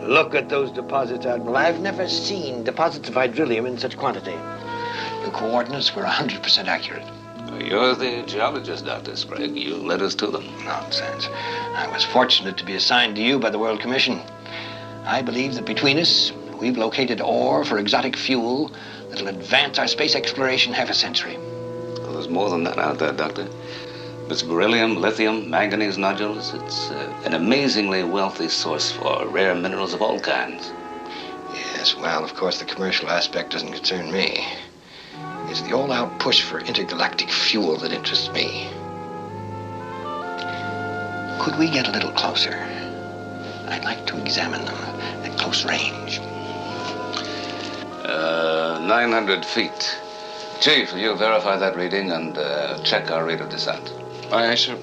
Look at those deposits, Admiral. I've never seen deposits of hydrillium in such quantity. Your coordinates were 100% accurate. You're the geologist, Dr. Sprague. You led us to them. Nonsense. I was fortunate to be assigned to you by the World Commission. I believe that between us, we've located ore for exotic fuel that'll advance our space exploration half a century. Well, there's more than that out there, Doctor. There's beryllium, lithium, manganese nodules. It's an amazingly wealthy source for rare minerals of all kinds. Yes, well, of course, the commercial aspect doesn't concern me. It's the all-out push for intergalactic fuel that interests me. Could we get a little closer? I'd like to examine them at close range. 900 feet. Chief, will you verify that reading and check our rate of descent? Aye, sir.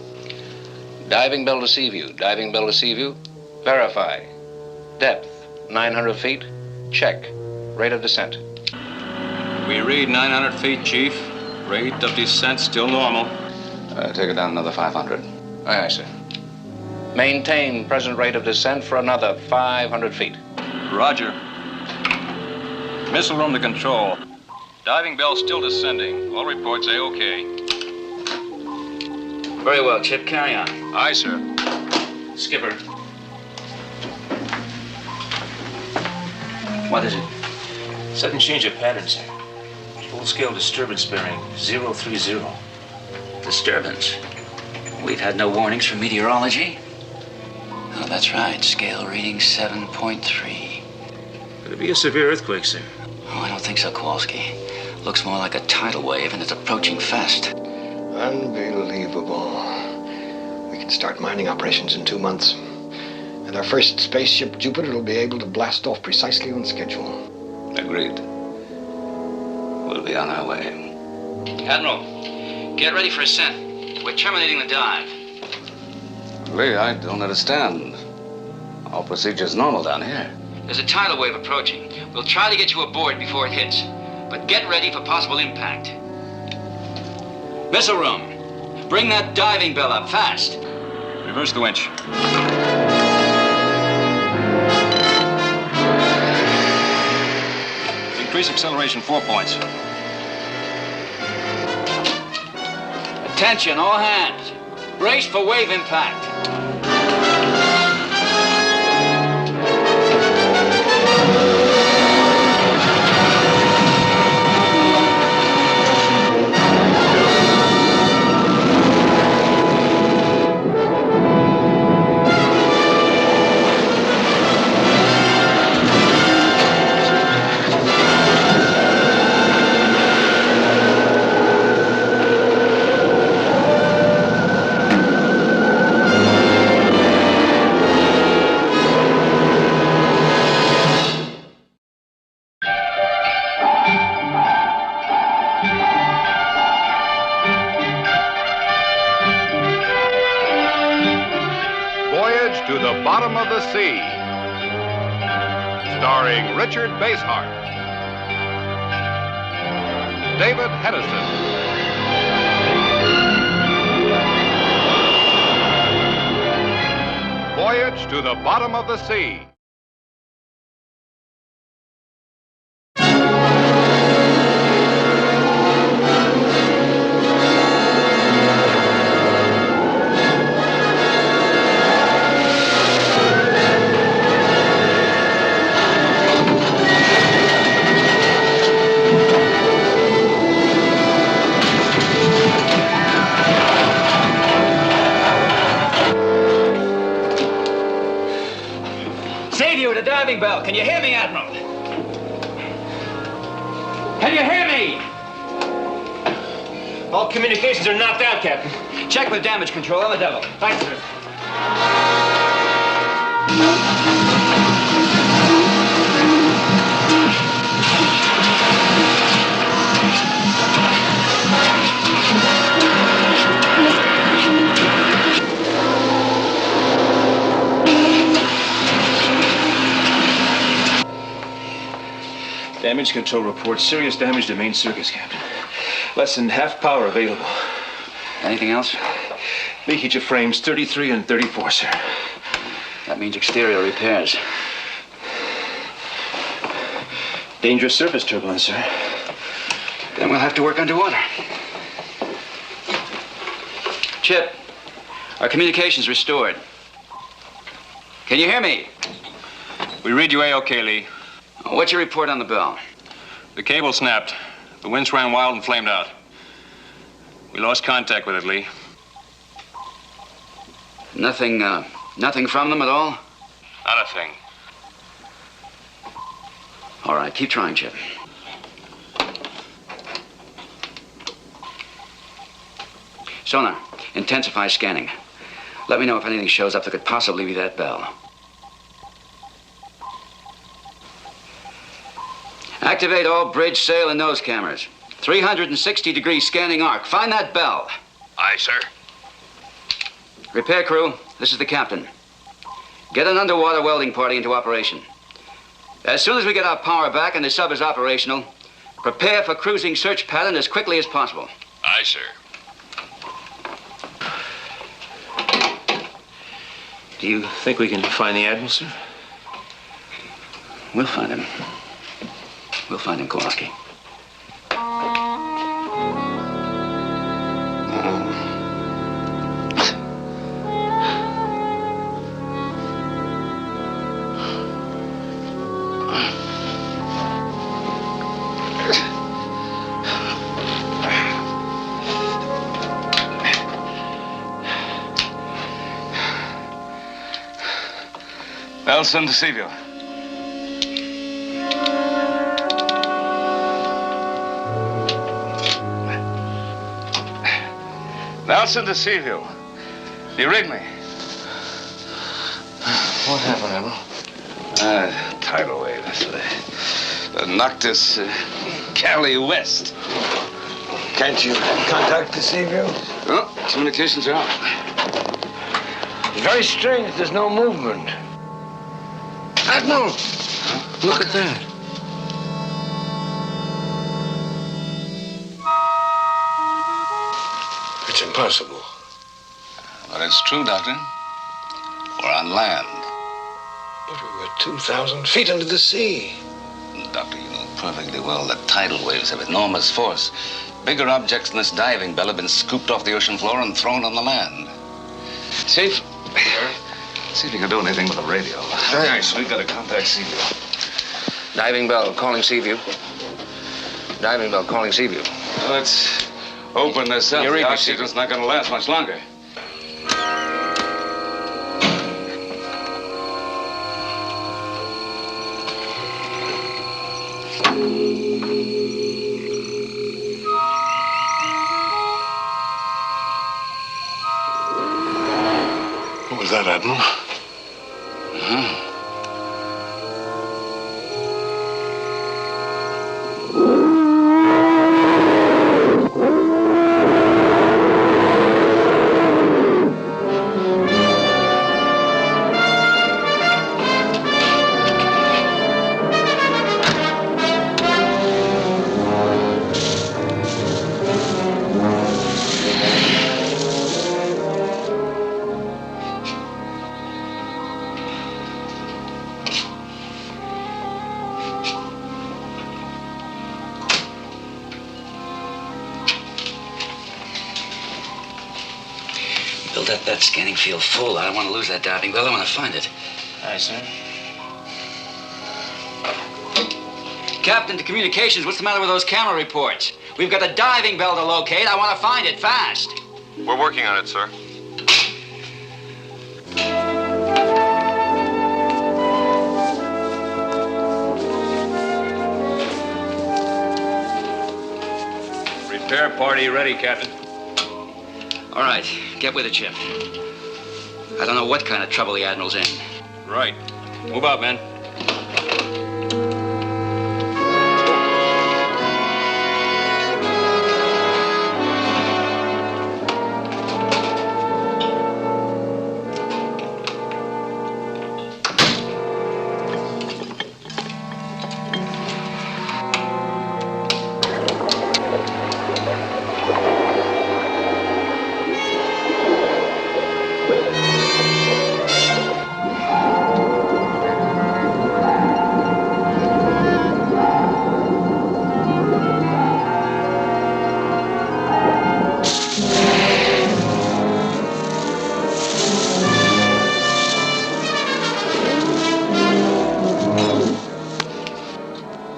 Diving bell to sea view. Diving bell to sea view. Verify. Depth, 900 feet. Check. Rate of descent. We read 900 feet, Chief. Rate of descent still normal. Take it down another 500. Aye, sir. Maintain present rate of descent for another 500 feet. Roger. Missile room to control. Diving bell still descending. All reports A-OK. Very well, Chip. Carry on. Aye, sir. Skipper. What is it? Sudden change of pattern, sir. Full-scale disturbance bearing 030. Disturbance? We've had no warnings from meteorology. Oh, that's right. Scale reading 7.3. Could it be a severe earthquake, sir? Oh, I don't think so, Kowalski. Looks more like a tidal wave, and it's approaching fast. Unbelievable. We can start mining operations in 2 months. And our first spaceship, Jupiter, will be able to blast off precisely on schedule. Agreed. We'll be on our way. Admiral, get ready for ascent. We're terminating the dive. Lee, I don't understand. All procedure's normal down here. There's a tidal wave approaching. We'll try to get you aboard before it hits. But get ready for possible impact. Missile room. Bring that diving bell up fast. Reverse the winch. Increase acceleration 4 points. Attention, all hands. Brace for wave impact. Voyage to the Bottom of the Sea, starring Richard Basehart, David Hedison, Voyage to the Bottom of the Sea. Diving bell. Can you hear me, Admiral? Can you hear me? All communications are knocked out, Captain. Check with damage control on the devil. Thanks, sir. Damage control reports serious damage to main circuits, Captain. Less than half power available. Anything else? Leakage of frames 33 and 34, sir. That means exterior repairs. Dangerous surface turbulence, sir. Then we'll have to work underwater. Chip, our communication's restored. Can you hear me? We read you A-OK, Lee. What's your report on the Bell? The cable snapped. The winds ran wild and flamed out. We lost contact with it, Lee. Nothing from them at all? Not a thing. All right, keep trying, Chip. Sonar, intensify scanning. Let me know if anything shows up that could possibly be that Bell. Activate all bridge, sail, and nose cameras. 360-degree scanning arc. Find that Bell. Aye, sir. Repair crew, this is the captain. Get an underwater welding party into operation. As soon as we get our power back and the sub is operational, prepare for cruising search pattern as quickly as possible. Aye, sir. Do you think we can find the Admiral, sir? We'll find him. We'll find him, Kowalski. Nelson, to see you. Nelson, to see you. You rigged me. What happened, Admiral? Tidal wave. Knocked us Cali west. Can't you contact the Seaview? Oh, communications are out. It's very strange. There's no movement. Admiral, look at that. It's impossible. But it's true, Doctor. We're on land. But we were 2,000 feet under the sea. Doctor, you know perfectly well that tidal waves have enormous force. Bigger objects than this diving bell have been scooped off the ocean floor and thrown on the land. Chief, see if you can do anything with the radio. Thanks. We've got to contact Seaview. Diving bell calling Seaview. Diving bell calling Seaview. Let's open this up. You read The me, oxygen's not going to last much longer. What was that, Admiral? Build up that scanning field full. I don't want to lose that diving bell. I want to find it. Aye, sir. Captain to communications, what's the matter with those camera reports? We've got a diving bell to locate. I want to find it fast. We're working on it, sir. Repair party ready, Captain. All right, get with it, Chip. I don't know what kind of trouble the Admiral's in. Right. Move out, men.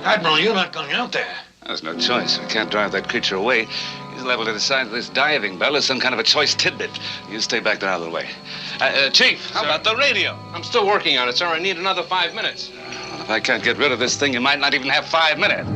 Admiral, you're not going out there. There's no choice. We can't drive that creature away. He's leveled to the side of this diving bell as some kind of a choice tidbit. You stay back there out of the way. Chief, how about the radio? I'm still working on it, sir. I need another 5 minutes. Well, if I can't get rid of this thing, you might not even have 5 minutes.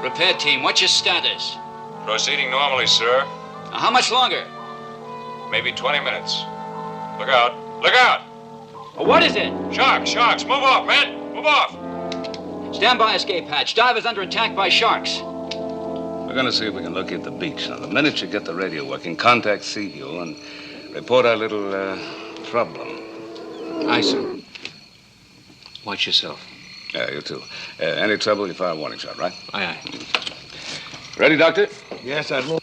Repair team, what's your status? Proceeding normally, sir. How much longer? Maybe 20 minutes. Look out. Look out! What is it? Sharks! Move off, men! Move off! Stand by escape hatch. Divers under attack by sharks. We're going to see if we can locate the beach. Now, the minute you get the radio working, contact Seaview and report our little problem. Aye, sir. Watch yourself. Yeah, you too. Any trouble, you fire a warning shot, right? Aye. Ready, Doctor? Yes, Admiral.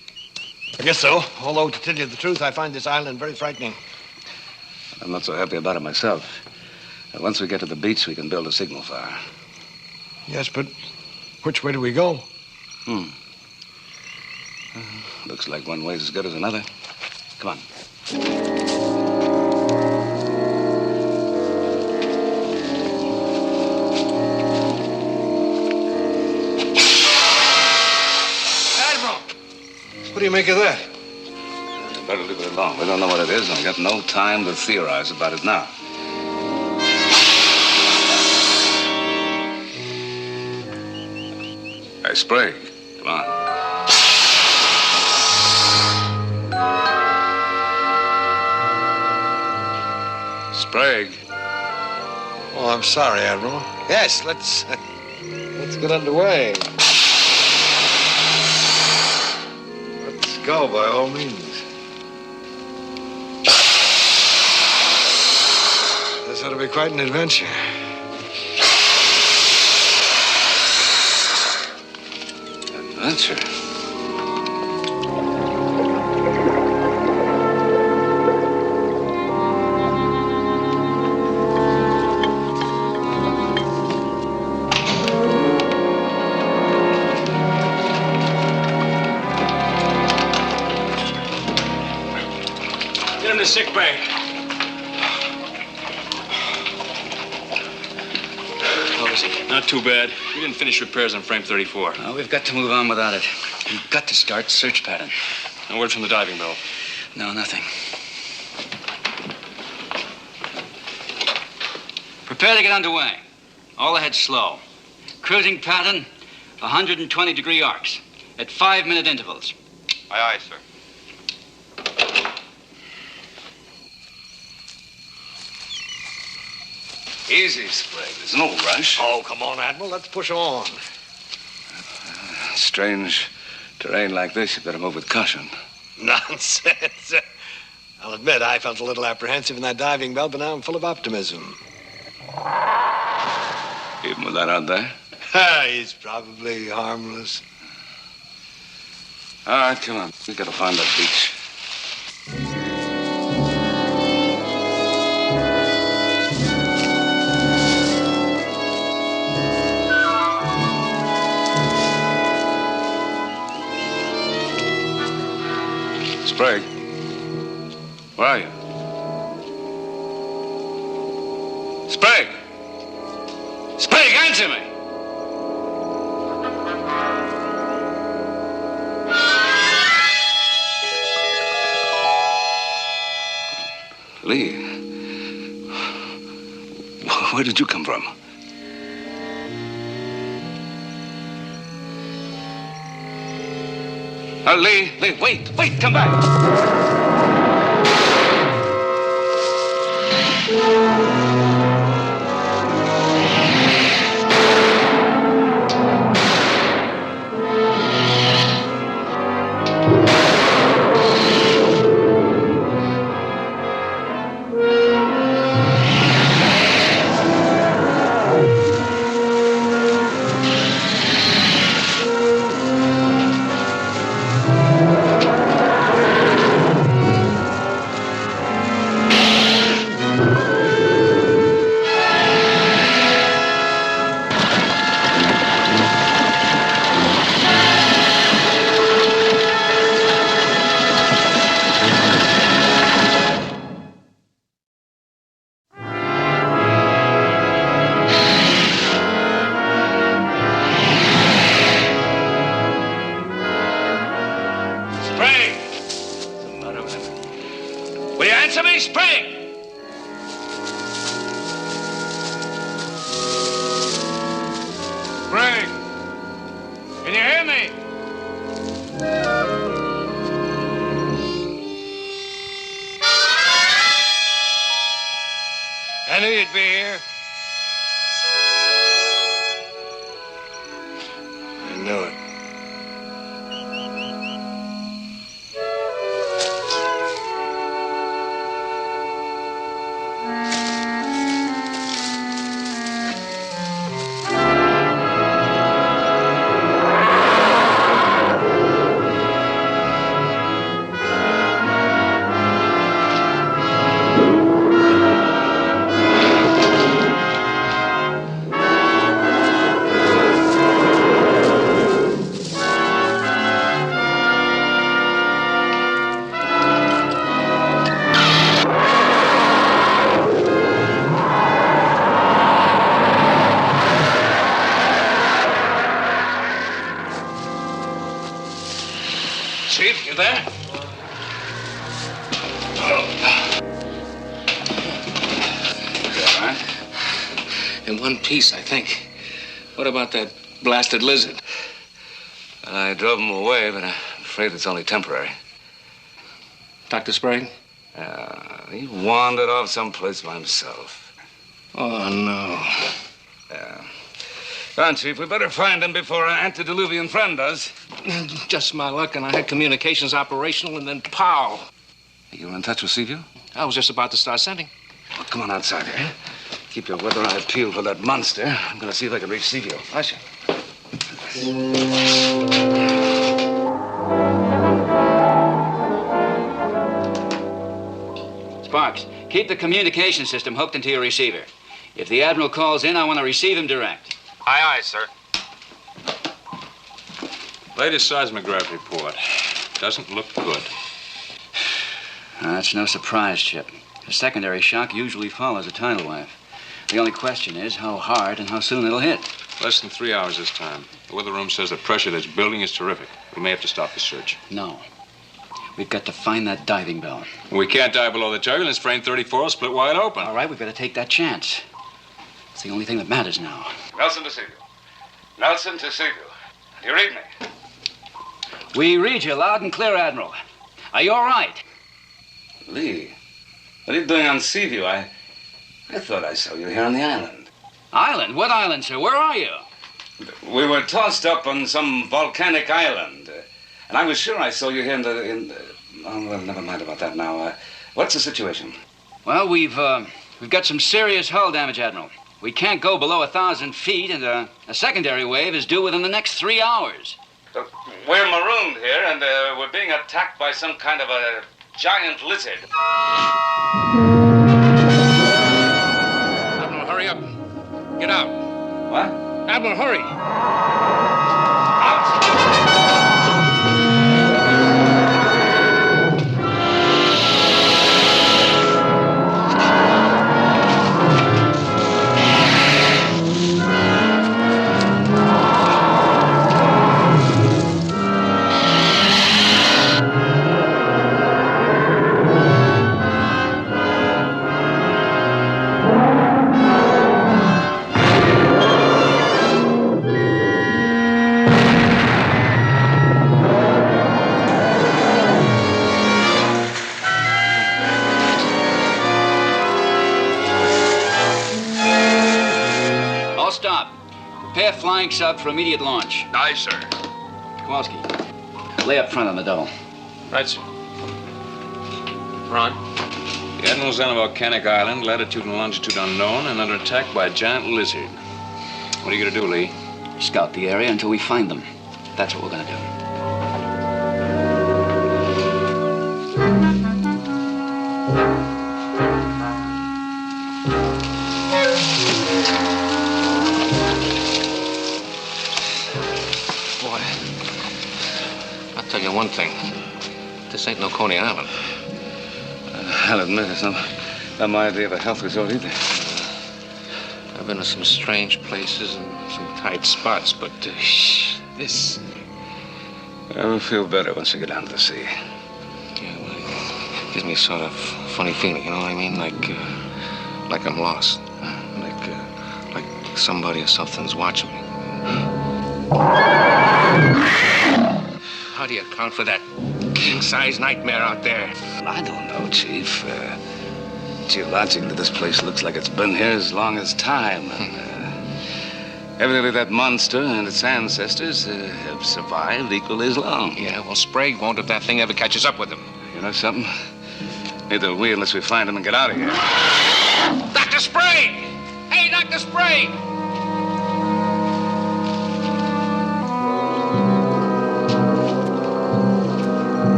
I guess so. Although, to tell you the truth, I find this island very frightening. I'm not so happy about it myself. Once we get to the beach, we can build a signal fire. Yes, but which way do we go? Looks like one way's as good as another. Come on. What do you make of that? Better leave it alone. We don't know what it is, and we've got no time to theorize about it now. Hey, Sprague, come on. Sprague. Oh, I'm sorry, Admiral. Yes, let's get underway. Let's go, by all means. This ought to be quite an adventure. Adventure? Get him to sick bay. How is he? Not too bad. We didn't finish repairs on frame 34. No, we've got to move on without it. We've got to start search pattern. No word from the diving bell. No, nothing. Prepare to get underway. All ahead slow. Cruising pattern, 120-degree arcs at 5-minute intervals. Aye, sir. Easy, Sprague. There's no rush. Oh, come on, Admiral. Let's push on. Strange terrain like this, you better move with caution. Nonsense. I'll admit I felt a little apprehensive in that diving bell, but now I'm full of optimism. Even with that out there? He's probably harmless. All right, come on. We gotta find that beach. Sprague, where are you? Sprague! Sprague, answer me! Lee, where did you come from? Lee, wait, come back. I knew you'd be here. I knew it. Chief, you there? In one piece, I think. What about that blasted lizard? I drove him away, but I'm afraid it's only temporary. Dr. Sprague? He wandered off someplace by himself. Oh, no. Yeah. Come on, Chief, we better find him before our antediluvian friend does. Just my luck, and I had communications operational, and then pow! You were in touch with Seaview? I was just about to start sending. Well, come on outside here. Keep your weather eye peeled for that monster. I'm going to see if I can reach Seaview. I see. Sparks, keep the communication system hooked into your receiver. If the Admiral calls in, I want to receive him direct. Aye, aye, sir. Latest seismograph report. Doesn't look good. That's no surprise, Chip. A secondary shock usually follows a tidal wave. The only question is how hard and how soon it'll hit. Less than 3 hours this time. The weather room says the pressure that's building is terrific. We may have to stop the search. No. We've got to find that diving bell. We can't dive below the turbulence. Frame 34 will split wide open. All right, we've got to take that chance. It's the only thing that matters now. Nelson to Seaview. Nelson to Seaview. Do you read me? We read you loud and clear, Admiral. Are you all right? Lee, what are you doing on Seaview? I thought I saw you here on the island. Island? What island, sir? Where are you? We were tossed up on some volcanic island. And I was sure I saw you here in the... Oh, well, never mind about that now. What's the situation? Well, we've got some serious hull damage, Admiral. We can't go below 1,000 feet, and a secondary wave is due within the next 3 hours. We're marooned here, and we're being attacked by some kind of a giant lizard. Admiral, hurry up. Get out. What? Admiral, hurry. Prepare flying sub for immediate launch. Aye, sir. Kowalski, lay up front on the double. Right, sir. Ron? The Admiral's on a volcanic island, latitude and longitude unknown, and under attack by a giant lizard. What are you going to do, Lee? Scout the area until we find them. That's what we're going to do. I'll tell you one thing. This ain't no Coney Island. I'll admit it's not my idea of a health resort either. I've been to some strange places and some tight spots, but this... I'll feel better once we get down to the sea. Yeah, well, it gives me sort of funny feeling, you know what I mean? Like I'm lost. Like somebody or something's watching me. How do you account for that king-size nightmare out there? I don't know, Chief. Geologically, this place looks like it's been here as long as time. And, evidently, that monster and its ancestors have survived equally as long. Yeah, well, Sprague won't if that thing ever catches up with him. You know something? Neither will we unless we find him and get out of here. Dr. Sprague! Hey, Dr. Sprague!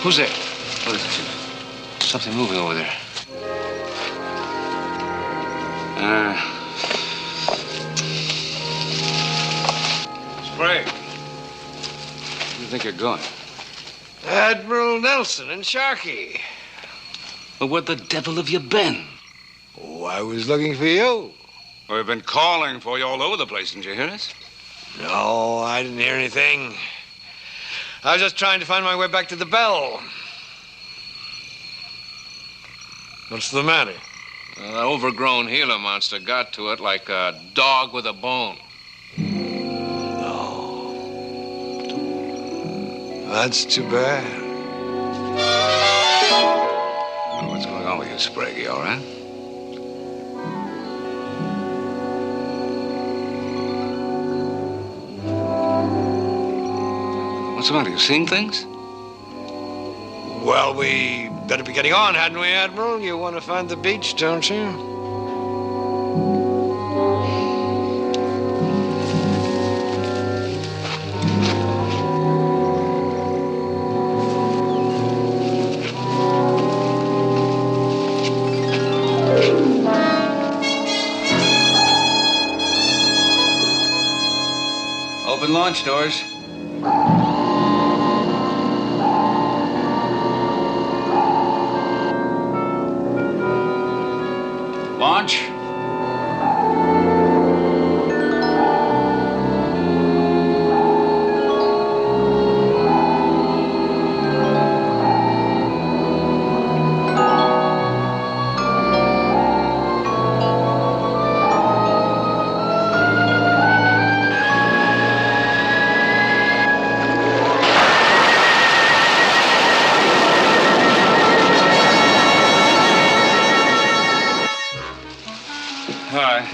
Who's there? What is it, Chief? Something moving over there. Sprague. Where do you think you're going? Admiral Nelson and Sharkey. Well, where the devil have you been? Oh, I was looking for you. Well, we've been calling for you all over the place. Didn't you hear us? No, I didn't hear anything. I was just trying to find my way back to the Bell. What's the matter? An overgrown Gila monster got to it like a dog with a bone. No. That's too bad. Well, what's going on with you, Sprague? You all right? What's the matter? You seeing things? Well, we better be getting on, hadn't we, Admiral? You want to find the beach, don't you? Open launch doors. Launch. All right.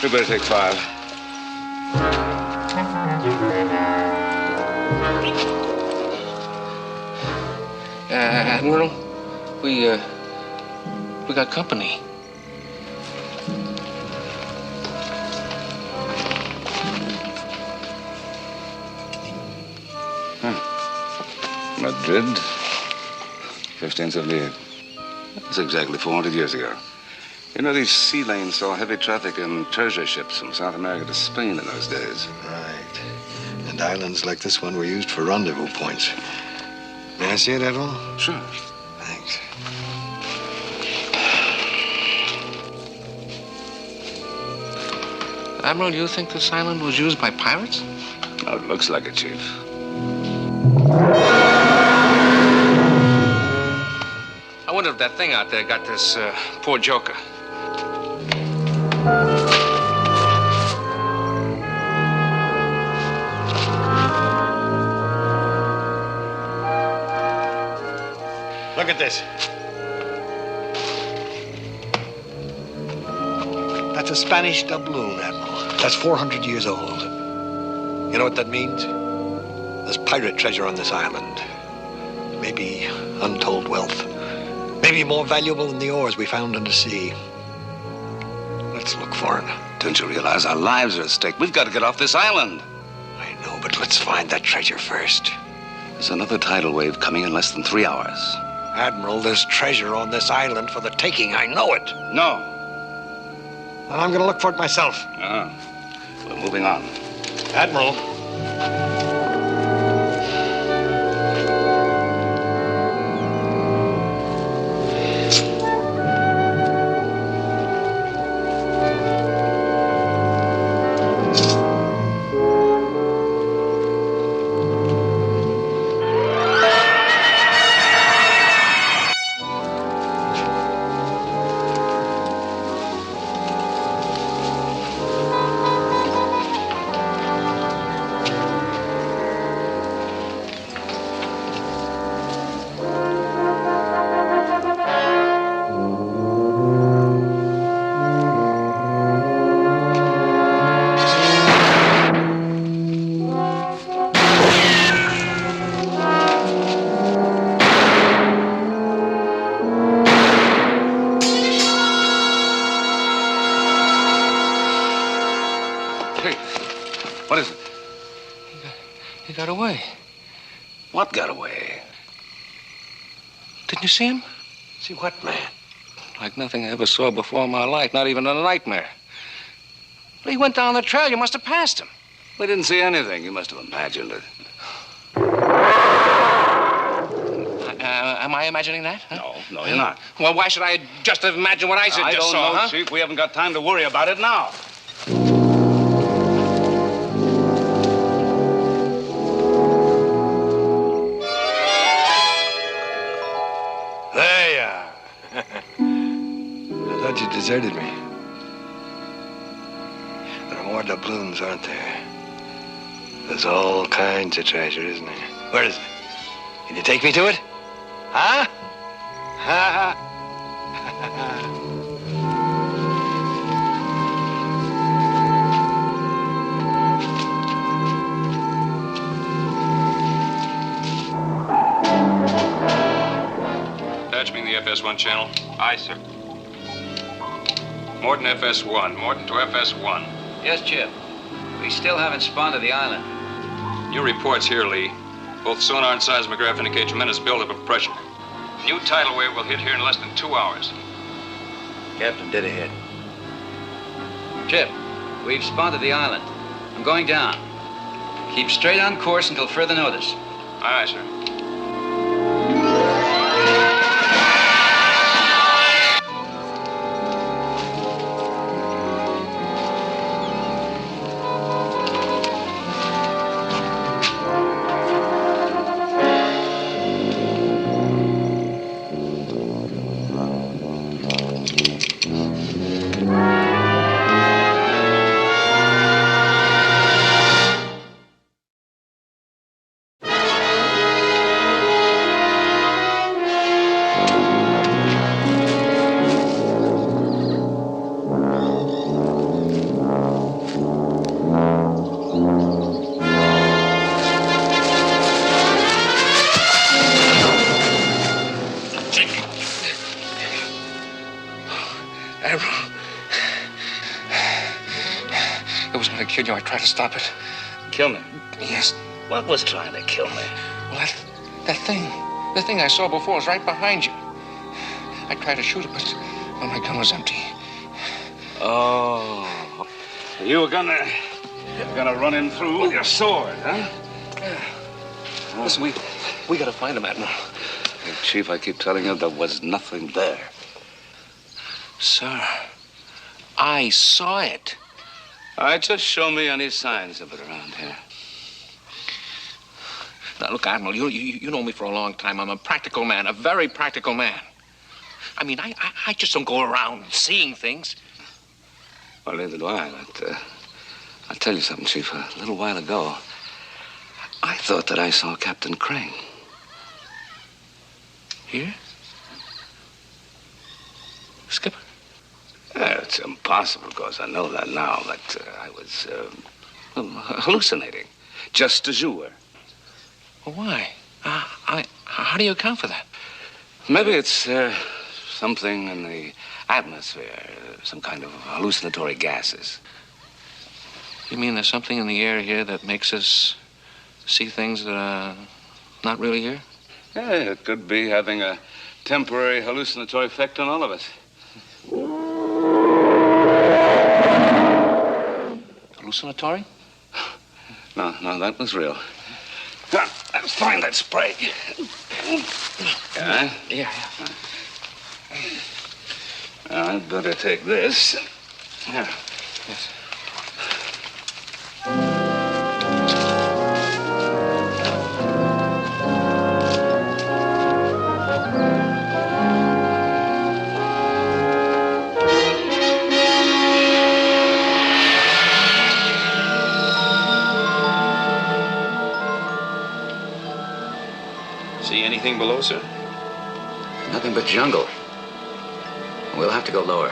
We better take 5. Admiral, we got company. Madrid, 1578. That's exactly 400 years ago. You know, these sea lanes saw heavy traffic in treasure ships from South America to Spain in those days. Right. And islands like this one were used for rendezvous points. May I see it, Admiral? Sure. Thanks. Admiral, you think this island was used by pirates? Oh, it looks like it, Chief. I wonder if that thing out there got this poor joker. Look at this. That's a Spanish doubloon, Admiral. That's 400 years old. You know what that means? There's pirate treasure on this island. Maybe untold wealth. Maybe more valuable than the ores we found in the sea. Let's look for it. Don't you realize our lives are at stake? We've got to get off this island. I know, but let's find that treasure first. There's another tidal wave coming in less than 3 hours. Admiral, there's treasure on this island for the taking. I know it. No. And I'm going to look for it myself. We're moving on. Admiral. He got away. What got away? Didn't you see him? See what, man? Like nothing I ever saw before in my life, not even in a nightmare. He went down the trail. You must have passed him. We didn't see anything. You must have imagined it. Am I imagining that? Huh? No, you're not. Well, why should I just imagine what I just I don't saw, know, huh? Chief. We haven't got time to worry about it now. There you are. I thought you deserted me. There are more doubloons, aren't there? There's all kinds of treasure, isn't there? Where is it? Can you take me to it? Huh? Ha ha. Patch me in the FS1 channel. Aye, sir. Morton FS1. Morton to FS1. Yes, Chip. We still haven't spawned to the island. New reports here, Lee. Both sonar and seismograph indicate tremendous buildup of pressure. New tidal wave will hit here in less than 2 hours. Captain, dead ahead. Chip, we've spawned to the island. I'm going down. Keep straight on course until further notice. Aye, sir. Kid you, I tried to stop it. Kill me? Yes. What was trying to kill me? Well, the thing I saw before was right behind you. I tried to shoot it, but well, my gun was empty. Oh, you were gonna run him through with your sword, huh? Listen, we gotta find him, Admiral. Hey, Chief, I keep telling you there was nothing there. Sir, I saw it. All right, just show me any signs of it around here. Now, look, Admiral, you know me for a long time. I'm a practical man, a very practical man. I mean, I just don't go around seeing things. Well, neither do I. But, I'll tell you something, Chief. A little while ago, I thought that I saw Captain Crane. Here? Skipper? Yeah, it's impossible, of course. I know that now, but I was hallucinating, just as you were. Well, why? How do you account for that? Maybe it's something in the atmosphere, some kind of hallucinatory gases. You mean there's something in the air here that makes us see things that are not really here? Yeah, it could be having a temporary hallucinatory effect on all of us. Hallucinatory? No, that was real. Now, let's find that spray. Yeah? Yeah. I'd better take this. Yeah. Yes. See anything below, sir? Nothing but jungle. We'll have to go lower.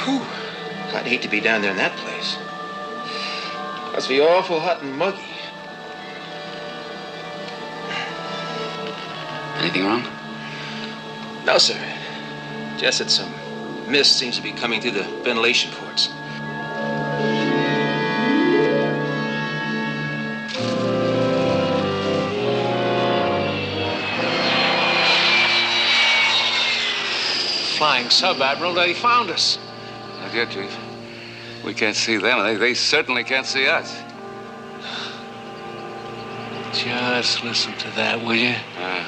Whew. I'd hate to be down there in that place. Must be awful hot and muggy. Anything wrong? No, sir. Just that some mist seems to be coming through the ventilation ports. flying sub, Admiral. They found us. Not yet, Chief. We can't see them. They certainly can't see us. Just listen to that, will you? I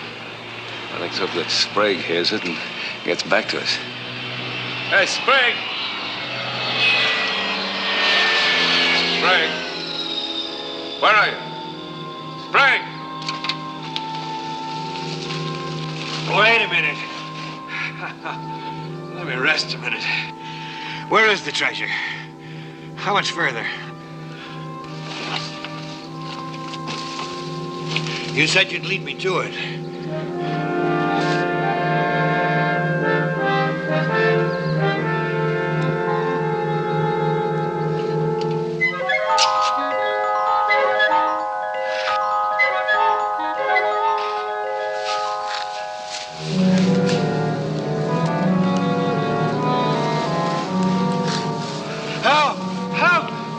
think so that Sprague hears it and gets back to us. Hey, Sprague! Sprague! Where are you? Sprague! Wait a minute. Let me rest a minute. Where is the treasure? How much further? You said you'd lead me to it.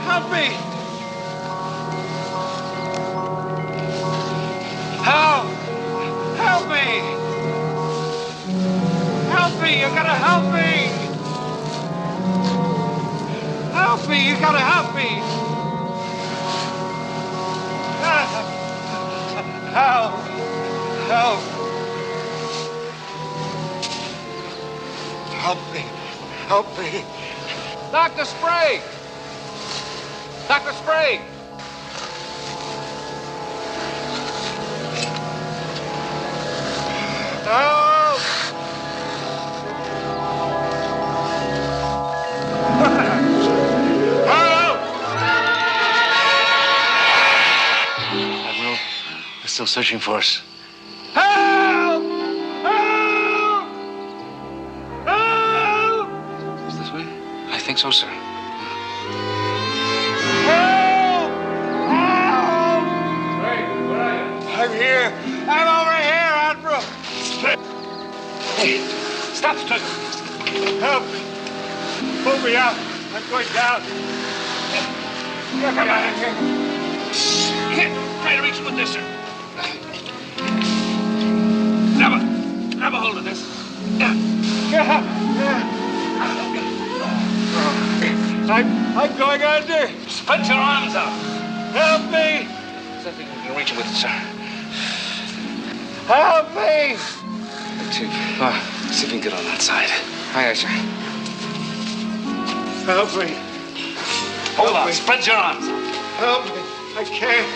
Help me! Help me! Help me! You gotta help me! Help me! You gotta help me! Help! Help! Help me! Help me! Dr. Sprague! Dr. Sprague! Help! Help! Admiral, they're still searching for us. Help! Help! Help! Is this way? I think so, sir. I'm here. I'm over here, Admiral. Hey, stop, Stuck. Help me. Pull me out. I'm going down. Come on. Here, try to reach with this, sir. Grab a hold of this. I'm going under. Spread your arms out. Help me. There's nothing we can reach him with, sir. Help me! Chief, see if you can get on that side. Aye, aye, sir. Help me. Hold on. Spread your arms. Help me. I can't.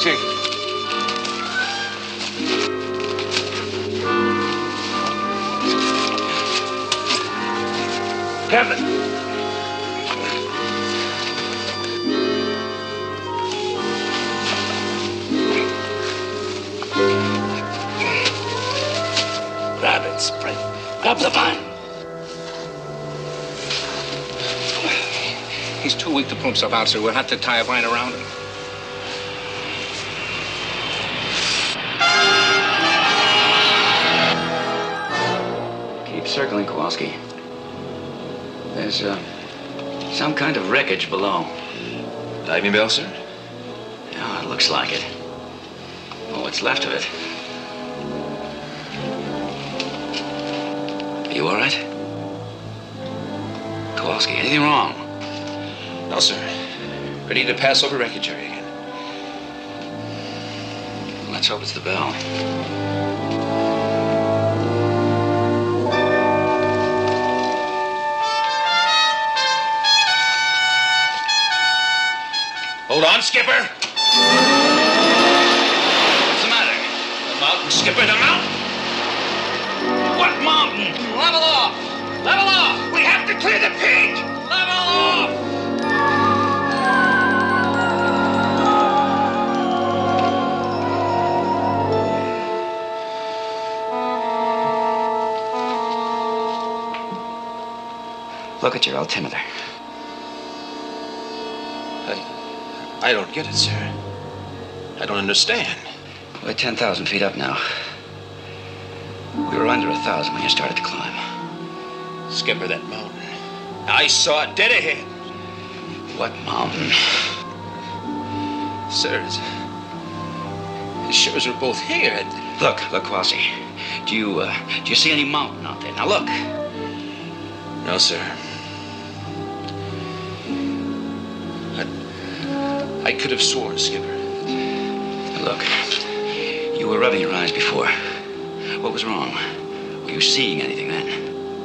Chief. Kevin. Grab it, Sprague. Grab the vine. He's too weak to pull himself out, sir. We'll have to tie a vine around him. Keep circling, Kowalski. There's, some kind of wreckage below. Diving bell, sir? Yeah, it looks like it. Well, what's left of it? You all right? Kowalski, anything wrong? No, sir. Ready to pass over wreckage area again. Let's hope it's the bell. Hold on, Skipper. What's the matter? The mountain, Skipper, the mountain. What mountain? Level off! Level off! We have to clear the pit! Level off! Look at your altimeter. I don't get it, sir. I don't understand. We're 10,000 feet up now. We were under 1,000 when you started to climb. Skipper, that mountain. I saw it dead ahead. What mountain? Sir, it's sure as we're both here. Look, Kowalski. Do you see any mountain out there? Now look. No, sir. I could have sworn, Skipper. Look, you were rubbing your eyes before. What was wrong? Were you seeing anything then?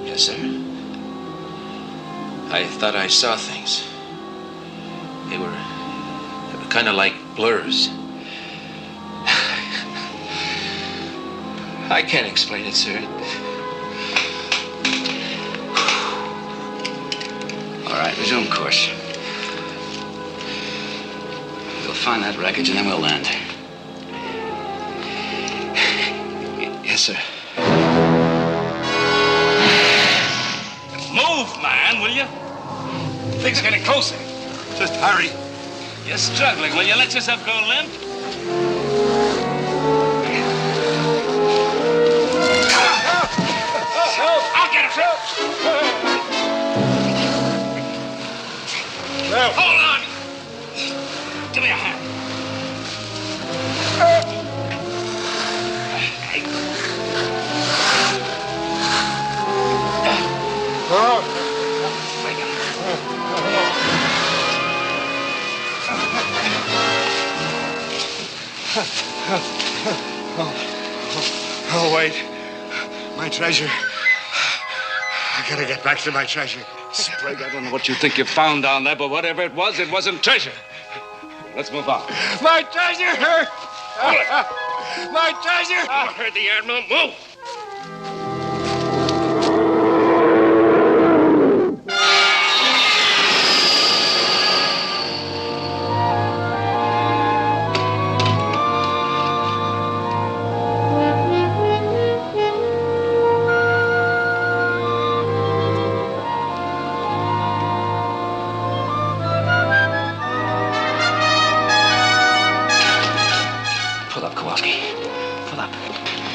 Yes, sir. I thought I saw things. They were kind of like blurs. I can't explain it, sir. All right, resume course. We'll find that wreckage and then we'll land. Yes, sir. Move, man, will you? Things are getting closer. Just hurry. You're struggling. Will you let yourself go limp? I'll get it. Hold on. Give me a hand. Oh, wait. My treasure. I gotta get back to my treasure. Sprague, I don't know what you think you found down there, but whatever it wasn't treasure. Let's move on. My treasure! My treasure! I heard the Admiral. Move!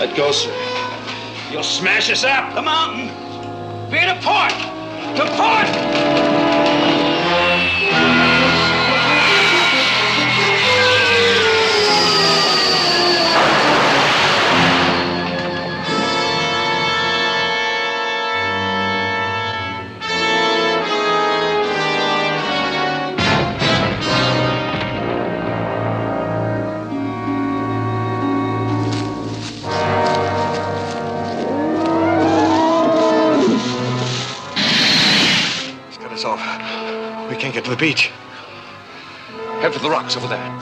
Let go, sir. You'll smash us up. The mountain. Be to port. To port! We can't get to the beach. Head for the rocks over there.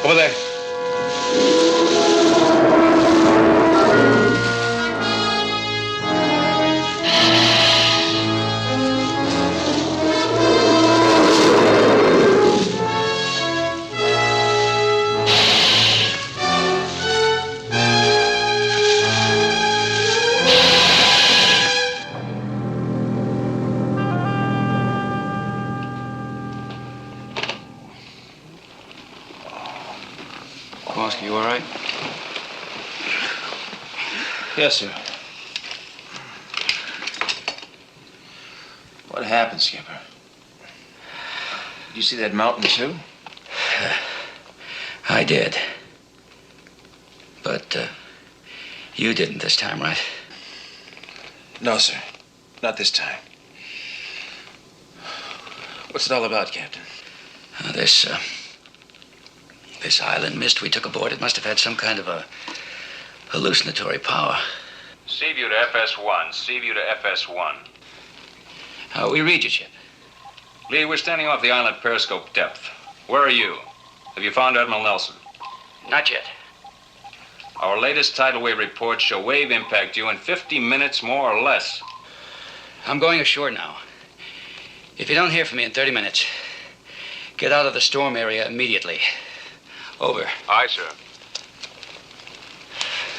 Over there. Kowalski, you all right? Yes, sir. What happened, Skipper? Did you see that mountain, too? I did. But, you didn't this time, right? No, sir. Not this time. What's it all about, Captain? This island mist we took aboard, it must have had some kind of a hallucinatory power. Seaview to FS1. Seaview to FS1. We read you, Chip. Lee, we're standing off the island periscope depth. Where are you? Have you found Admiral Nelson? Not yet. Our latest tidal wave reports show wave impact due in 50 minutes, more or less. I'm going ashore now. If you don't hear from me in 30 minutes, get out of the storm area immediately. Over. Aye, sir.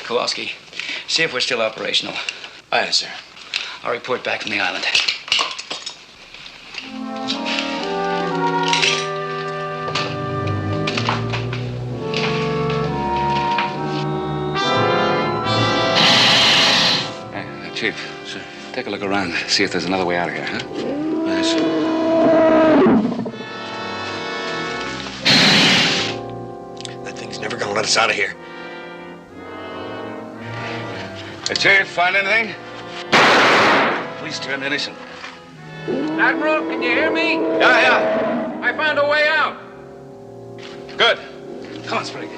Kowalski, see if we're still operational. Aye, sir. I'll report back from the island. Chief, sir, take a look around. See if there's another way out of here, huh? Yes, sir. That thing's never gonna let us out of here. Hey, Chief, find anything? Please turn anything. Admiral, can you hear me? Yeah. I found a way out. Good. Come on, Sprague.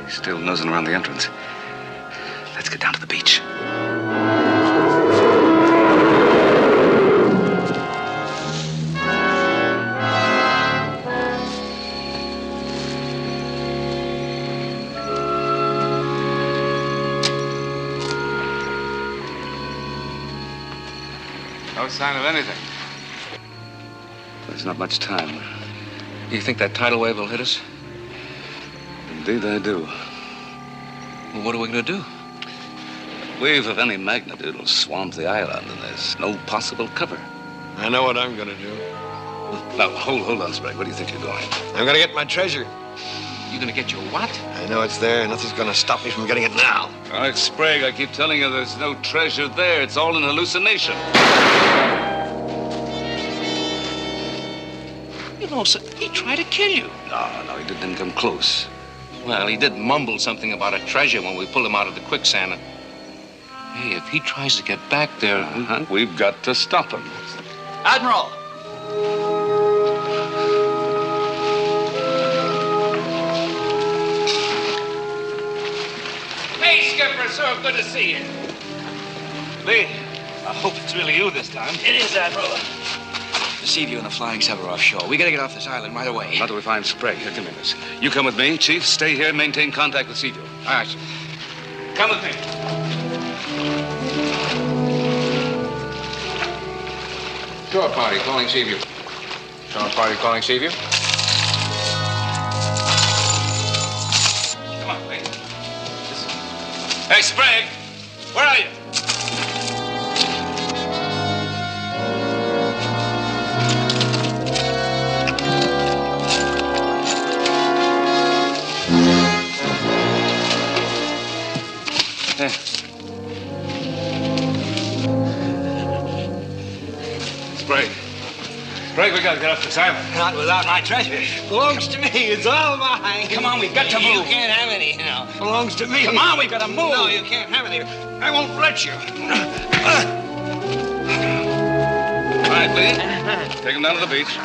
Still nosing around the entrance. Let's get down to the beach. No sign of anything. There's not much time. Do you think that tidal wave will hit us? Indeed, I do. Well, what are we going to do? A wave of any magnitude will swamp the island, and there's no possible cover. I know what I'm gonna do. Now, hold on, Sprague. Where do you think you're going? I'm gonna get my treasure. You going to get your what? I know it's there. Nothing's gonna stop me from getting it now. All right, Sprague, I keep telling you there's no treasure there. It's all an hallucination. You know, sir, he tried to kill you. No, he didn't come close. Well, he did mumble something about a treasure when we pulled him out of the quicksand. Hey, if he tries to get back there... We've got to stop him. Admiral! Hey, Skipper, so good to see you. Lee, I hope it's really you this time. It is, Admiral. The Seaview and the Flying Sub are offshore. We gotta get off this island right away. Not till we find Sprague. Here, come here, miss. You come with me. Chief, stay here and maintain contact with Seaview. All right, sir. Come with me. Shore party calling Seaview. Shore party calling Seaview. Come on, Lee. Hey, Sprague, where are you? Hey. Sprague, we gotta get off this island. Not without my treasure. Belongs to me. It's all mine. Come on, we've got to move. You can't have any, you know. Belongs to me. Come on, we've got to move. No, you can't have any. I won't let you. All right, Lee. Take him down to the beach.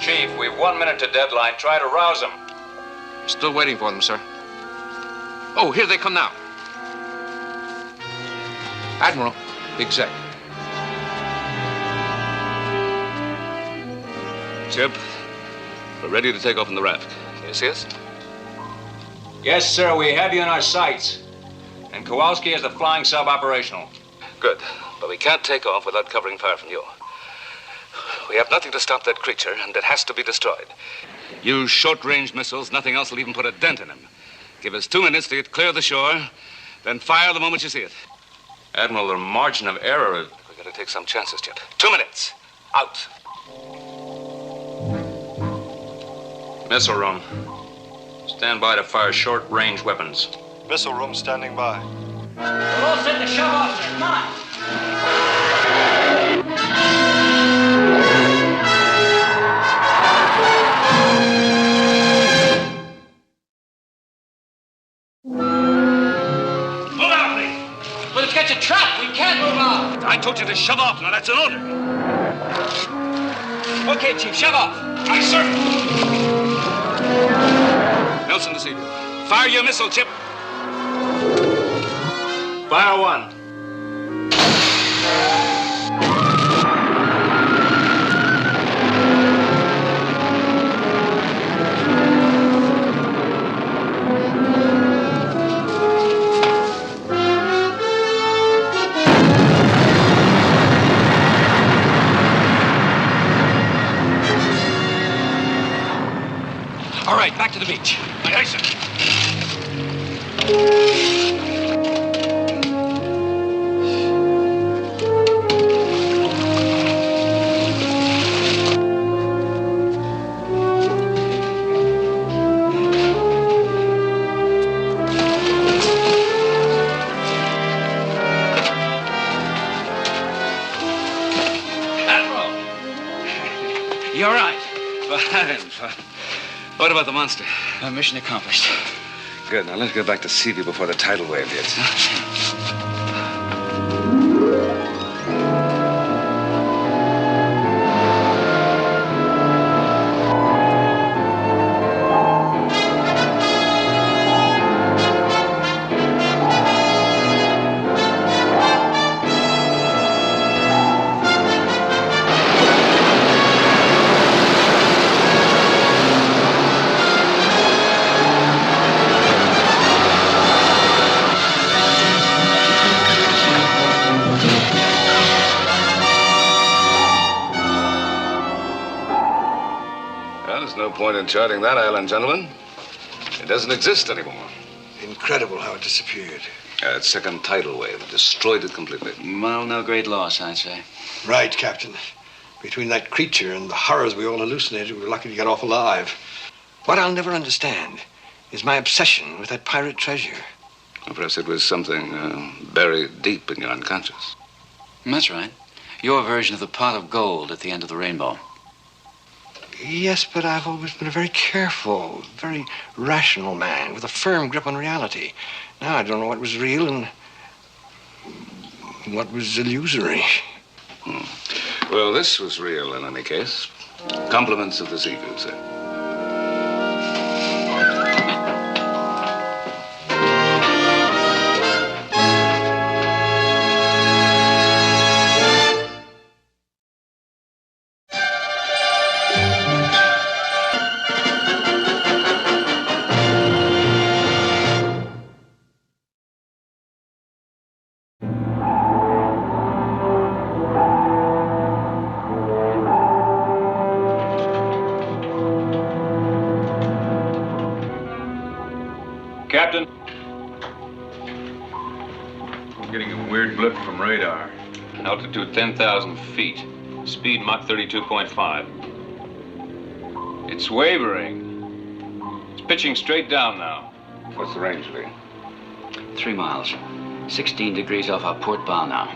Chief, we've 1 minute to deadline. Try to rouse them. Still waiting for them, sir. Oh, here they come now. Admiral, exec. Chip, we're ready to take off in the raft. Can you see us? Yes, sir, we have you in our sights. And Kowalski has the flying sub operational. Good, but we can't take off without covering fire from you. We have nothing to stop that creature, and it has to be destroyed. Use short-range missiles. Nothing else will even put a dent in him. Give us 2 minutes to get clear of the shore, then fire the moment you see it. Admiral, the margin of error is... We've got to take some chances, Chip. 2 minutes. Out. Missile room. Stand by to fire short-range weapons. Missile room standing by. We're all set to shove off, sir. Come on. Move out, Lee. it's a trap. We can't move on. I told you to shove off. Now, that's an order. Okay, Chief, shove off. Aye, sir. Nelson to Seaview. Fire your missile, Chip. Fire one. All right, back to the beach. Aye, aye, sir. You all right? Fine. What about the monster? Mission accomplished. Good. Now let's get back to Seaview before the tidal wave hits. Well, there's no point in charting that island, gentlemen. It doesn't exist anymore. Incredible how it disappeared. That second tidal wave destroyed it completely. Well, no great loss, I'd say. Right, Captain. Between that creature and the horrors we all hallucinated, we were lucky to get off alive. What I'll never understand is my obsession with that pirate treasure. Well, perhaps it was something buried deep in your unconscious. That's right. Your version of the pot of gold at the end of the rainbow. Yes, but I've always been a very careful, very rational man with a firm grip on reality. Now I don't know what was real and what was illusory. Well, this was real in any case. Compliments of the Seaview, sir. Captain. I'm getting a weird blip from radar. Altitude 10,000 feet. Speed Mach 32.5. It's wavering. It's pitching straight down now. What's the range be? 3 miles. 16 degrees off our port bow now.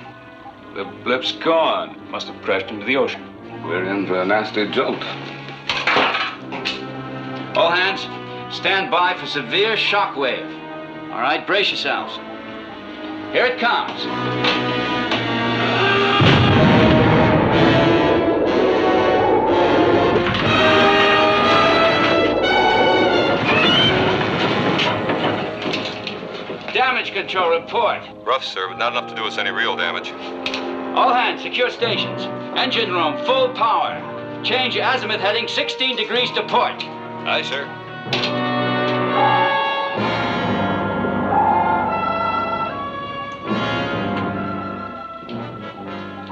The blip's gone. Must have crashed into the ocean. We're in for a nasty jolt. All hands, stand by for severe shock wave. All right, brace yourselves. Here it comes. Damage control report. Rough, sir, but not enough to do us any real damage. All hands, secure stations. Engine room, full power. Change azimuth heading 16 degrees to port. Aye, sir.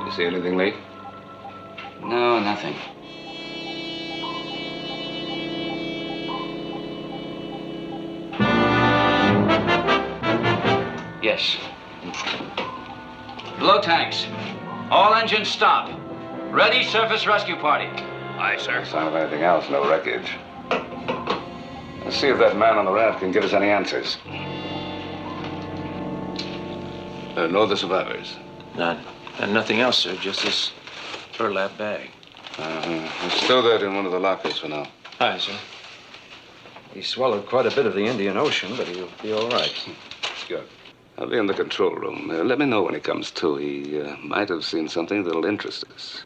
You see anything, Lee? No, nothing. Yes. Blow tanks. All engines stop. Ready, surface rescue party. Aye, sir. No sign of anything else, no wreckage. Let's see if that man on the raft can give us any answers. No other survivors? None. And nothing else, sir. Just this burlap bag. We'll stow that in one of the lockers for now. Aye, sir. He swallowed quite a bit of the Indian Ocean, but he'll be all right. Good. I'll be in the control room. Let me know when he comes to. He might have seen something that'll interest us.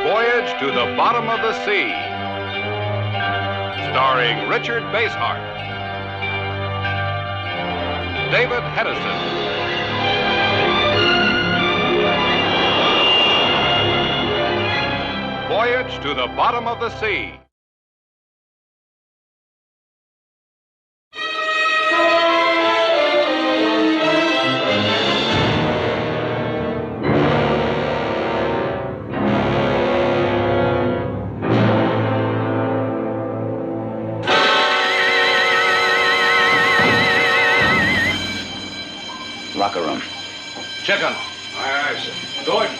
Voyage to the Bottom of the Sea, starring Richard Basehart, David Hedison, Voyage to the Bottom of the Sea. Locker room. Check on him. Aye, aye, sir. Gordon.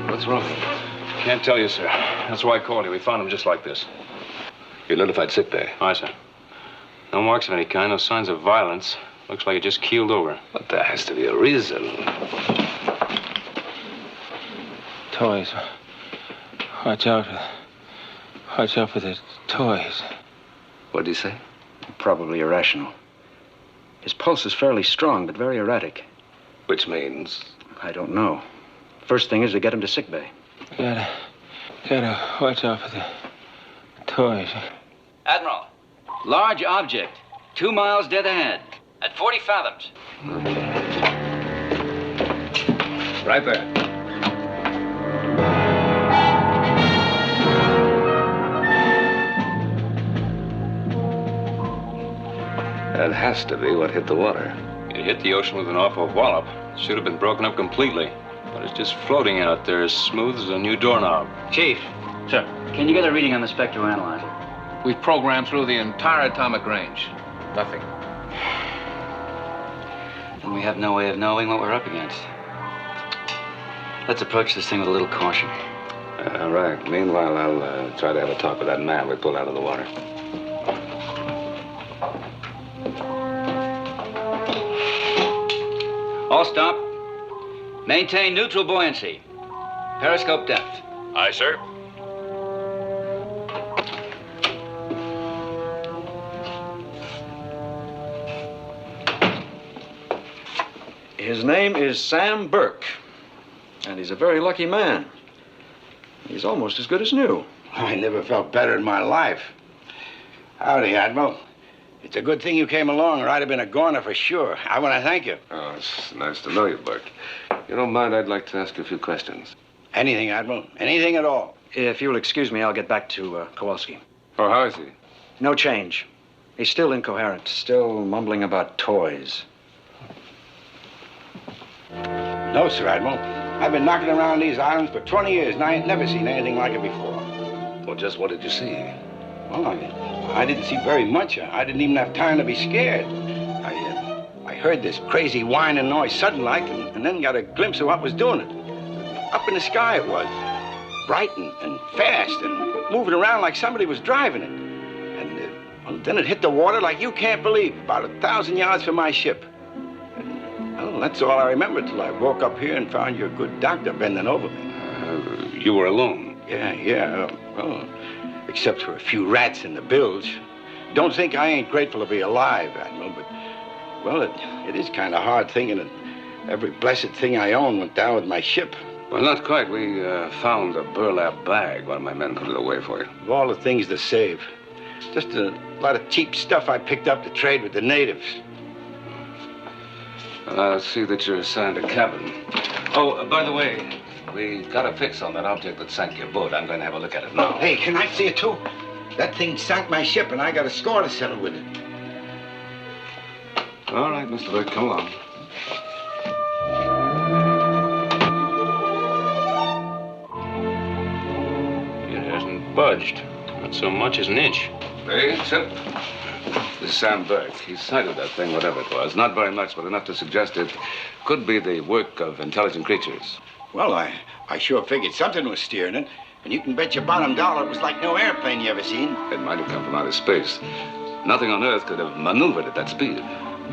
What's wrong? Can't tell you, sir. That's why I called you. We found him just like this. You notified sick bay. Aye, sir. No marks of any kind, no signs of violence. Looks like it just keeled over. But there has to be a reason. Toys. Watch out for the toys. What'd he say? Probably irrational. His pulse is fairly strong, but very erratic. Which means? I don't know. First thing is to get him to sickbay. Gotta watch out for the toys. Admiral, large object, 2 miles dead ahead, at 40 fathoms. Right there. That has to be what hit the water. It hit the ocean with an awful wallop. Should have been broken up completely. But it's just floating out there as smooth as a new doorknob. Chief. Sir. Can you get a reading on the spectroanalyzer? We've programmed through the entire atomic range. Nothing. Then we have no way of knowing what we're up against. Let's approach this thing with a little caution. All right. Meanwhile, I'll try to have a talk with that man we pulled out of the water. All stop. Maintain neutral buoyancy. Periscope depth. Aye, sir. His name is Sam Burke, and he's a very lucky man. He's almost as good as new. I never felt better in my life. Howdy, Admiral. It's a good thing you came along, or I'd have been a goner for sure. I want to thank you. Oh, it's nice to know you, Burke. You don't mind, I'd like to ask you a few questions. Anything, Admiral. Anything at all. If you'll excuse me, I'll get back to Kowalski. Oh, how is he? No change. He's still incoherent, still mumbling about toys. No, sir, Admiral. I've been knocking around these islands for 20 years, and I ain't never seen anything like it before. Well, just what did you see? Well, I didn't see very much. I didn't even have time to be scared. I heard this crazy whining noise sudden-like, and then got a glimpse of what was doing it. Up in the sky it was, bright and fast, and moving around like somebody was driving it. And well, then it hit the water like you can't believe, about 1,000 yards from my ship. And, well, that's all I remember till I woke up here and found your good doctor bending over me. You were alone? Yeah. Well, except for a few rats in the bilge. Don't think I ain't grateful to be alive, Admiral, but, well, it is kind of hard thinking that every blessed thing I own went down with my ship. Well, not quite. We found a burlap bag. One of my men put it away for you. Of all the things to save. Just a lot of cheap stuff I picked up to trade with the natives. Well, I'll see that you're assigned a cabin. Oh, by the way, we got a fix on that object that sank your boat. I'm going to have a look at it now. Oh, hey, can I see it, too? That thing sank my ship, and I got a score to settle with it. All right, Mr. Burke, come along. It hasn't budged. Not so much as an inch. Hey, Chip. This is Sam Burke. He sighted that thing, whatever it was. Not very much, but enough to suggest it could be the work of intelligent creatures. Well, I sure figured something was steering it. And you can bet your bottom dollar it was like no airplane you ever seen. It might have come from outer space. Nothing on Earth could have maneuvered at that speed.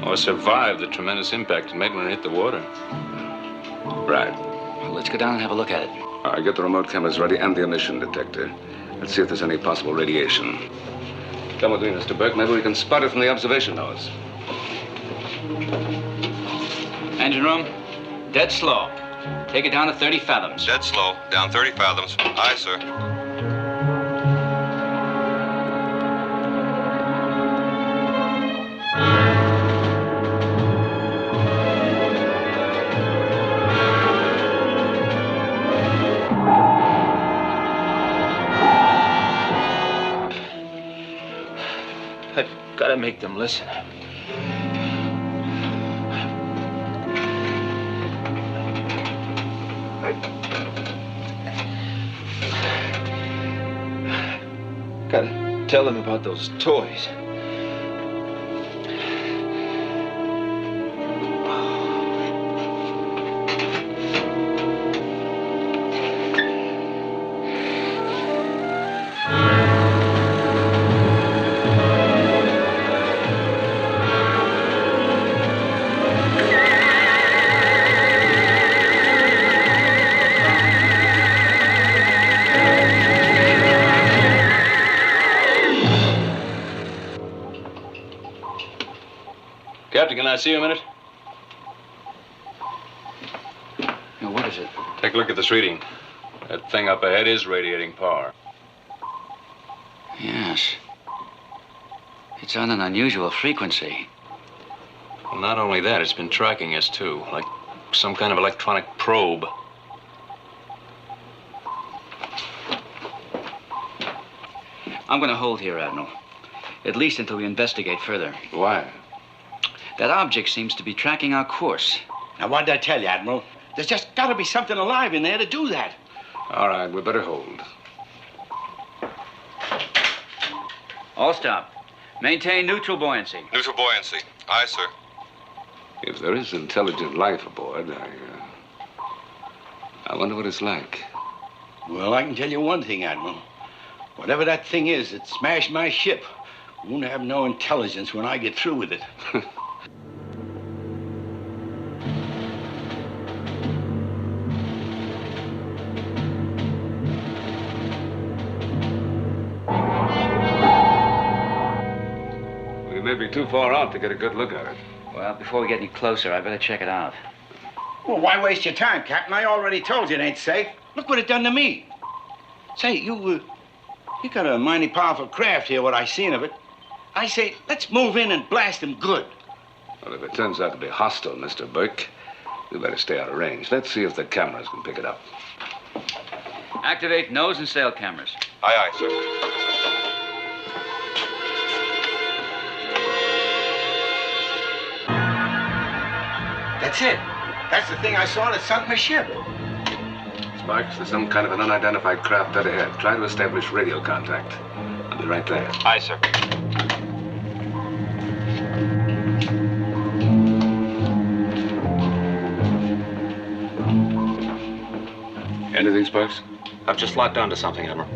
Or survived the tremendous impact it made when it hit the water. Right. Well, let's go down and have a look at it. All right, get the remote cameras ready and the emission detector. Let's see if there's any possible radiation. Come with me, Mr. Burke. Maybe we can spot it from the observation nose. Engine room, dead slow. Take it down to 30 fathoms. Dead slow. Down 30 fathoms. Aye, sir. I've got to make them listen. Gotta tell them about those toys. Captain, can I see you a minute? Now, what is it? Take a look at this reading. That thing up ahead is radiating power. Yes. It's on an unusual frequency. Well, not only that, it's been tracking us, too. Like some kind of electronic probe. I'm going to hold here, Admiral. At least until we investigate further. Why? That object seems to be tracking our course. Now, what did I tell you, Admiral? There's just got to be something alive in there to do that. All right, we better hold. All stop. Maintain neutral buoyancy. Neutral buoyancy. Aye, sir. If there is intelligent life aboard, I wonder what it's like. Well, I can tell you one thing, Admiral. Whatever that thing is that smashed my ship won't have no intelligence when I get through with it. We may be too far out to get a good look at it. Well, before we get any closer, I better check it out. Well, why waste your time, Captain? I already told you it ain't safe. Look what it done to me. Say, you got a mighty powerful craft here, what I seen of it. I say, let's move in and blast him good. Well, if it turns out to be hostile, Mr. Burke, we better stay out of range. Let's see if the cameras can pick it up. Activate nose and sail cameras. Aye, aye, sir. That's it. That's the thing I saw that sunk my ship. Sparks, there's some kind of an unidentified craft dead ahead. Try to establish radio contact. be right there. Aye, sir. Anything, Sparks? I've just locked onto something, Admiral.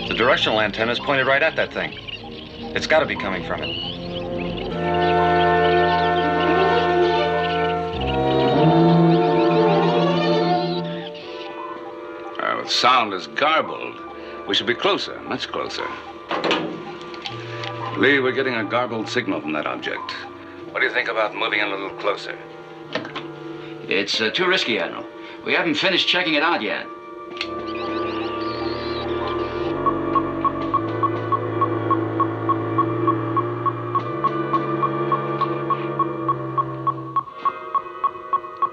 The directional antenna's pointed right at that thing. It's got to be coming from it. The sound is garbled. We should be closer, much closer. Lee, we're getting a garbled signal from that object. What do you think about moving a little closer? It's too risky, Admiral. We haven't finished checking it out yet.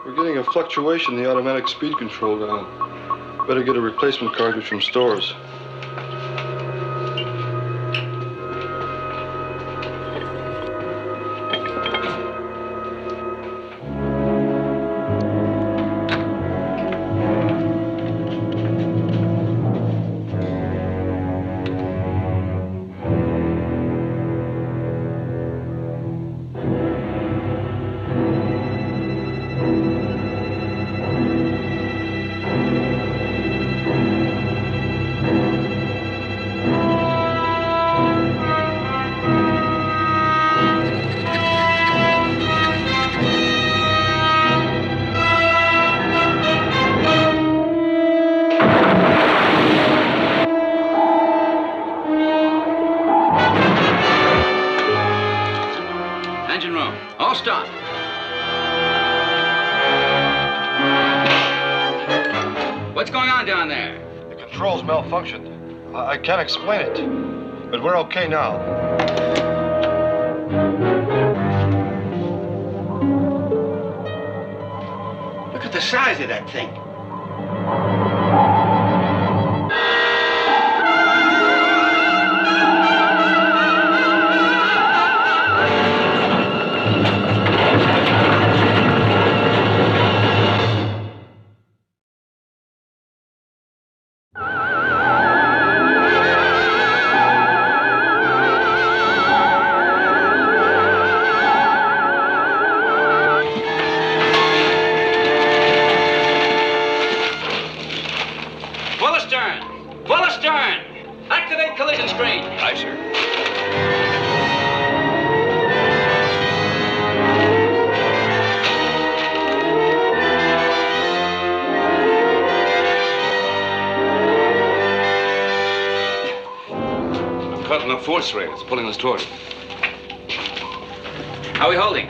We're getting a fluctuation in the automatic speed control now. Better get a replacement cartridge from stores. Engine room, all stop. What's going on down there? The controls malfunctioned. I can't explain it, but we're okay now. Look at the size of that thing. Full astern! Activate collision screen. Aye, sir. I'm caught in a force ray. It's pulling us toward it. How are we holding?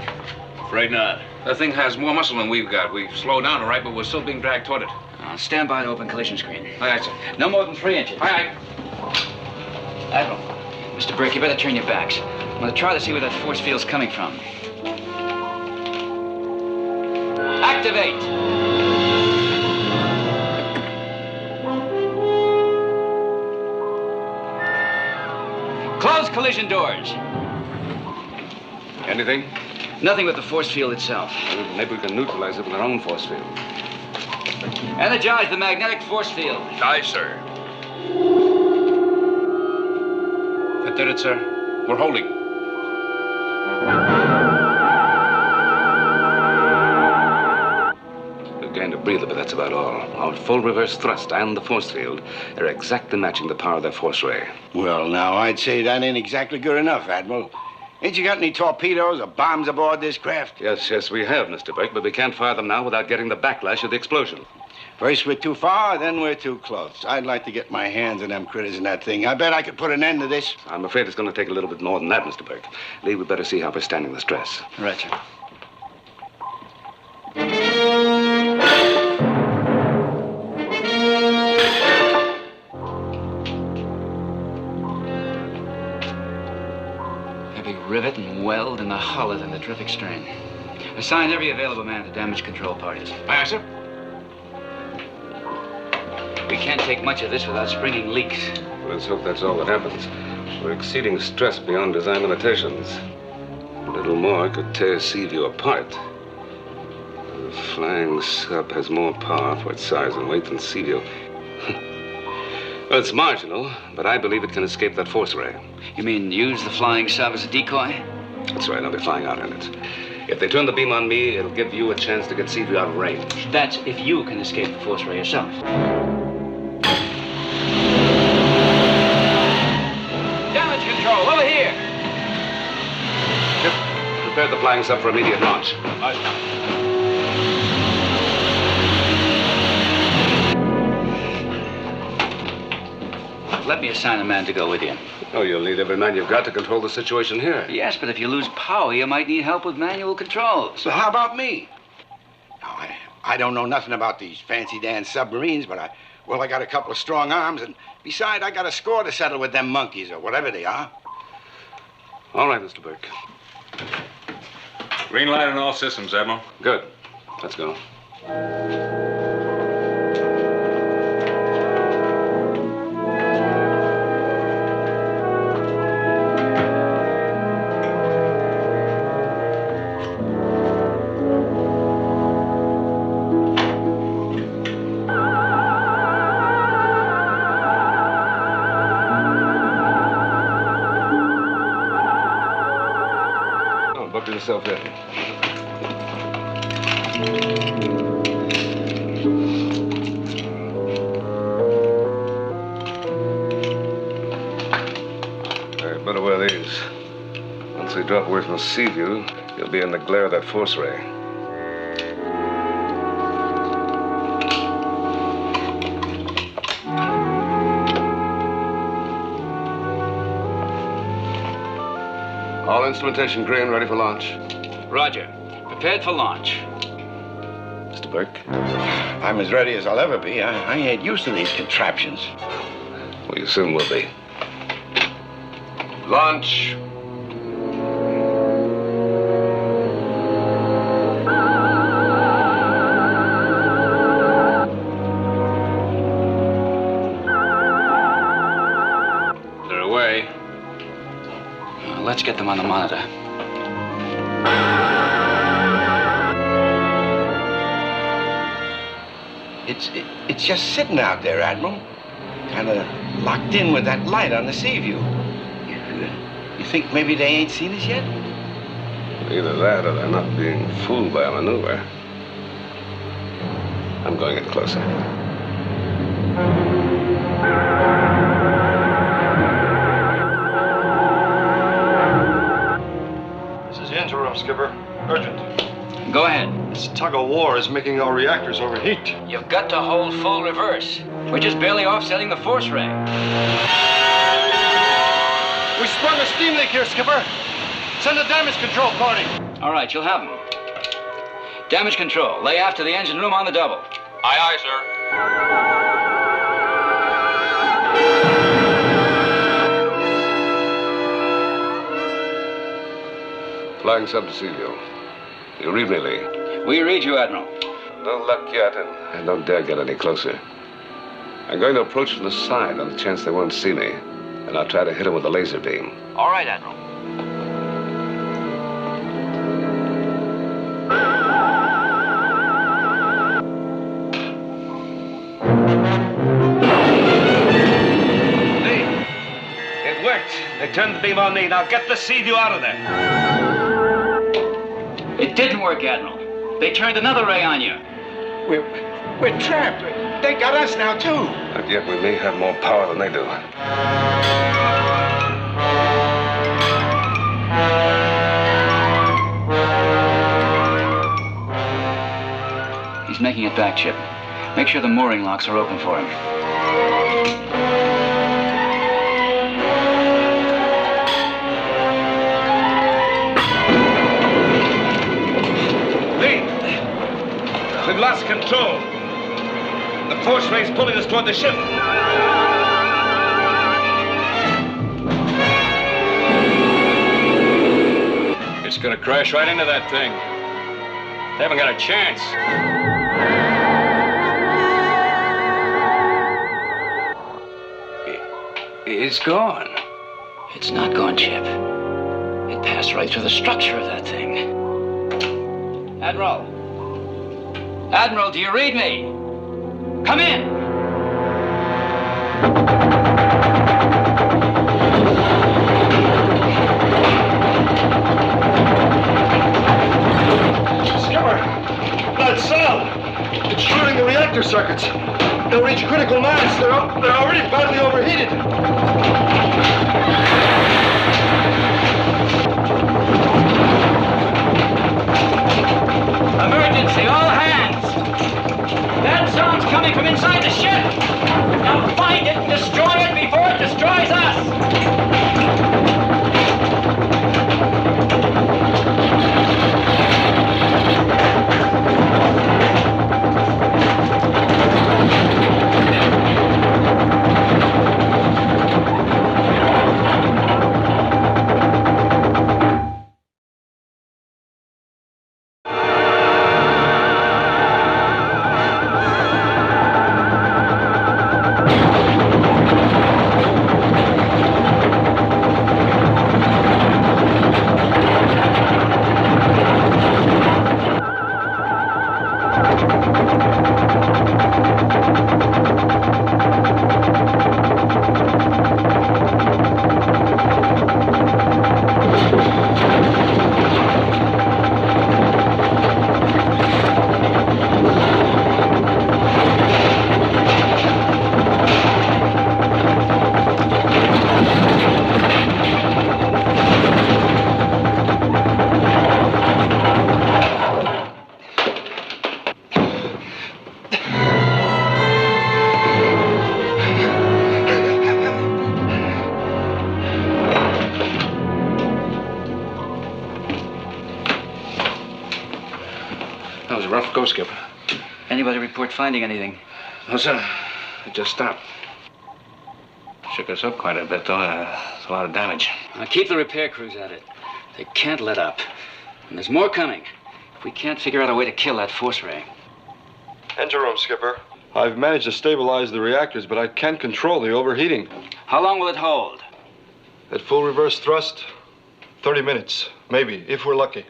Afraid not. That thing has more muscle than we've got. We've slowed down, all right, but we're still being dragged toward it. Stand by to open collision screen. Aye, aye, sir. No more than 3 inches. Aye, aye. Admiral, Mr. Burke, you better turn your backs. I'm going to try to see where that force field's coming from. Activate! Close collision doors. Anything? Nothing but the force field itself. Maybe we can neutralize it with our own force field. Energize the magnetic force field. Aye, sir. That did it, sir. We're holding. We've gained a breather, but that's about all. Our full reverse thrust and the force field are exactly matching the power of their force ray. Well, now, I'd say that ain't exactly good enough, Admiral. Ain't you got any torpedoes or bombs aboard this craft? Yes, we have, Mr. Burke, but we can't fire them now without getting the backlash of the explosion. First we're too far, then we're too close. I'd like to get my hands on them critters in that thing. I bet I could put an end to this. I'm afraid it's going to take a little bit more than that, Mr. Burke. Lee, we'd better see how we're standing the stress. Right, sir. Heavy rivet and weld in the hull in the terrific strain. Assign every available man to damage control parties. Aye, aye, sir. We can't take much of this without springing leaks. Let's hope that's all that happens. We're exceeding stress beyond design limitations. A little more could tear Seaview apart. The flying sub has more power for its size and weight than Seaview. Well, it's marginal, but I believe it can escape that force ray. You mean use the flying sub as a decoy? That's right, I'll be flying out in it. If they turn the beam on me, it'll give you a chance to get Seaview out of range. That's if you can escape the force ray yourself. Damage control, over here! Chip, prepare the flying sub for immediate launch. Let me assign a man to go with you. Oh, you'll need every man you've got to control the situation here. Yes, but if you lose power, you might need help with manual controls. So how about me? Now, I don't know nothing about these fancy Dan submarines, but I got a couple of strong arms, and besides, I got a score to settle with them monkeys, or whatever they are. All right, Mr. Burke. Green light on all systems, Admiral. Good. Let's go. Buckle yourself in. I better wear these. Once we drop away from Seaview, you'll be in the glare of that force ray. All instrumentation green, ready for launch. Roger. Prepared for launch. Mr. Burke? I'm as ready as I'll ever be. I ain't used to these contraptions. Well, you soon will be. Launch. They're away. Let's get them on the monitor. It's just sitting out there, Admiral. Kind of locked in with that light on the Seaview. You think maybe they ain't seen us yet? Either that or they're not being fooled by a maneuver. I'm going in closer. This is interim, Skipper. Urgent. Go ahead. This tug of war is making our reactors overheat. You've got to hold full reverse. We're just barely offsetting the force ray. We sprung a steam leak here, Skipper. Send a damage control party. All right, you'll have them. Damage control. Lay aft to the engine room on the double. Aye, aye, sir. Flying sub to Seaview. You read me, Lee? We read you, Admiral. No luck yet, and I don't dare get any closer. I'm going to approach from the side on the chance they won't see me, and I'll try to hit them with a laser beam. All right, Admiral. Lee, it worked. They turned the beam on me. Now get the Seaview out of there. It didn't work, Admiral. They turned another ray on you. We're trapped. They got us now, too. And yet we may have more power than they do. He's making it back, Chip. Make sure the mooring locks are open for him. We've lost control. The force ray's pulling us toward the ship. It's gonna crash right into that thing. They haven't got a chance. It's gone. It's not gone, Chip. It passed right through the structure of that thing. Admiral. Admiral, do you read me? Come in. Skipper, that sound. It's shooting the reactor circuits. They'll reach critical mass. They're already badly overheated. Emergency, all hands! That sound's coming from inside the ship! Now find it and destroy it before it destroys us! That was a rough go, Skipper. Anybody report finding anything? No, sir. It just stopped. Shook us up quite a bit, though. It's a lot of damage. Now keep the repair crews at it. They can't let up. And there's more coming. If we can't figure out a way to kill that force ray. Enter room, Skipper. I've managed to stabilize the reactors, but I can't control the overheating. How long will it hold? At full reverse thrust, 30 minutes, maybe, if we're lucky.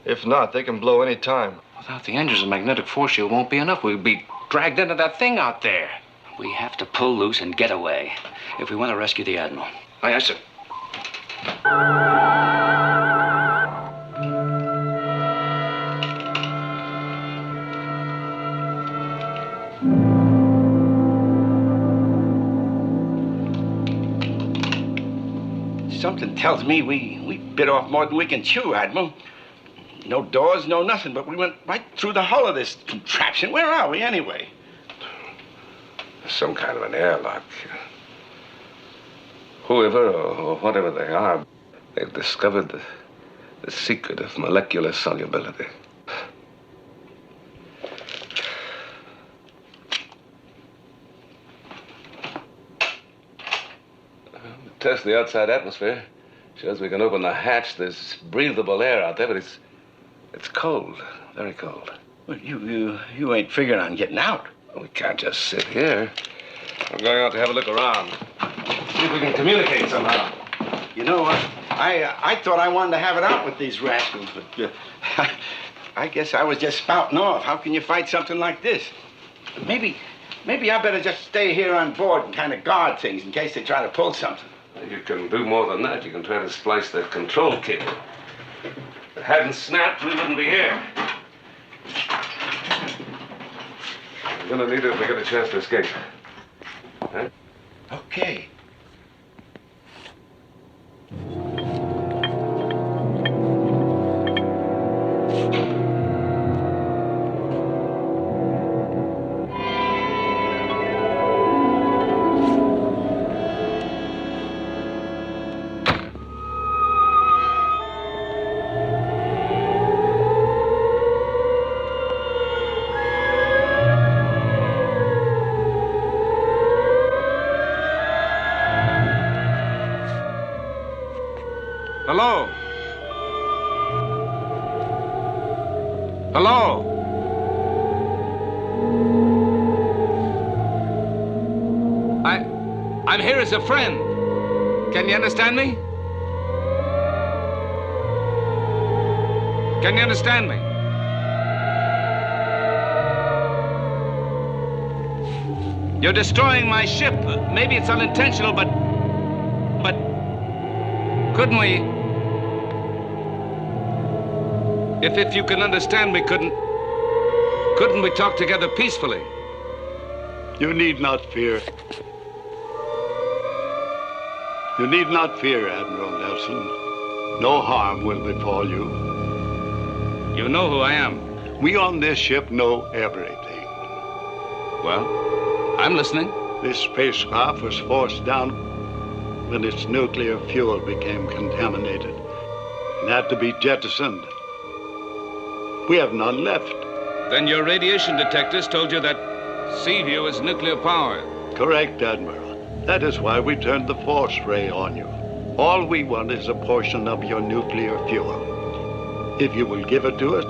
If not, they can blow any time. Without the engines, the magnetic force shield won't be enough. We'll be dragged into that thing out there. We have to pull loose and get away if we want to rescue the Admiral. Aye, aye, sir. Something tells me we bit off more than we can chew, Admiral. No doors, no nothing, but we went right through the hull of this contraption. Where are we, anyway? Some kind of an airlock. Whoever or whatever they are, they've discovered the secret of molecular solubility. Test the outside atmosphere. Shows we can open the hatch. There's breathable air out there, but it's cold, very cold. Well, you ain't figuring on getting out. We can't just sit here. I'm going out to have a look around. See if we can communicate somehow. You know what? I thought I wanted to have it out with these rascals, but I guess I was just spouting off. How can you fight something like this? Maybe I better just stay here on board and kind of guard things in case they try to pull something. You can do more than that. You can try to splice the control cable. If it hadn't snapped, we wouldn't be here. We're gonna need it if we get a chance to escape. Huh? Okay. Hello? Hello? I'm here as a friend. Can you understand me? Can you understand me? You're destroying my ship. Maybe it's unintentional, but couldn't we? If you can understand me, couldn't we talk together peacefully? You need not fear. You need not fear, Admiral Nelson. No harm will befall you. You know who I am. We on this ship know everything. Well, I'm listening. This spacecraft was forced down when its nuclear fuel became contaminated and had to be jettisoned. We have none left. Then your radiation detectors told you that Seaview is nuclear powered. Correct, Admiral. That is why we turned the force ray on you. All we want is a portion of your nuclear fuel. If you will give it to us,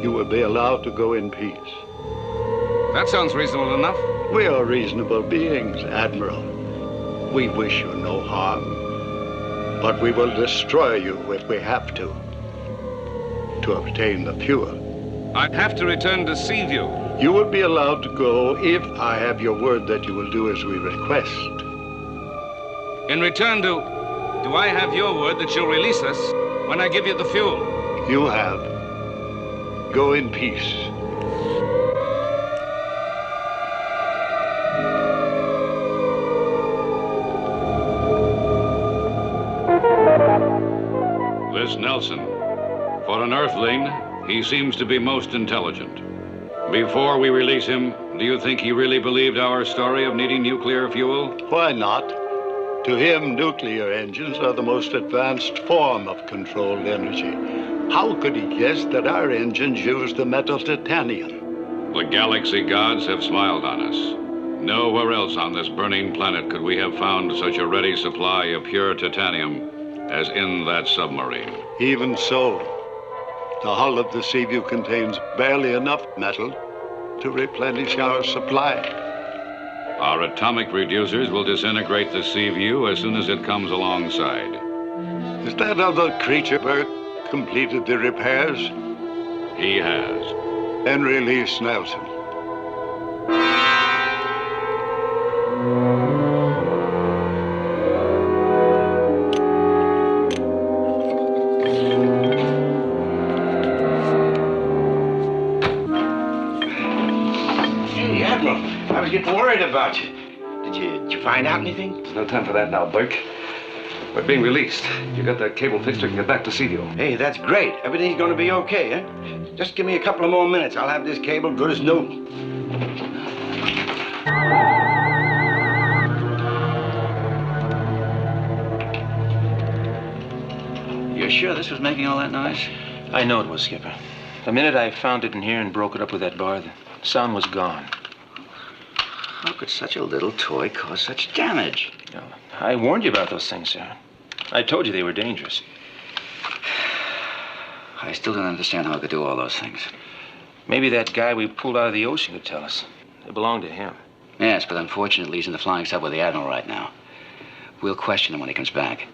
you will be allowed to go in peace. That sounds reasonable enough. We are reasonable beings, Admiral. We wish you no harm, but we will destroy you if we have to obtain the fuel. I'd have to return to Seaview. You will be allowed to go if I have your word that you will do as we request. In return, do I have your word that you'll release us when I give you the fuel? You have. Go in peace. This Nelson. For an Earthling, he seems to be most intelligent. Before we release him, do you think he really believed our story of needing nuclear fuel? Why not? To him, nuclear engines are the most advanced form of controlled energy. How could he guess that our engines use the metal titanium? The galaxy gods have smiled on us. Nowhere else on this burning planet could we have found such a ready supply of pure titanium as in that submarine. Even so, the hull of the Seaview contains barely enough metal to replenish our supply. Our atomic reducers will disintegrate the Seaview as soon as it comes alongside. Has that other creature, Burke, completed the repairs? He has. Then release Nelson. Hey, Admiral, I was getting worried about you. Did you find out anything? There's no time for that now, Burke. We're being released. You got that cable fixed, we can get back to Seaview. Hey, that's great. Everything's going to be okay, eh? Just give me a couple of more minutes. I'll have this cable good as new. You're sure this was making all that noise? I know it was, Skipper. The minute I found it in here and broke it up with that bar, the sound was gone. How could such a little toy cause such damage? I warned you about those things, sir. I told you they were dangerous. I still don't understand how it could do all those things. Maybe that guy we pulled out of the ocean could tell us. They belong to him. Yes, but unfortunately he's in the flying sub with the Admiral right now. We'll question him when he comes back.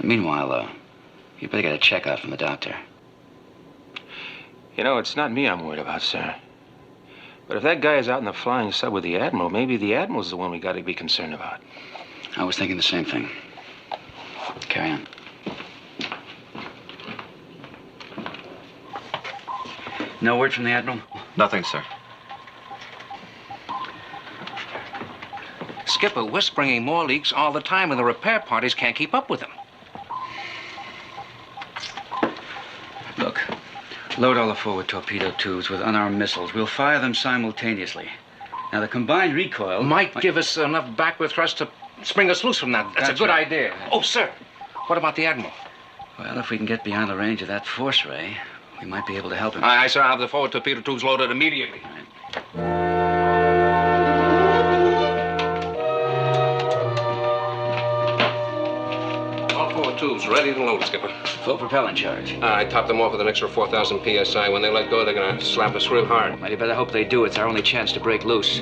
Meanwhile, you better get a checkout from the doctor. You know, it's not me I'm worried about, sir. But if that guy is out in the flying sub with the Admiral, maybe the Admiral's the one we got to be concerned about. I was thinking the same thing. Carry on. No word from the Admiral? Nothing, sir. Skipper, we're springing more leaks all the time, and the repair parties can't keep up with them. Look, load all the forward torpedo tubes with unarmed missiles. We'll fire them simultaneously. Now, the combined recoil might give us enough backward thrust to spring us loose from that. That's a good idea. Oh, sir, what about the Admiral? Well, if we can get beyond the range of that force ray, we might be able to help him. Aye, sir. I'll have the forward torpedo tubes loaded immediately. All forward tubes ready to load, Skipper. Full propellant charge. I topped them off with an extra 4,000 PSI. When they let go, they're going to slap us real hard. Well, you better hope they do. It's our only chance to break loose.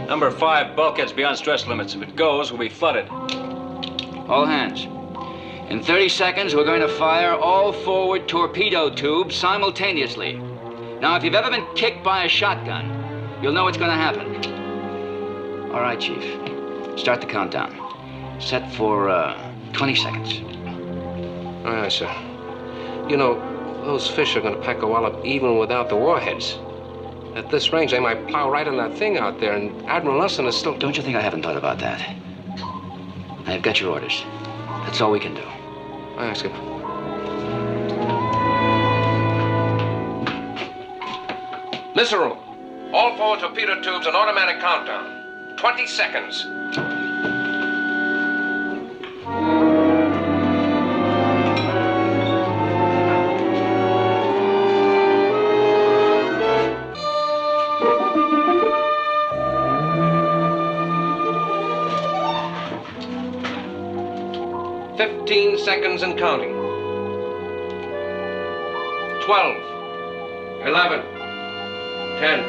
Number 5, bulkhead's beyond stress limits. If it goes, we'll be flooded. All hands. In 30 seconds, we're going to fire all forward torpedo tubes simultaneously. Now, if you've ever been kicked by a shotgun, you'll know what's going to happen. All right, Chief. Start the countdown. Set for 20 seconds. Aye, aye, sir. You know, those fish are going to pack a wallop even without the warheads. At this range, they might plow right on that thing out there, and Admiral Nelson is still... Don't you think I haven't thought about that? I've got your orders. That's all we can do. Aye, aye, Skipper. Missile room. All 4 torpedo tubes on automatic countdown. 20 seconds. Seconds and counting. 12, 11, 10.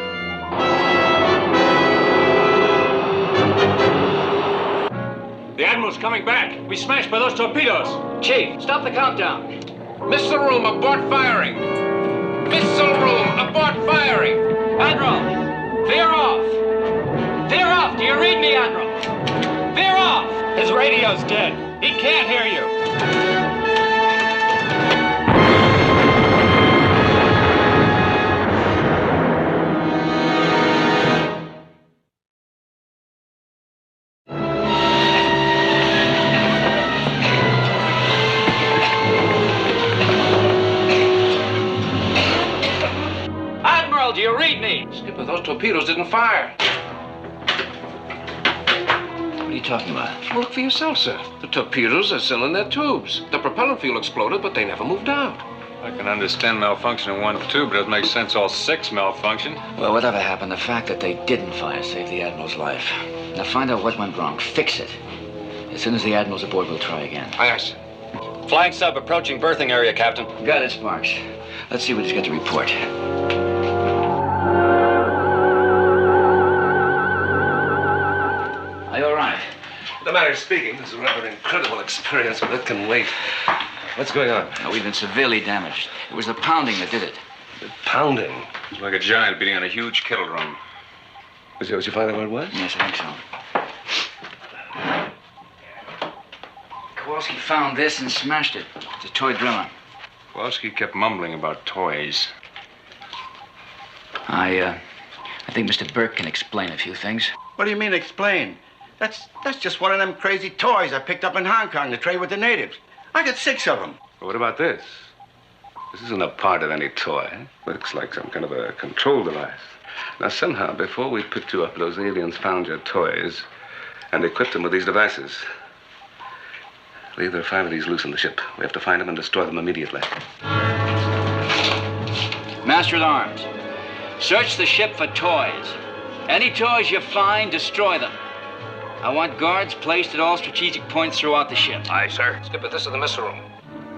The Admiral's coming back. We smashed by those torpedoes. Chief, stop the countdown. Missile room, abort firing. Missile room, abort firing. Admiral, veer off. Veer off. Do you read me, Admiral? Veer off. His radio's dead. He can't hear you. Admiral, do you read me? Skipper, those torpedoes didn't fire. What are you talking about? Well, look for yourself, sir. The torpedoes are still in their tubes. The propellant fuel exploded, but they never moved out. I can understand malfunction in one tube, but it doesn't make sense all 6 malfunction. Well, whatever happened, the fact that they didn't fire saved the Admiral's life. Now find out what went wrong. Fix it. As soon as the Admiral's aboard, we'll try again. Aye, aye, sir. Flying sub approaching berthing area, Captain. Got it, Sparks. Let's see what he's got to report. Are you all right? The matter of speaking, this is a rather incredible experience, but that can wait. What's going on? Oh, we've been severely damaged. It was the pounding that did it. The pounding? It's like a giant beating on a huge kettle drum. Was you find out what it was? Yes, I think so. Kowalski found this and smashed it. It's a toy driller. Kowalski kept mumbling about toys. I think Mr. Burke can explain a few things. What do you mean, explain? That's just one of them crazy toys I picked up in Hong Kong to trade with the natives. I got 6 of them. But what about this? This isn't a part of any toy. Looks like some kind of a control device. Now, somehow, before we picked you up, those aliens found your toys and equipped them with these devices. Lee, there are 5 of these loose on the ship. We have to find them and destroy them immediately. Master at Arms, search the ship for toys. Any toys you find, destroy them. I want guards placed at all strategic points throughout the ship. Aye, sir. Skipper, this is the missile room.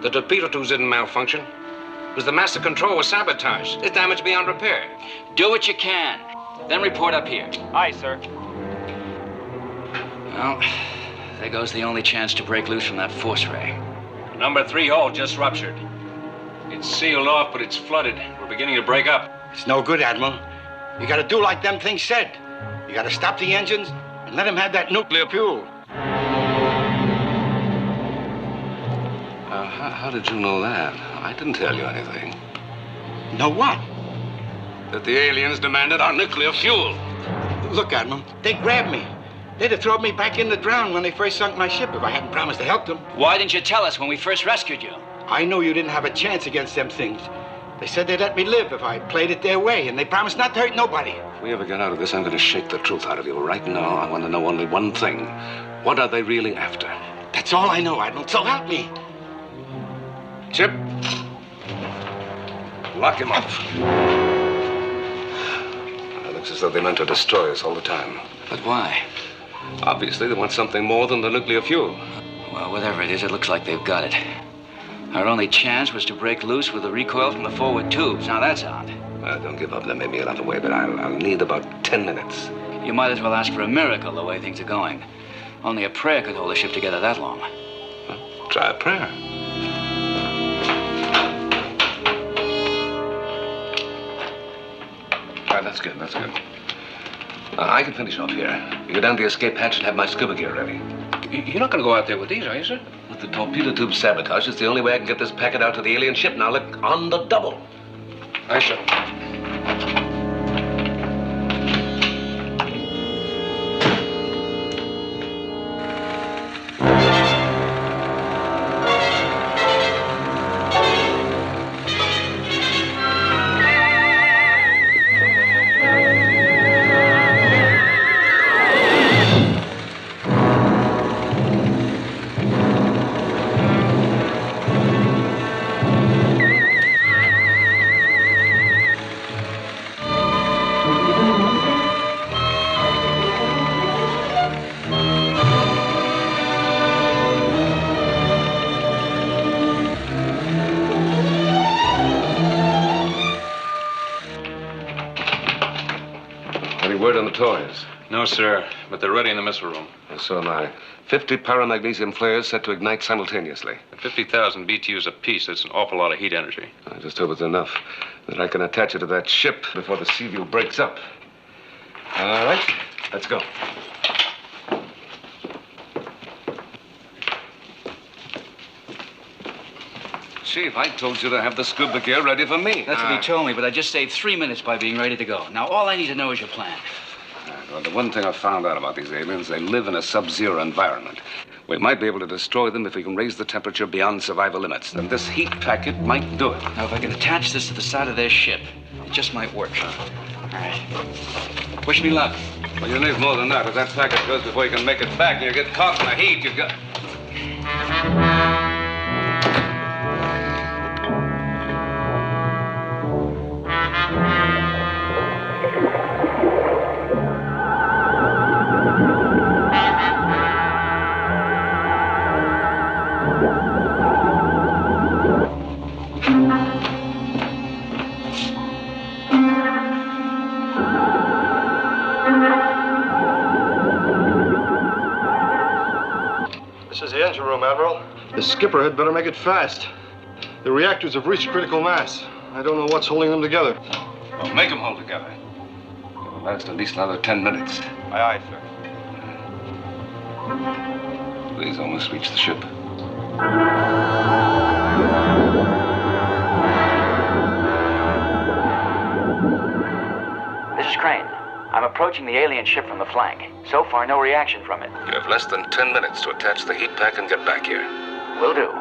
The torpedo tubes didn't malfunction. It was the master control was sabotaged. It's damaged beyond repair. Do what you can. Then report up here. Aye, sir. Well, there goes the only chance to break loose from that force ray. Number 3 hole just ruptured. It's sealed off, but it's flooded. We're beginning to break up. It's no good, Admiral. You gotta do like them things said. You gotta stop the engines and let them have that nuclear fuel. How did you know that? I didn't tell you anything. Know what? That the aliens demanded our nuclear fuel. Look, Admiral, they grabbed me. They'd have thrown me back in the drown when they first sunk my ship if I hadn't promised to help them. Why didn't you tell us when we first rescued you? I knew you didn't have a chance against them things. They said they'd let me live if I played it their way, and they promised not to hurt nobody. If we ever get out of this, I'm going to shake the truth out of you. Right now, I want to know only one thing. What are they really after? That's all I know, Admiral, so help me. Chip, lock him up. It looks as though they meant to destroy us all the time. But why? Obviously, they want something more than the nuclear fuel. Well, whatever it is, it looks like they've got it. Our only chance was to break loose with the recoil from the forward tubes. Now, that's odd. Don't give up. There may be another way, but I'll need about 10 minutes. You might as well ask for a miracle the way things are going. Only a prayer could hold the ship together that long. Well, try a prayer. All right, that's good, that's good. I can finish off here. You go down the escape hatch and have my scuba gear ready. You're not going to go out there with these, are you, sir? With the torpedo tube sabotage, it's the only way I can get this packet out to the alien ship. Now, look, on the double. Aye, sir. Any word on the toys? No, sir, but they're ready in the missile room. So am I. 50 paramagnesium flares set to ignite simultaneously. At 50,000 BTUs apiece, that's an awful lot of heat energy. I just hope it's enough that I can attach it to that ship before the sea view breaks up. All right, let's go. Chief, I told you to have the scuba gear ready for me. That's what he told me, but I just saved 3 minutes by being ready to go. Now, all I need to know is your plan. Well, the one thing I've found out about these aliens, they live in a sub-zero environment. We might be able to destroy them if we can raise the temperature beyond survival limits. Then this heat packet might do it. Now, if I can attach this to the side of their ship, it just might work. All right. Wish me luck. Well, you need more than that. If that packet goes before you can make it back and you get caught in the heat, you've got... This is the engine room, Admiral. The skipper had better make it fast. The reactors have reached critical mass. I don't know what's holding them together. Well, make them hold together. It'll last at least another 10 minutes. Aye, aye, sir. Please almost reach the ship. This is Crane. I'm approaching the alien ship from the flank. So far, no reaction from it. You have less than 10 minutes to attach the heat pack and get back here. Will do.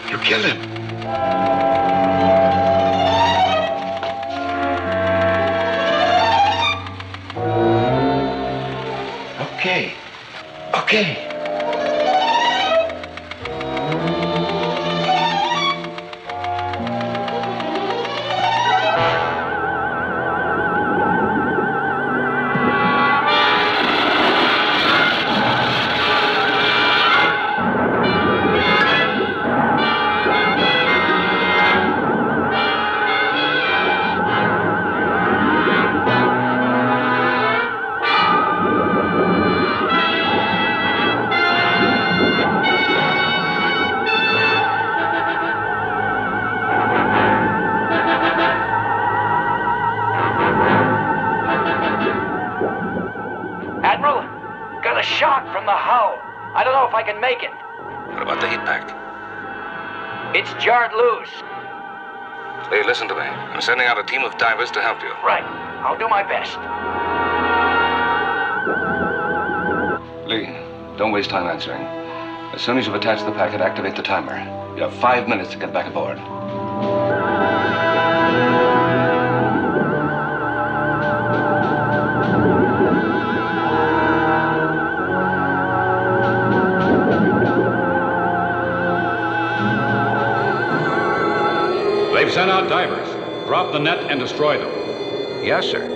You killed him. Okay. Okay. Admiral, got a shock from the hull. I don't know if I can make it. What about the heat pack? It's jarred loose. Lee, listen to me. I'm sending out a team of divers to help you. Right. I'll do my best. Lee, don't waste time answering. As soon as you've attached the packet, activate the timer. You have 5 minutes to get back aboard. They've sent out divers. Drop the net and destroy them. Yes, sir.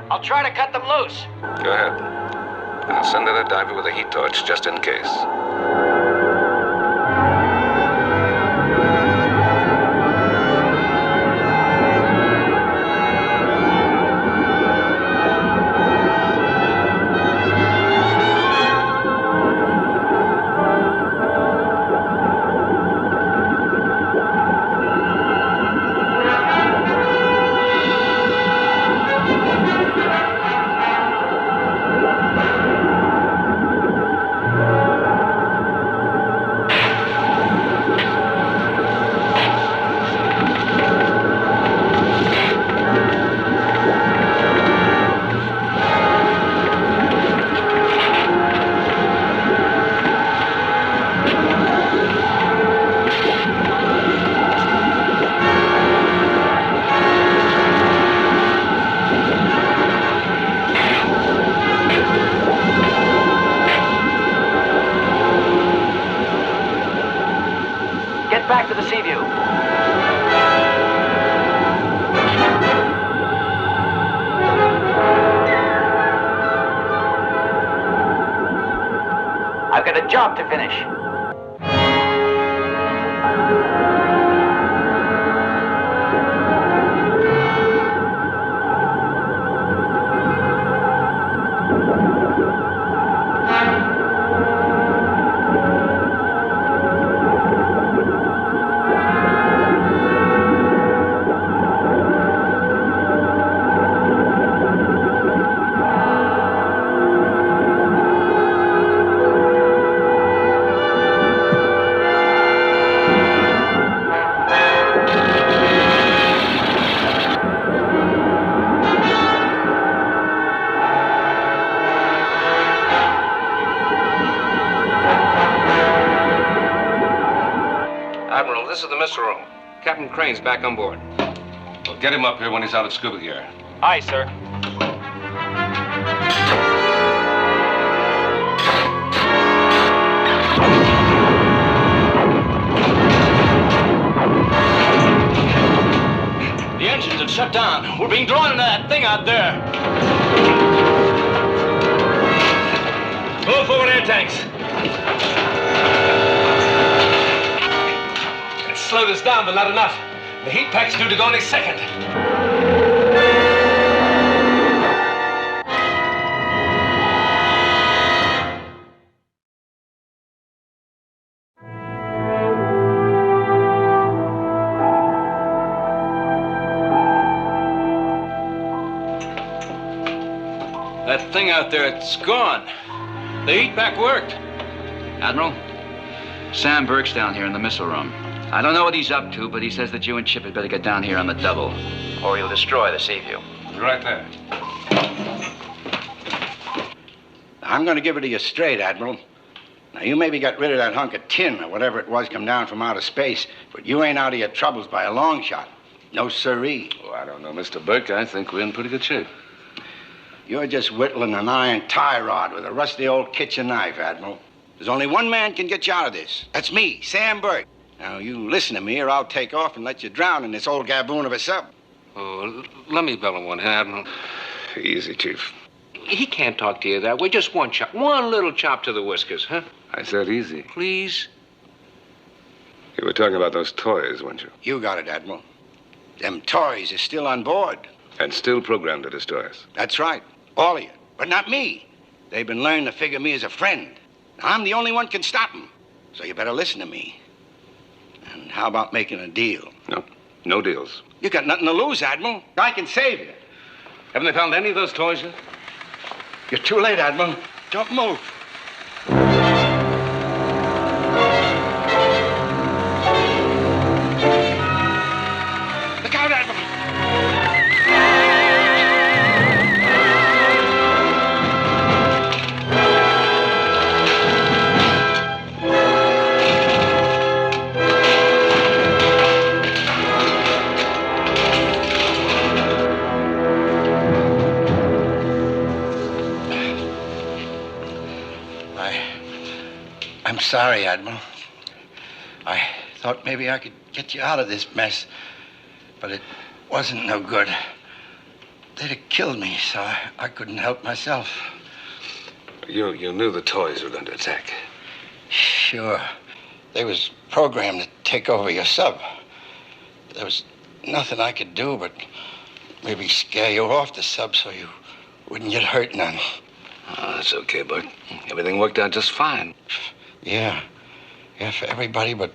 I'll try to cut them loose. Go ahead. I'll send out a diver with a heat torch just in case. Back to the sea view. I've got a job to finish. Admiral, this is the missile room. Captain Crane's back on board. Well, get him up here when he's out of scuba gear. Aye, sir. The engines have shut down. We're being drawn into that thing out there. Pull forward air tanks. It slowed us down, but not enough. The heat pack's due to go any second. That thing out there, it's gone. The heat pack worked. Admiral, Sam Burke's down here in the missile room. I don't know what he's up to, but he says that you and Chip had better get down here on the double, or he'll destroy the Seaview. right there. I'm going to give it to you straight, Admiral. Now, you maybe got rid of that hunk of tin or whatever it was come down from outer space, but you ain't out of your troubles by a long shot. No siree. Oh, I don't know, Mr. Burke. I think we're in pretty good shape. You're just whittling an iron tie rod with a rusty old kitchen knife, Admiral. There's only one man can get you out of this. That's me, Sam Burke. Now, you listen to me or I'll take off and let you drown in this old gaboon of a sub. Oh, let me bellow one, Admiral. Easy, Chief. He can't talk to you that way. Just one chop. One little chop to the whiskers, huh? I said easy. Please? You were talking about those toys, weren't you? You got it, Admiral. Them toys are still on board. And still programmed to destroy us. That's right. All of you. But not me. They've been learning to figure me as a friend. I'm the only one can stop them. So you better listen to me. And how about making a deal? No. No deals. You got nothing to lose, Admiral. I can save you. Haven't they found any of those toys yet? You're too late, Admiral. Don't move. Look out, Admiral. I'm sorry, Admiral. I thought maybe I could get you out of this mess, but it wasn't no good. They'd have killed me, so I couldn't help myself. You knew the toys were going to attack. Sure. They was programmed to take over your sub. There was nothing I could do but maybe scare you off the sub so you wouldn't get hurt none. Oh, that's okay, Bud. Everything worked out just fine. Yeah. Yeah, for everybody but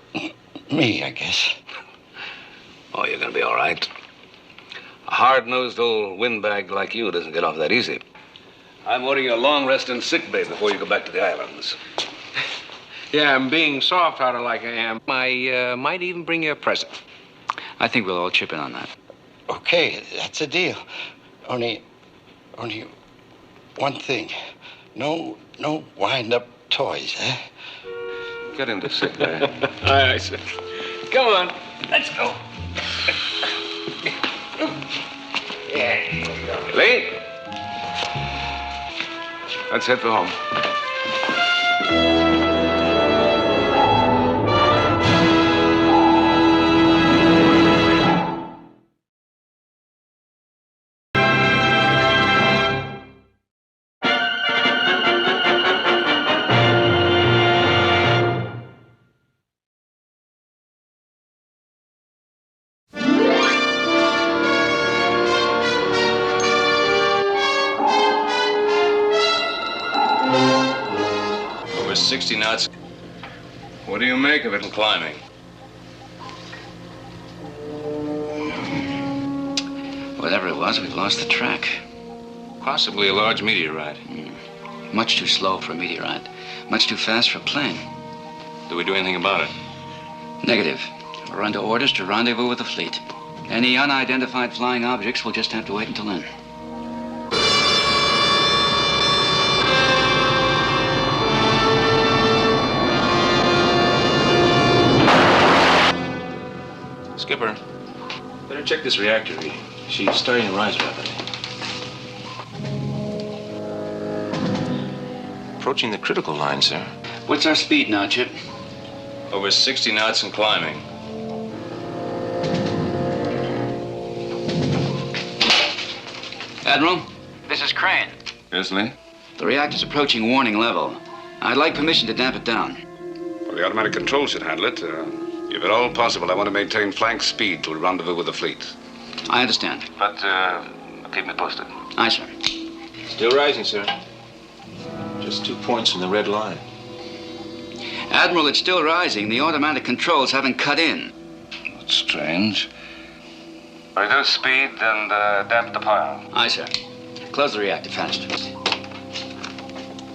me, I guess. Oh, you're going to be all right. A hard-nosed old windbag like you doesn't get off that easy. I'm ordering you a long rest in sick bay before you go back to the islands. Yeah, and being soft-hearted like I am, I might even bring you a present. I think we'll all chip in on that. Okay, that's a deal. Only one thing. No wind-up toys, eh? Get into sick bay. Aye, aye, sir. Come on, let's go. Lee? Let's head for home. Over 60 knots. What do you make of it in climbing? Whatever it was, we've lost the track. Possibly a large meteorite. Much too slow for a meteorite. Much too fast for a plane. Do we do anything about it? Negative. We're under orders to rendezvous with the fleet. Any unidentified flying objects will just have to wait until then. Skipper, better check this reactor reading. She's starting to rise rapidly. Approaching the critical line, sir. What's our speed now, Chip? Over 60 knots and climbing. Admiral, this is Crane. Yes, Lee? The reactor's approaching warning level. I'd like permission to damp it down. Well, the automatic control should handle it. If at all possible, I want to maintain flank speed till rendezvous with the fleet. I understand. But, keep me posted. Aye, sir. Still rising, sir. Just 2 points from the red line. Admiral, it's still rising. The automatic controls haven't cut in. That's strange. Reduce speed and damp the power. Aye, sir. Close the reactor fast.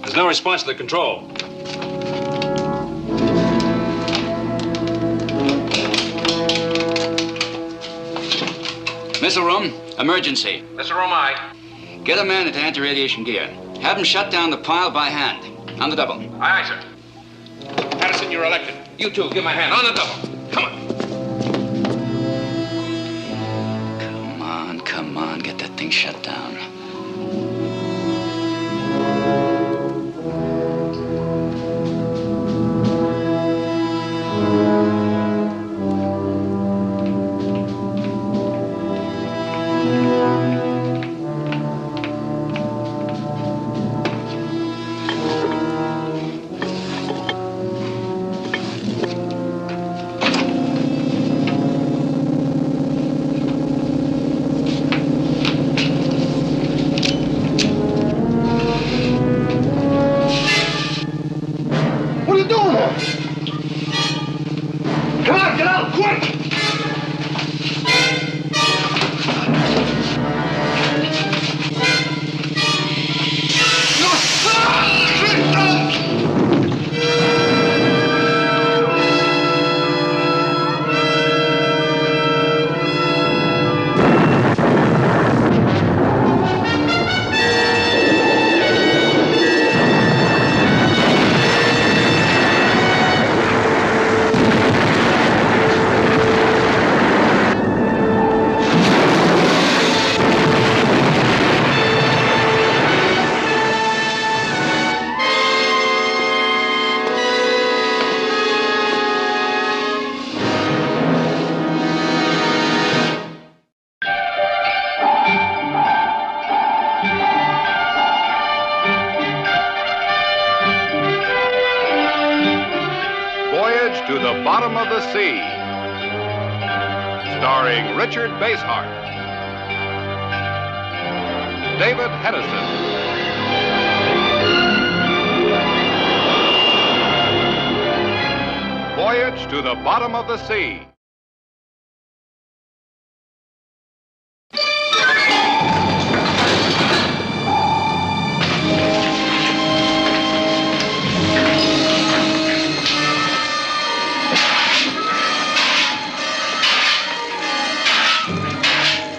There's no response to the control. Missile room, Emergency. Mr. Romai. Get a man into anti-radiation gear. Have him shut down the pile by hand. On the double. Aye, aye, sir. Patterson, you're elected. You too, give my hand. On the double. Come on. Come on, get that thing shut down. What are you doing there? Come on, get out, quick! Voyage to the Bottom of the Sea, starring Richard Basehart, David Hedison, Voyage to the Bottom of the Sea.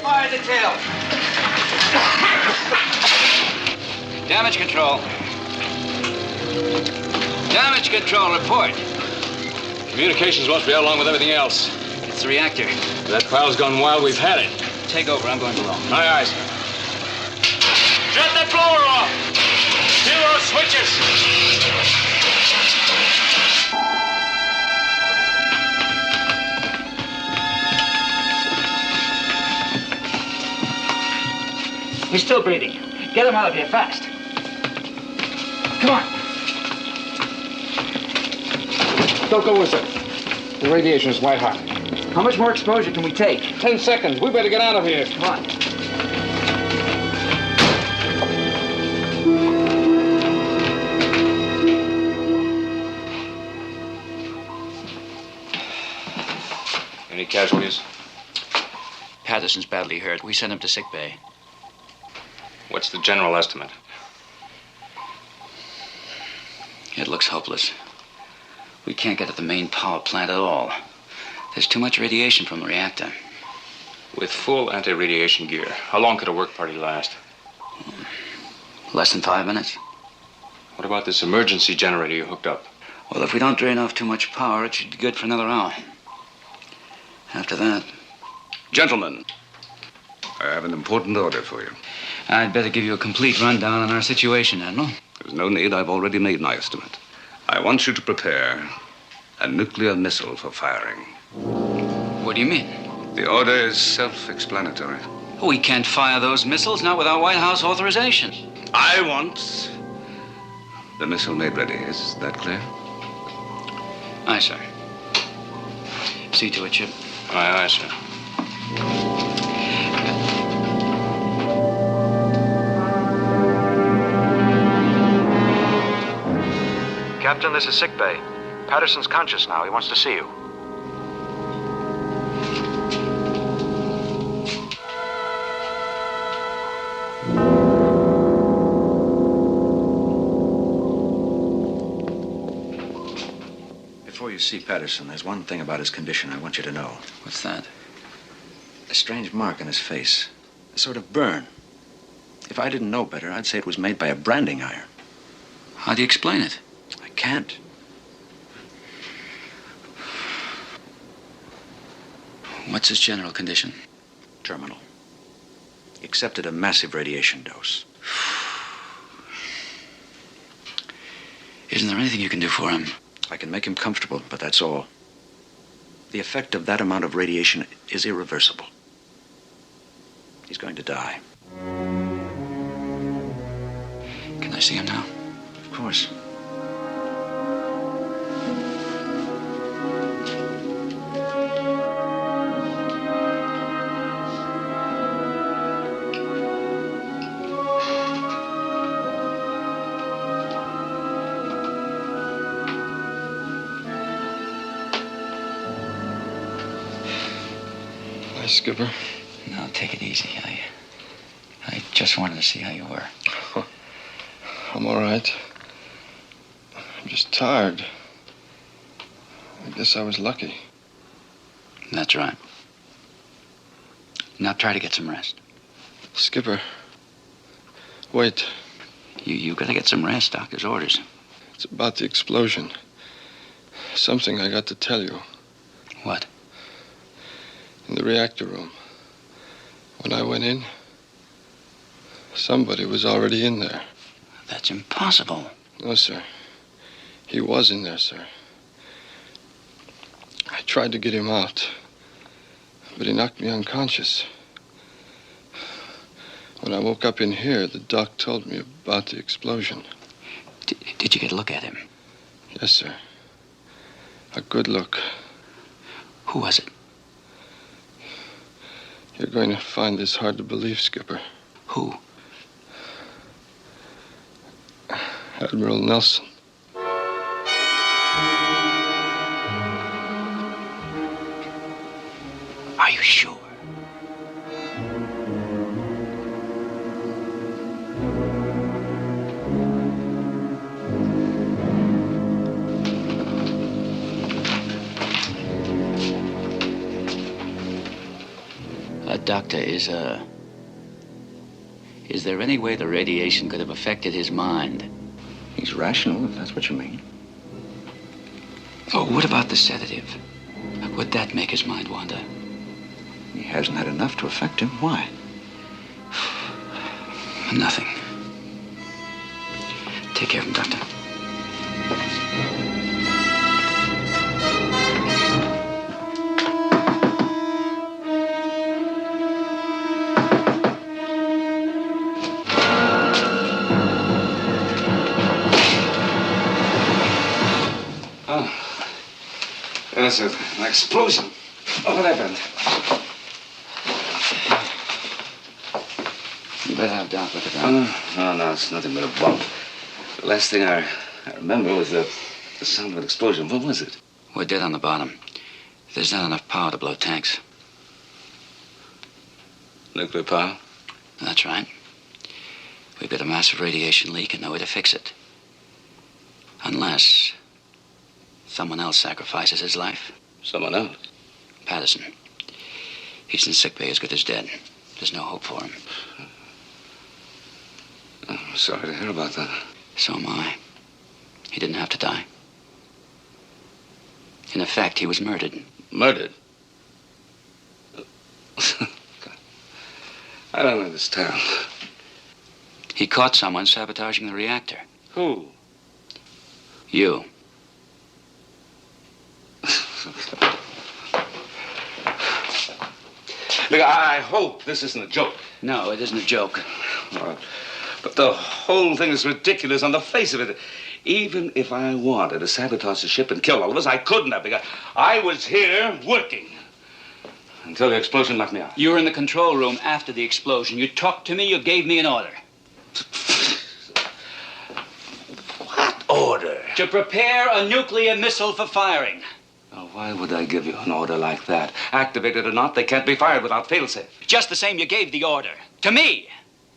Fire the tail. Damage control. Damage control, report. Communications must be out along with everything else. It's the reactor. That pile's gone wild. We've had it. Take over. I'm going below. Aye, aye, sir. Shut that blower off! Seal those switches! He's still breathing. Get him out of here fast. Come on. Don't go in, sir. The radiation is white hot. How much more exposure can we take? 10 seconds. We better get out of here. Come on. Any casualties? Patterson's badly hurt. We sent him to sick bay. What's the general estimate? It looks hopeless. We can't get at the main power plant at all. There's too much radiation from the reactor. With full anti-radiation gear, how long could a work party last? Less than 5 minutes. What about this emergency generator you hooked up? Well, if we don't drain off too much power, it should be good for another hour. After that... Gentlemen, I have an important order for you. I'd better give you a complete rundown on our situation, Admiral. There's no need. I've already made my estimate. I want you to prepare a nuclear missile for firing. What do you mean? The order is self-explanatory. We can't fire those missiles, not without White House authorization. I want the missile made ready. Is that clear? Aye, sir. See to it, Chip. Aye, aye, sir. Captain, this is sick bay. Patterson's conscious now. He wants to see you. Before you see Patterson, there's one thing about his condition I want you to know. What's that? A strange mark on his face. A sort of burn. If I didn't know better, I'd say it was made by a branding iron. How do you explain it? I can't. What's his general condition? Terminal. He accepted a massive radiation dose. Isn't there anything you can do for him? I can make him comfortable, but that's all. The effect of that amount of radiation is irreversible. He's going to die. Can I see him now? Of course. Hi, Skipper. No, take it easy. I just wanted to see how you were. I'm all right. I'm just tired. I guess I was lucky. That's right. Now try to get some rest. Skipper, wait. You gotta get some rest. Doctor's orders. It's about the explosion. Something I got to tell you. What? In the reactor room. When I went in, somebody was already in there. That's impossible. No, sir. He was in there, sir. I tried to get him out, but he knocked me unconscious. When I woke up in here, the doc told me about the explosion. Did you get a look at him? Yes, sir. A good look. Who was it? You're going to find this hard to believe, Skipper. Who? Admiral Nelson. Are you sure? Doctor, is there any way the radiation could have affected his mind? He's rational, if that's what you mean. Oh, what about the sedative? Would that make his mind wander? He hasn't had enough to affect him. Why? Nothing. Take care of him, Doctor. There's an explosion. Oh, what happened? You better have Doc look at that. No, it's nothing but a bump. The last thing I remember was the sound of an explosion. What was it? We're dead on the bottom. There's not enough power to blow tanks. Nuclear power? That's right. We've got a massive radiation leak and no way to fix it. Unless someone else sacrifices his life. Someone else? Patterson. He's in sickbay, as good as dead. There's no hope for him. I'm sorry to hear about that. So am I. He didn't have to die. In effect, he was murdered. Murdered? I don't understand. He caught someone sabotaging the reactor. Who? You. Look, I hope this isn't a joke. No, it isn't a joke. But the whole thing is ridiculous on the face of it. Even if I wanted to sabotage the ship and kill all of us, I couldn't have, because I was here working until the explosion knocked me out. You were in the control room after the explosion. You talked to me, you gave me an order. What order? To prepare a nuclear missile for firing. Now, why would I give you an order like that? Activated or not, they can't be fired without failsafe. Just the same, you gave the order. To me.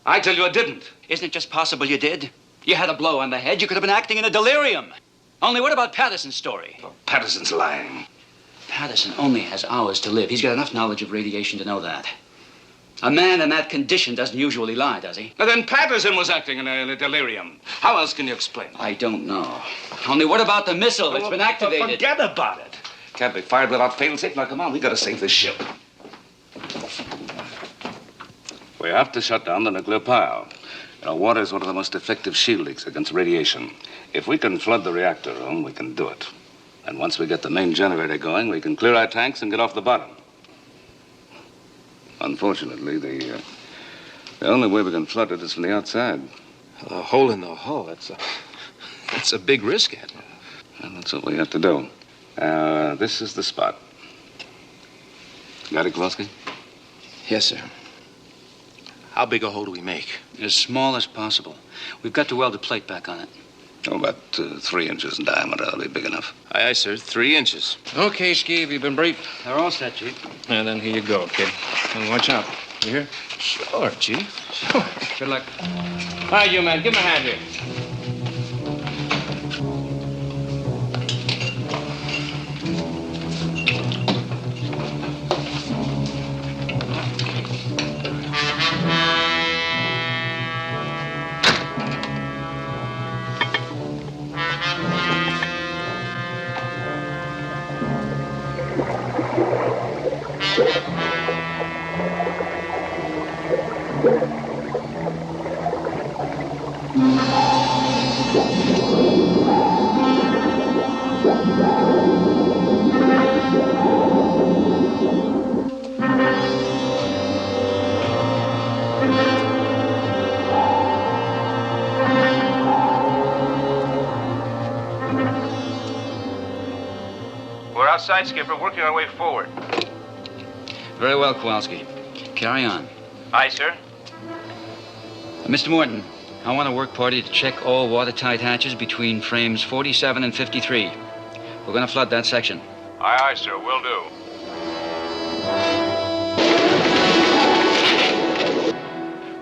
I tell you I didn't. Isn't it just possible you did? You had a blow on the head. You could have been acting in a delirium. Only what about Patterson's story? Well, Patterson's lying. Patterson only has hours to live. He's got enough knowledge of radiation to know that. A man in that condition doesn't usually lie, does he? And then Patterson was acting in a delirium. How else can you explain it? I don't know. Only what about the missile? It's been activated. Forget about it. Can't be fired without fail-safe. Now, come on, we gotta save this ship. We have to shut down the nuclear pile. You know, water is one of the most effective shieldings against radiation. If we can flood the reactor room, we can do it. And once we get the main generator going, we can clear our tanks and get off the bottom. Unfortunately, the only way we can flood it is from the outside. A hole in the hull, that's a big risk, Admiral. Well, that's what we have to do. This is the spot. Got it, Kowalski? Yes, sir. How big a hole do we make? As small as possible. We've got to weld a plate back on it. Oh, about 3 inches in diameter. That'll be big enough. Aye, sir. 3 inches. Okay, Ski, have you been briefed? They're all set, Chief. And then here you go, kid. And watch out. You hear? Sure, Chief. Sure. Good luck. All right, you man, give him a hand here. We're outside, Skipper, working our way forward. Very well, Kowalski. Carry on. Aye, sir. Mr. Morton, I want a work party to check all watertight hatches between frames 47 and 53. We're going to flood that section. Aye, aye, sir. Will do.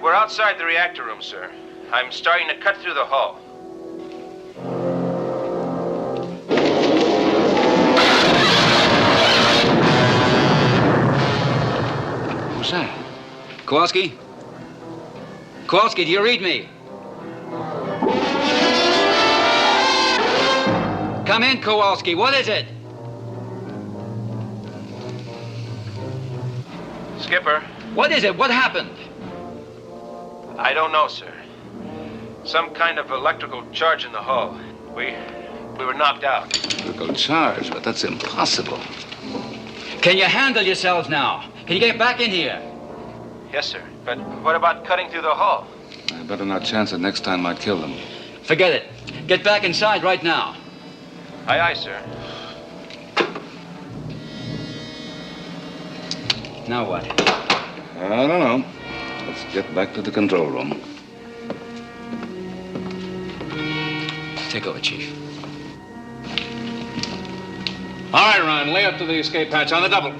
We're outside the reactor room, sir. I'm starting to cut through the hull. Who's that? Kowalski? Kowalski, do you read me? Come in, Kowalski. What is it? Skipper. What is it? What happened? I don't know, sir. Some kind of electrical charge in the hull. We were knocked out. Electrical charge? But that's impossible. Can you handle yourselves now? Can you get back in here? Yes, sir. But what about cutting through the hull? I better not chance it. Next time I kill them. Forget it. Get back inside right now. Aye, aye, sir. Now what? I don't know. Let's get back to the control room. Take over, Chief. All right, Ron, lay up to the escape hatch on the double.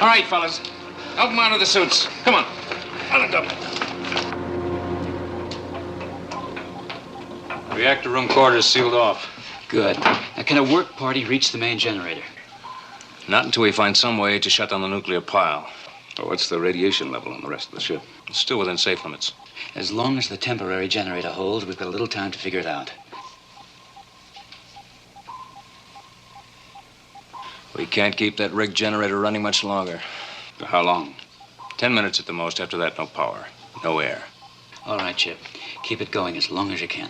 All right, fellas. Help them out of the suits. Come on. On a double. Reactor room quarters sealed off. Good. Now, can a work party reach the main generator? Not until we find some way to shut down the nuclear pile. Well, what's the radiation level on the rest of the ship? It's still within safe limits. As long as the temporary generator holds, we've got a little time to figure it out. We can't keep that rig generator running much longer. For how long? 10 minutes at the most. After that, no power, no air. All right, Chip. Keep it going as long as you can.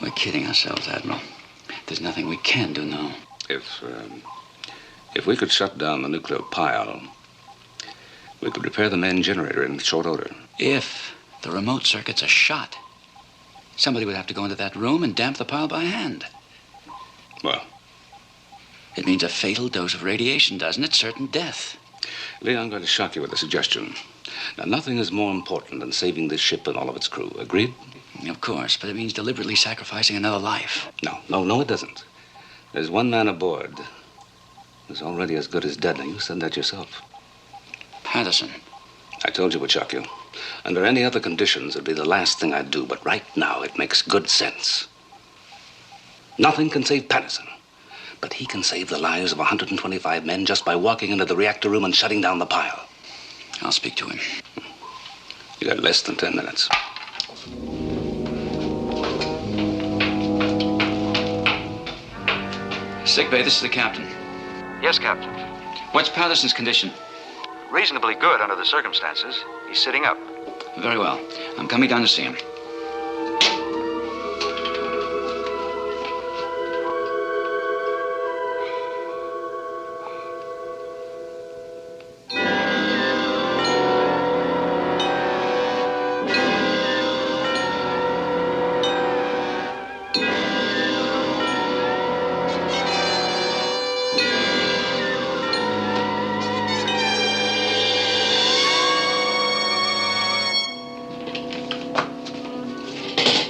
We're kidding ourselves, Admiral. There's nothing we can do now. If we could shut down the nuclear pile, we could repair the main generator in short order. If the remote circuits are shot, somebody would have to go into that room and damp the pile by hand. Well? It means a fatal dose of radiation, doesn't it? Certain death. Lee, I'm going to shock you with a suggestion. Now, nothing is more important than saving this ship and all of its crew. Agreed? Of course, but it means deliberately sacrificing another life. No, it doesn't. There's one man aboard who's already as good as dead. Now, you said that yourself. Patterson. I told you it would shock you. Under any other conditions, it'd be the last thing I'd do, but right now, it makes good sense. Nothing can save Patterson, but he can save the lives of 125 men just by walking into the reactor room and shutting down the pile. I'll speak to him. You got less than 10 minutes. Sickbay, this is the captain. Yes, Captain. What's Patterson's condition? Reasonably good under the circumstances. He's sitting up. Very well. I'm coming down to see him.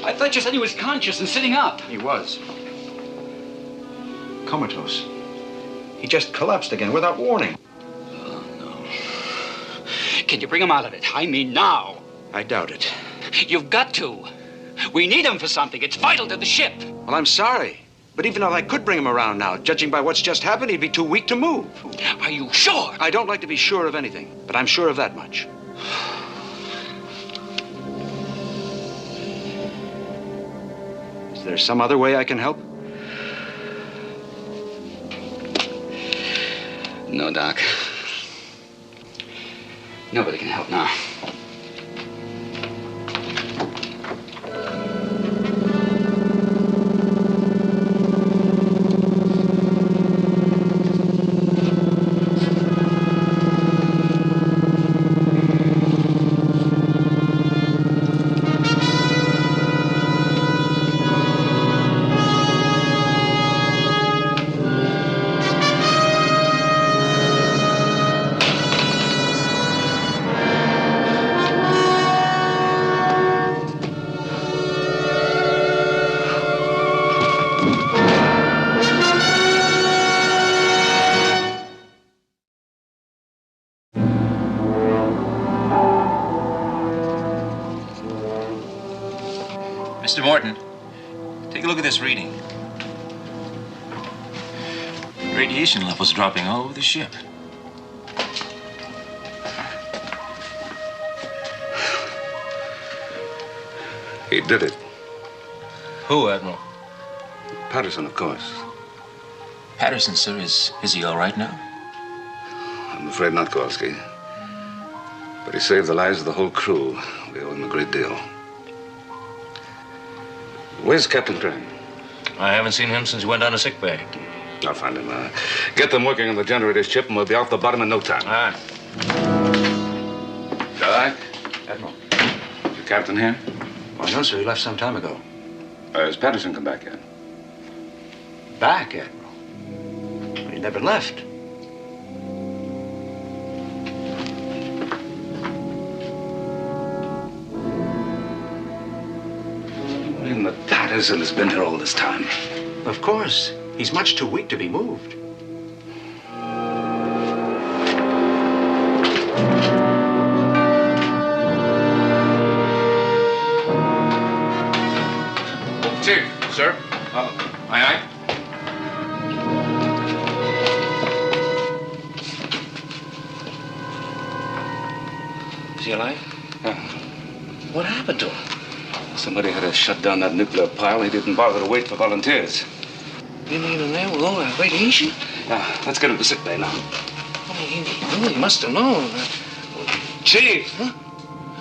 I thought you said he was conscious and sitting up. He was. Comatose. He just collapsed again without warning. Oh, no. Can you bring him out of it? I mean now. I doubt it. You've got to. We need him for something. It's vital to the ship. Well, I'm sorry. But even if I could bring him around now, judging by what's just happened, he'd be too weak to move. Are you sure? I don't like to be sure of anything, but I'm sure of that much. Is there some other way I can help? No, Doc. Nobody can help now. Mr. Morton, take a look at this reading. Radiation levels dropping all over the ship. He did it. Who, Admiral? Patterson, of course. Patterson, sir, is he all right now? I'm afraid not, Kowalski. But he saved the lives of the whole crew. We owe him a great deal. Where's Captain Crane? I haven't seen him since he went down to sick bay. I'll find him. Get them working on the generator's chip, and we'll be off the bottom in no time. All right. Doc? Admiral. Is the captain here? Oh, no, sir. He left some time ago. Has Patterson come back yet? Back, Admiral? He never left. Even the Patterson has been here all this time. Of course. He's much too weak to be moved. Chief, sir. Aye, aye. Is he alive? What happened to him? Somebody had to shut down that nuclear pile. He didn't bother to wait for volunteers. You mean in there with all that radiation? Yeah, let's get him to sick bay now. He really must have known. Chief! Huh?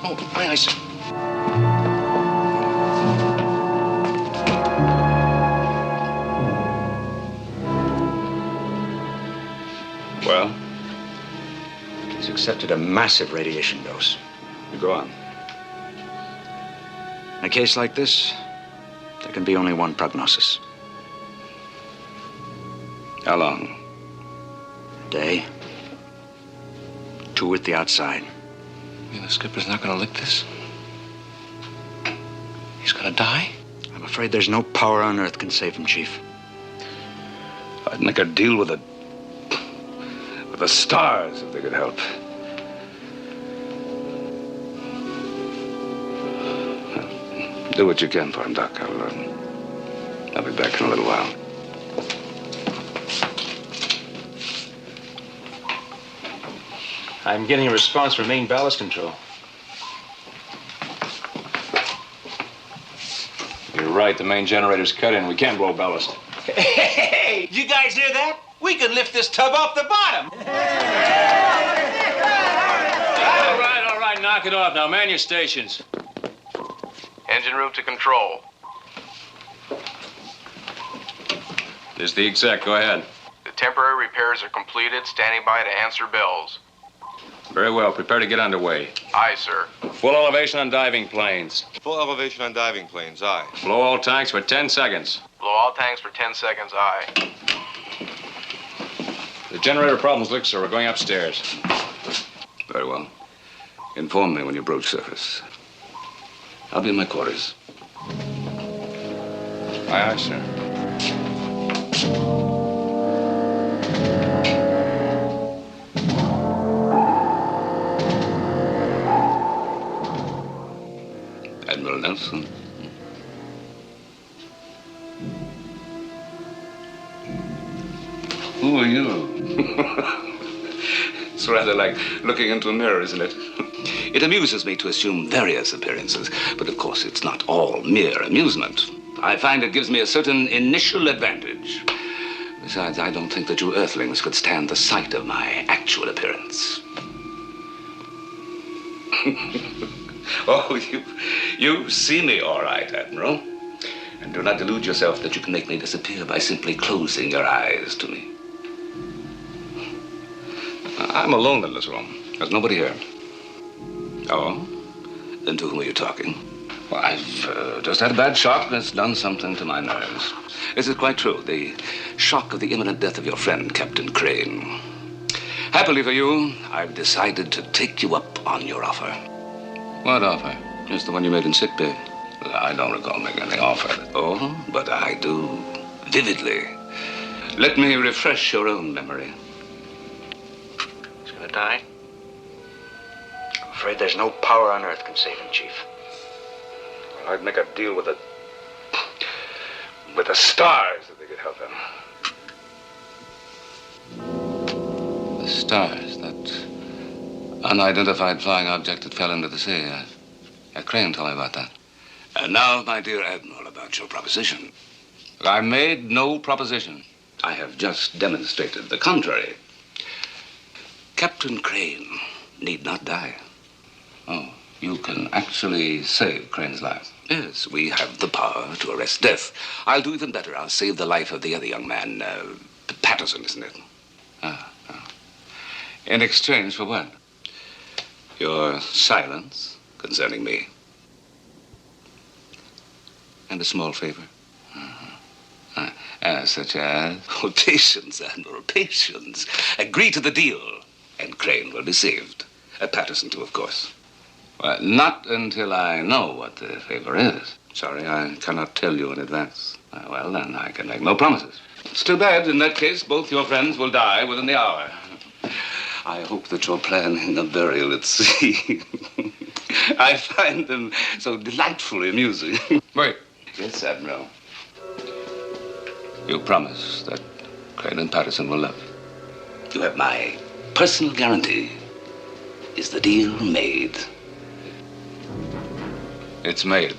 Oh, aye, sir. Well? He's accepted a massive radiation dose. You go on. In a case like this, there can be only one prognosis. How long? A day. Two at the outside. You mean the skipper's not gonna lick this? He's gonna die? I'm afraid there's no power on earth can save him, Chief. I'd make a deal with the stars if they could help. Do what you can for him, Doc. I'll be back in a little while. I'm getting a response from main ballast control. You're right, the main generator's cut in. We can't blow ballast. Hey, you guys hear that? We can lift this tub off the bottom. All right, knock it off. Now, man your stations. Engine room to control. This is the exec. Go ahead. The temporary repairs are completed. Standing by to answer bells. Very well. Prepare to get underway. Aye, sir. Full elevation on diving planes. Full elevation on diving planes, aye. Blow all tanks for 10 seconds. Blow all tanks for 10 seconds, aye. The generator problem's licked, sir. We're going upstairs. Very well. Inform me when you broach surface. I'll be in my quarters. Aye, aye, sir. Admiral Nelson. Who are you? It's rather like looking into a mirror, isn't it? It amuses me to assume various appearances, but of course it's not all mere amusement. I find it gives me a certain initial advantage. Besides, I don't think that you Earthlings could stand the sight of my actual appearance. Oh, you see me all right, Admiral. And do not delude yourself that you can make me disappear by simply closing your eyes to me. I'm alone in this room. There's nobody here. Oh? Then to whom are you talking? Well, I've just had a bad shock that's done something to my nerves. This is quite true. The shock of the imminent death of your friend, Captain Crane. Happily for you, I've decided to take you up on your offer. What offer? Just the one you made in sickbay. I don't recall making any offer. Oh, but I do vividly. Let me refresh your own memory. He's gonna die? I'm afraid there's no power on earth can save him, Chief. Well, I'd make a deal with the stars if they could help him. The stars, that unidentified flying object that fell into the sea. Crane told me about that. And now, my dear Admiral, about your proposition. I made no proposition. I have just demonstrated the contrary. Captain Crane need not die. Oh, you can actually save Crane's life? Yes, we have the power to arrest death. I'll do even better. I'll save the life of the other young man, Patterson, isn't it? In exchange for what? Your silence concerning me. And a small favor. Such as? Oh, patience, Admiral, patience. Agree to the deal, and Crane will be saved. Patterson, too, of course. Well, not until I know what the favor is. Sorry, I cannot tell you in advance. Well, then, I can make no promises. It's too bad. In that case, both your friends will die within the hour. I hope that you're planning a burial at sea. I find them so delightfully amusing. Wait. Yes, Admiral. You promise that Crane and Patterson will live. You have my personal guarantee. Is the deal made? It's made.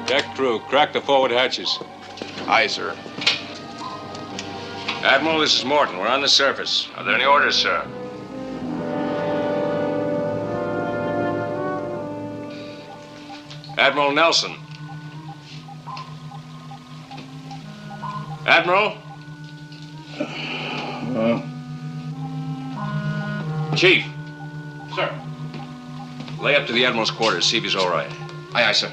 Deck crew, crack the forward hatches. Aye, sir. Admiral, this is Morton. We're on the surface. Are there any orders, sir? Admiral Nelson. Admiral? Chief. Sir. Lay up to the Admiral's quarters, see if he's all right. Aye, aye, sir.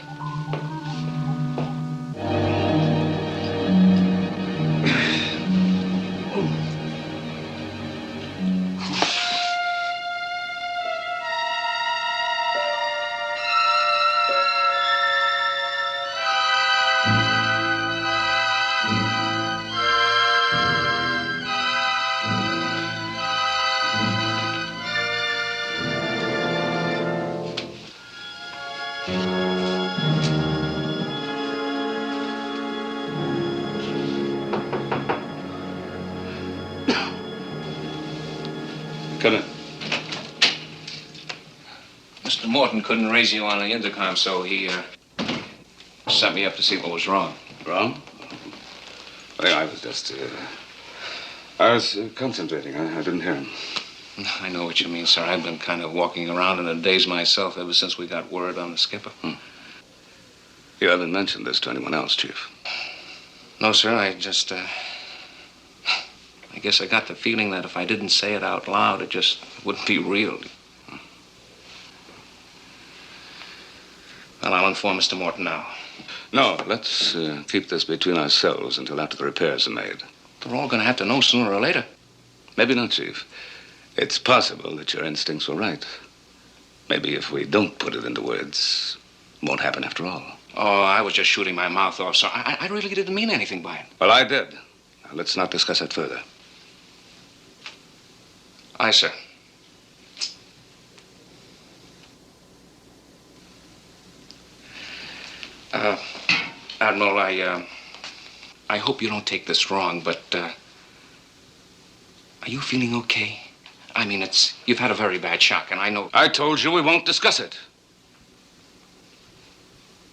Come in. Mr. Morton couldn't raise you on the intercom, so he sent me up to see what was wrong. Wrong? Well, I was just, I was concentrating. I didn't hear him. I know what you mean, sir. I've been kind of walking around in a daze myself ever since we got word on the skipper. You haven't mentioned this to anyone else, Chief. No, sir. I just, I guess I got the feeling that if I didn't say it out loud, it just wouldn't be real. Well, I'll inform Mr. Morton now. No, let's keep this between ourselves until after the repairs are made. They're all going to have to know sooner or later. Maybe not, Chief. It's possible that your instincts were right. Maybe if we don't put it into words, it won't happen after all. Oh, I was just shooting my mouth off, sir. I really didn't mean anything by it. Well, I did. Now, let's not discuss it further. Aye, sir. Admiral, I hope you don't take this wrong, but, are you feeling okay? I mean, you've had a very bad shock, and I know... I told you we won't discuss it.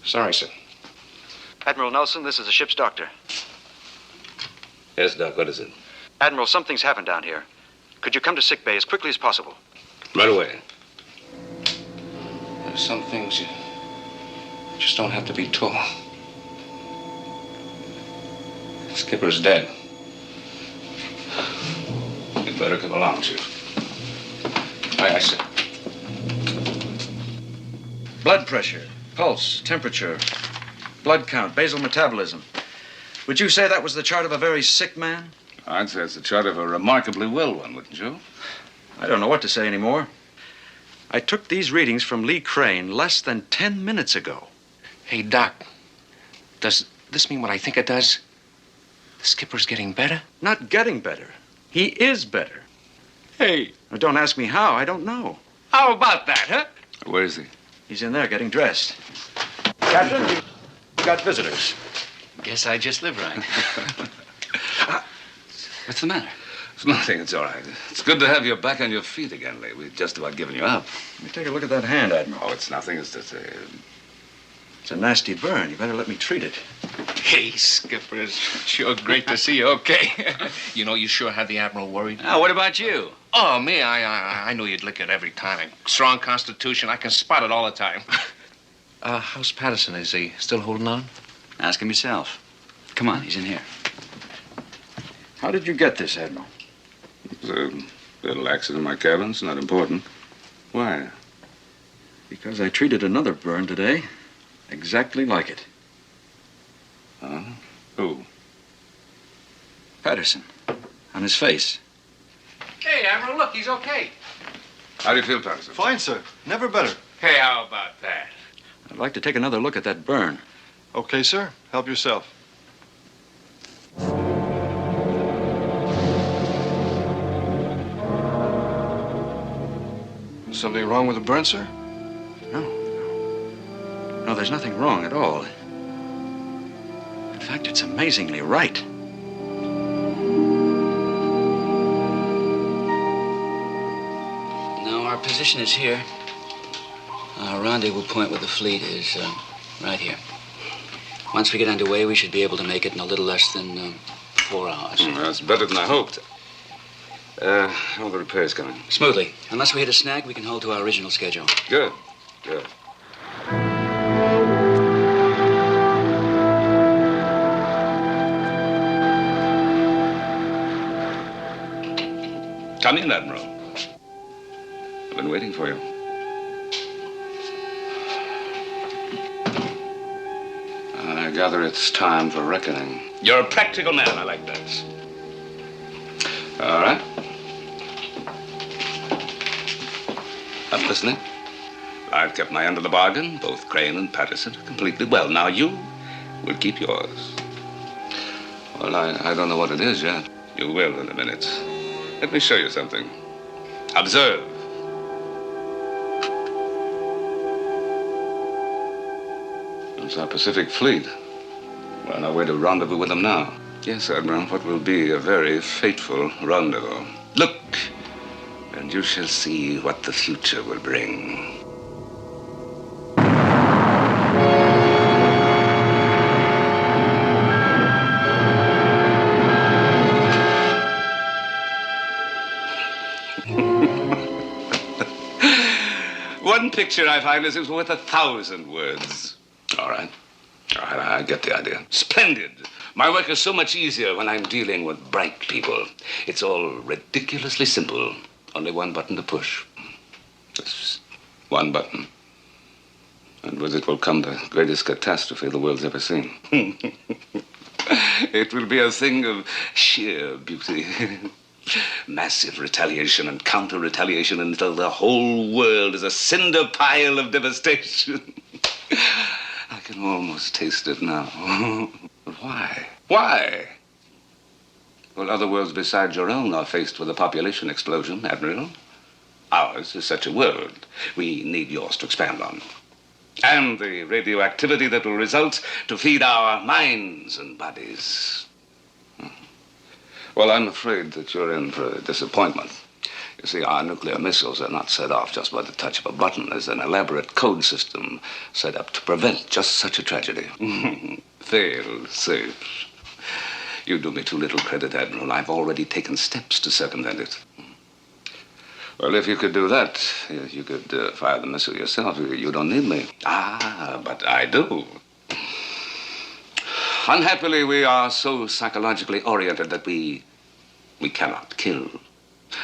Sorry, sir. Admiral Nelson, this is the ship's doctor. Yes, Doc, what is it? Admiral, something's happened down here. Could you come to sickbay as quickly as possible? Right away. There's some things you just don't have to be told. The skipper's dead. You'd better come along, Chief. Aye, sir. Blood pressure, pulse, temperature, blood count, basal metabolism. Would you say that was the chart of a very sick man? I'd say it's the chart of a remarkably well one, wouldn't you? I don't know what to say anymore. I took these readings from Lee Crane less than 10 minutes ago. Hey, Doc, does this mean what I think it does? The skipper's getting better? Not getting better. He is better. Hey. Now, don't ask me how. I don't know. How about that, huh? Where is he? He's in there getting dressed. Captain, we've got visitors. Guess I just live right. What's the matter? It's nothing. It's all right. It's good to have you back on your feet again, Lee. We've just about given you up. Let me take a look at that hand, Admiral. Oh, it's nothing. It's just It's a nasty burn. You better let me treat it. Hey, Skipper, it's sure great to see you okay. You know, you sure had the Admiral worried. Oh, what about you? Oh, me, I knew you'd lick it every time. A strong constitution. I can spot it all the time. How's Patterson? Is he still holding on? Ask him yourself. Come on, he's in here. How did you get this, Admiral? It was a little accident in my cabin. It's not important. Why? Because I treated another burn today exactly like it. Huh? Who? Patterson. On his face. Hey, Admiral, look, he's okay. How do you feel, Patterson? Fine, sir. Never better. Hey, how about that? I'd like to take another look at that burn. Okay, sir. Help yourself. Something wrong with the burn, sir? No, there's nothing wrong at all. In fact, it's amazingly right. Now, our position is here. Our rendezvous point with the fleet is right here. Once we get underway, we should be able to make it in a little less than 4 hours. That's better than I hoped. How are the repairs coming? Smoothly. Unless we hit a snag, we can hold to our original schedule. Good. Good. Come in, Admiral. I've been waiting for you. I gather it's time for reckoning. You're a practical man. I like that. All right. I'm listening. I've kept my end of the bargain. Both Crane and Patterson are completely well. Now you will keep yours. Well, I don't know what it is yet. You will in a minute. Let me show you something. Observe. It's our Pacific Fleet. We're on our way to rendezvous with them now. Yes, Admiral, what will be a very fateful rendezvous. Look, and you shall see what the future will bring. One picture, I find, is worth 1,000 words. All right, I get the idea. Splendid. My work is so much easier when I'm dealing with bright people. It's all ridiculously simple. Only one button to push. Just one button. And with it will come the greatest catastrophe the world's ever seen. It will be a thing of sheer beauty. Massive retaliation and counter-retaliation until the whole world is a cinder pile of devastation. I can almost taste it now. But why? Why? Well, other worlds besides your own are faced with a population explosion, Admiral. Ours is such a world. We need yours to expand on. And the radioactivity that will result to feed our minds and bodies. Well, I'm afraid that you're in for a disappointment. You see, our nuclear missiles are not set off just by the touch of a button. There's an elaborate code system set up to prevent just such a tragedy. Fail safe. You do me too little credit, Admiral. I've already taken steps to circumvent it. Well, if you could do that, you could fire the missile yourself. You don't need me. Ah, but I do. Unhappily, we are so psychologically oriented that we cannot kill.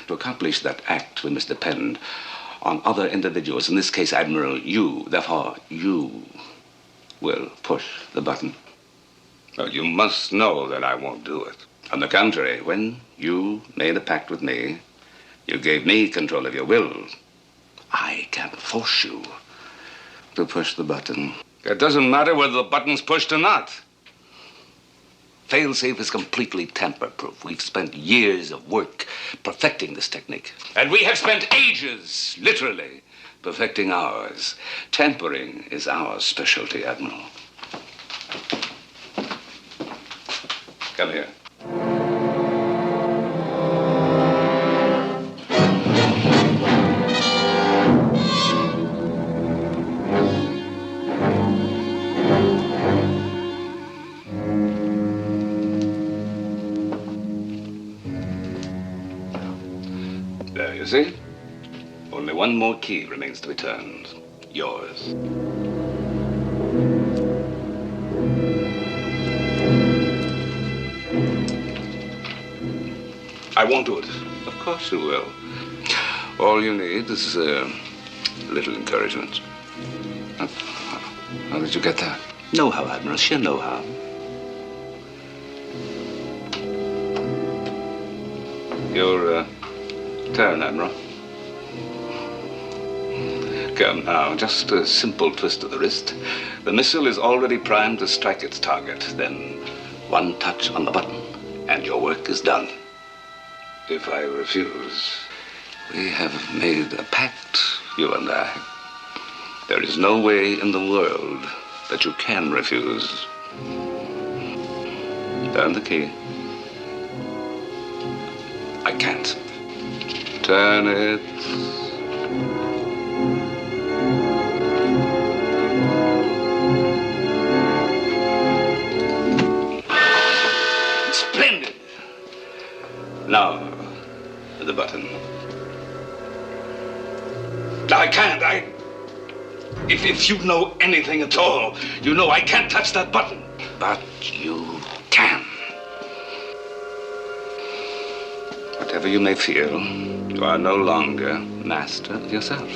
To accomplish that act, we must depend on other individuals. In this case, Admiral, you. Therefore, you will push the button. Well, you must know that I won't do it. On the contrary, when you made a pact with me, you gave me control of your will. I can force you to push the button. It doesn't matter whether the button's pushed or not. Failsafe is completely tamper-proof. We've spent years of work perfecting this technique. And we have spent ages, literally, perfecting ours. Tampering is our specialty, Admiral. Come here. There, you see? Only one more key remains to be turned. Yours. I won't do it. Of course you will. All you need is a little encouragement. How did you get that? Know-how, Admiral. Sheer know-how. Your turn, Admiral. Come now, just a simple twist of the wrist. The missile is already primed to strike its target. Then one touch on the button, and your work is done. If I refuse, we have made a pact, you and I. There is no way in the world that you can refuse. Turn the key. I can't. Turn it. Splendid. Now, the button. I can't. If you know anything at all, you know I can't touch that button. But you can. Whatever you may feel, You are no longer master of yourself.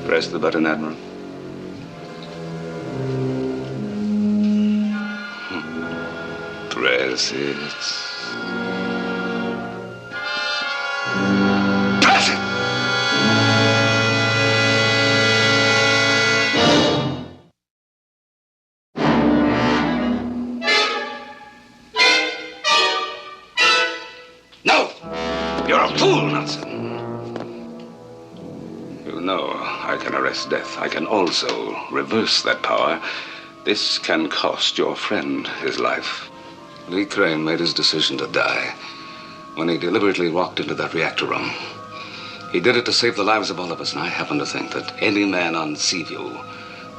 Press the button, Admiral. Press it. Press it! No! You're a fool, Nelson. You know I can arrest death. I can also reverse that power. This can cost your friend his life. Lee Crane made his decision to die when he deliberately walked into that reactor room. He did it to save the lives of all of us, and I happen to think that any man on Seaview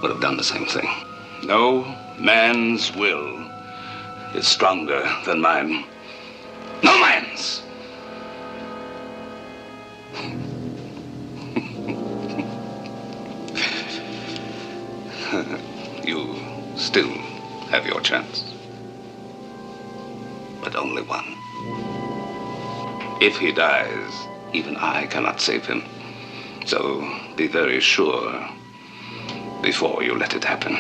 would have done the same thing. No man's will is stronger than mine. No man's! You still have your chance. But only one. If he dies, even I cannot save him. So be very sure before you let it happen.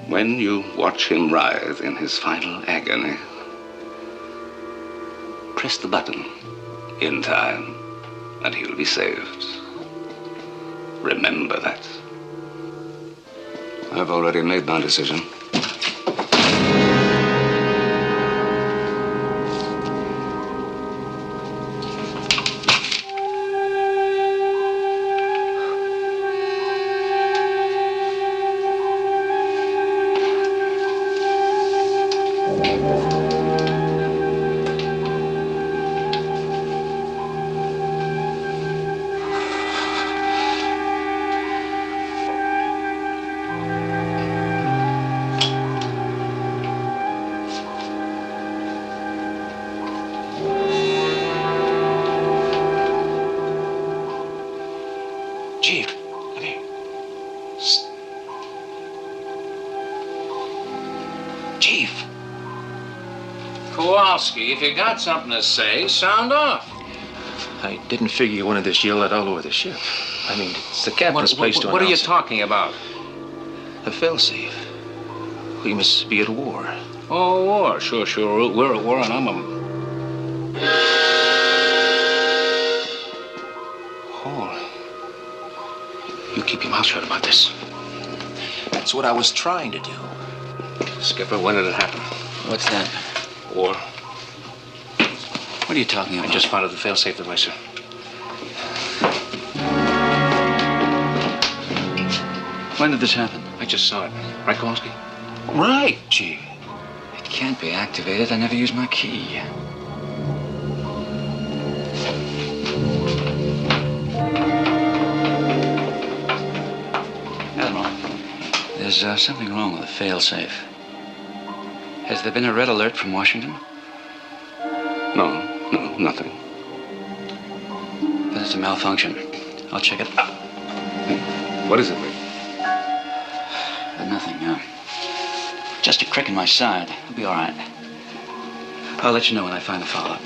When you watch him writhe in his final agony, press the button in time and he'll be saved. Remember that. I've already made my decision. If you got something to say, sound off. I didn't figure you wanted this yelled all over the ship. I mean, it's the captain's place to What are you announce it. talking about? A failsafe. We must be at war. Oh, war. Sure. We're at war and I'm a... Hall. You keep your mouth shut about this. That's what I was trying to do. Skipper, when did it happen? What's that? War. What are you talking about? I just found out the failsafe device, sir. When did this happen? I just saw it. Right, Kowalski? Right, gee. It can't be activated. I never used my key. Admiral, there's something wrong with the failsafe. Has there been a red alert from Washington? No, nothing. Then it's a malfunction. I'll check it out. What is it, Lee? Nothing. Just a crick in my side. It'll be all right. I'll let you know when I find the follow-up.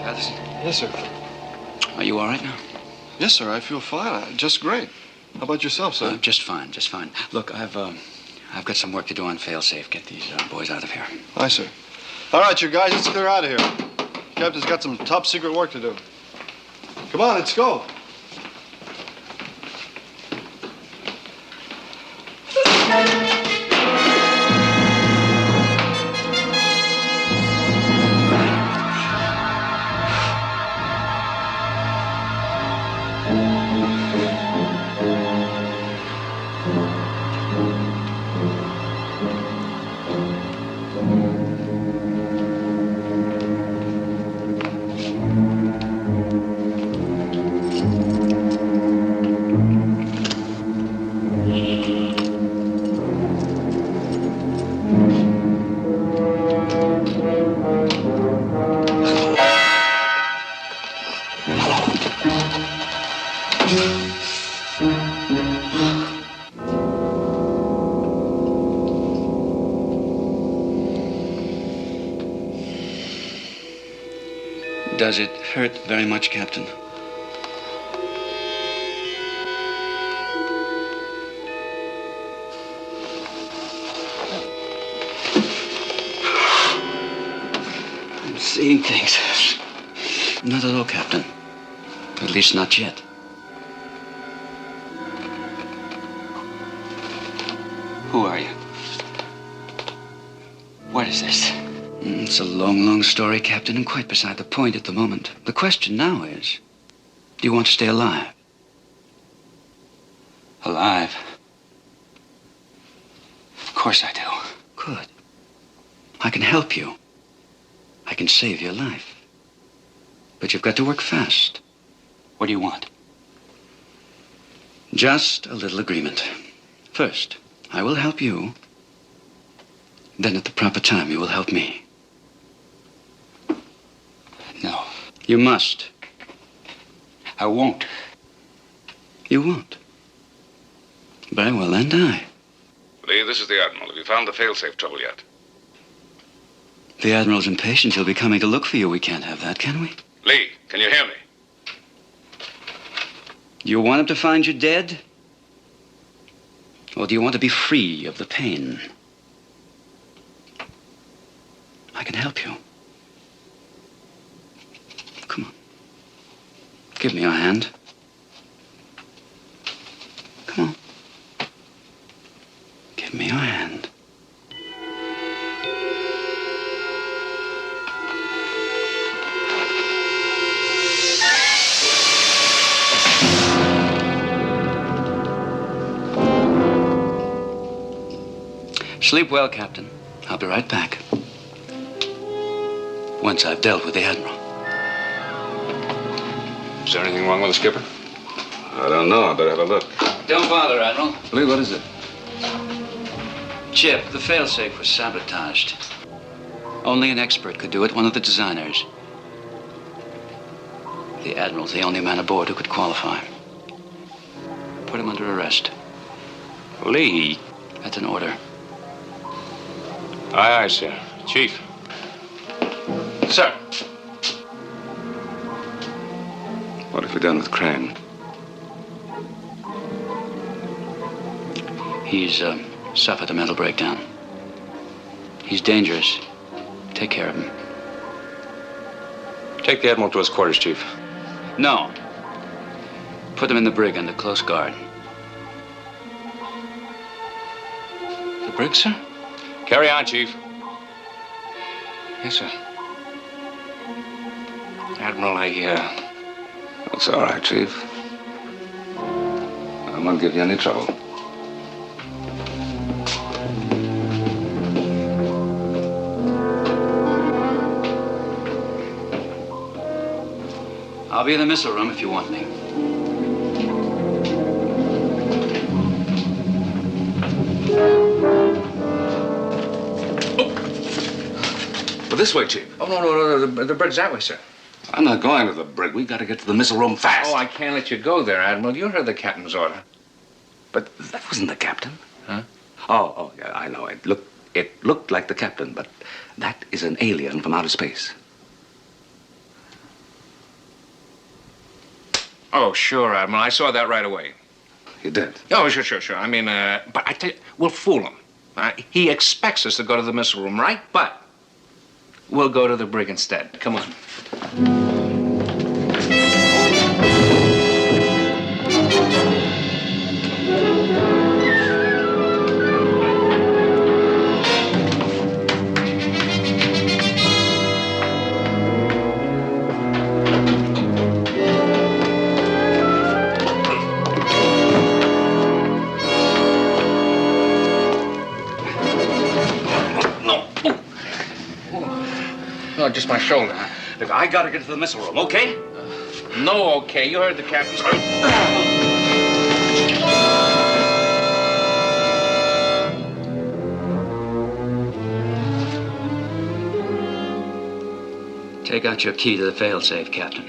Patterson? Yes, sir. Are you all right now? Yes, sir. I feel fine. Just great. How about yourself, sir? Just fine. Look, I've got some work to do on failsafe. Get these boys out of here. Aye, sir. All right, you guys, let's clear out of here. Captain's got some top secret work to do. Come on, let's go. Does it hurt very much, Captain? I'm seeing things. Not at all, Captain. At least not yet. Who are you? What is this? It's a long, long story, Captain, and quite beside the point at the moment. The question now is, do you want to stay alive? Alive? Of course I do. Good. I can help you. I can save your life. But you've got to work fast. What do you want? Just a little agreement. First, I will help you. Then at the proper time, you will help me. No. You must. I won't. You won't. Very well, and I. Lee, this is the Admiral. Have you found the failsafe trouble yet? The Admiral's impatient. He'll be coming to look for you. We can't have that, can we? Lee, can you hear me? Do you want him to find you dead? Or do you want to be free of the pain? I can help you. Come on. Give me your hand. Come on. Give me your hand. Sleep well, Captain. I'll be right back. Once I've dealt with the Admiral. Is there anything wrong with the skipper? I don't know. I better have a look. Don't bother, Admiral. Lee, what is it? Chip, the failsafe was sabotaged. Only an expert could do it, one of the designers. The Admiral's the only man aboard who could qualify. Put him under arrest. Lee? That's an order. Aye, aye, sir. Chief. Sir. What have we done with Crane? He's suffered a mental breakdown. He's dangerous. Take care of him. Take the Admiral to his quarters, Chief. No. Put him in the brig under close guard. The brig, sir? Carry on, Chief. Yes, sir. Admiral, It's all right, Chief. I won't give you any trouble. I'll be in the missile room if you want me. Well, this way, Chief. Oh, no. The brig's that way, sir. I'm not going to the brig. We've got to get to the missile room fast. Oh, I can't let you go there, Admiral. You heard the captain's order. But that wasn't the captain. Huh? Oh, yeah, I know. It looked like the captain, but that is an alien from outer space. Oh, sure, Admiral. I saw that right away. You did? Oh, sure. I mean, but I tell you, we'll fool him. He expects us to go to the missile room, right? But we'll go to the brig instead. Come on. No, just my shoulder. Look, I got to get to the missile room, okay? No, okay. You heard the captain's order. Take out your key to the failsafe, Captain.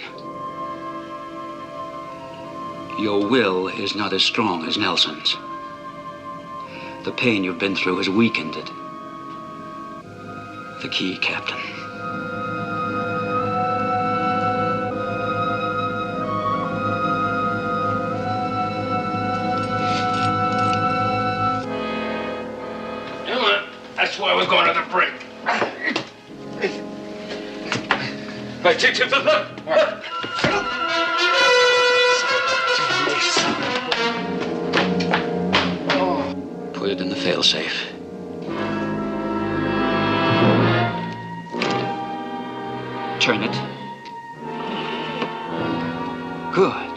Your will is not as strong as Nelson's. The pain you've been through has weakened it. The key, Captain. That's why we're going to the brink. Hey, Chief, look! Put it in the failsafe. Turn it. Good.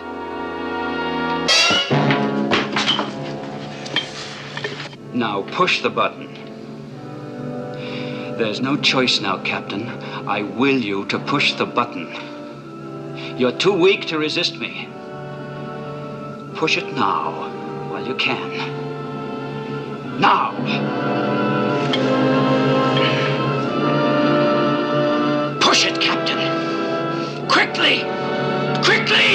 Now push the button. There's no choice now, Captain. I will you to push the button. You're too weak to resist me. Push it now, while you can. Now! Push it, Captain! Quickly! Quickly!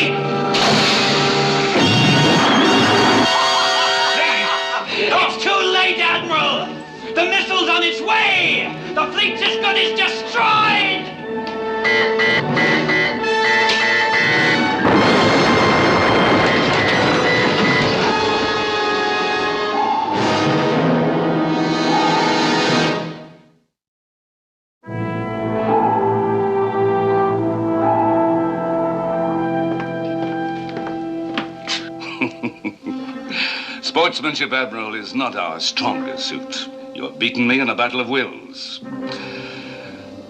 It's too late, Admiral! The missile's on its way! The fleet's as good as destroyed! Sportsmanship, Admiral, is not our strongest suit. You have beaten me in a battle of wills.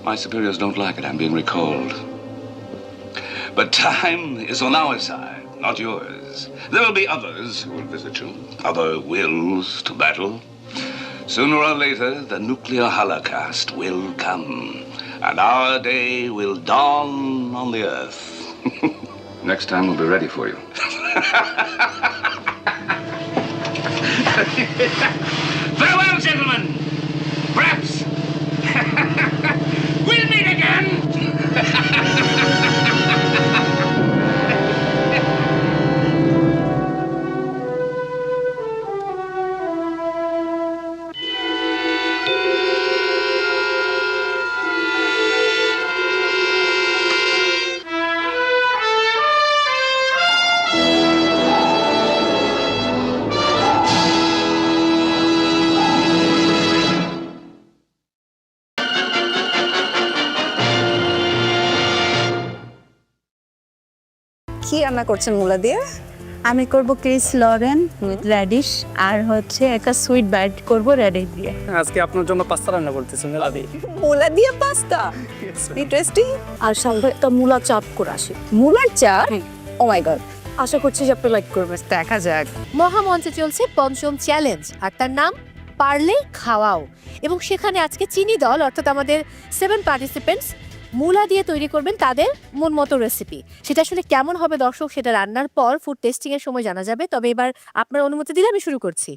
My superiors don't like it. I'm being recalled. But time is on our side, not yours. There will be others who will visit you, other wills to battle. Sooner or later, the nuclear holocaust will come, and our day will dawn on the Earth. Next time, we'll be ready for you. Farewell, gentlemen! Perhaps we'll meet again! কি রান্না করছেন মূলা দিয়ে? আমি করব Chris Lauren with radish আর হচ্ছে একটা sweet byte করব রেডিশ দিয়ে। আজকে আপনার জন্য পাস্তা রান্না করতেছি মূলা দিয়ে। মূলা দিয়ে পাস্তা? ইন্টারেস্টিং। আর সঙ্গে একটা মূলা চাপ করে আসি। মূলার চাপ? ও মাই গড। আশা করছি যে আপনি লাইক করবেন। দেখা যাক। মহামঞ্চে চলছে পঞ্চম চ্যালেঞ্জ আর তার নাম পারলে খাওয়াও এবং সেখানে আজকে চিনি দল অর্থাৎ আমাদের 7 পার্টিসিপেন্টস মূলা দিয়ে তৈরি করবেন তাদের মন মতো রেসিপি। সেটা আসলে কেমন হবে দর্শক সেটা রান্নার পর ফুড টেস্টিং এর সময় জানা যাবে। তবে এবার আপনার অনুমতি দিলে আমি শুরু করছি।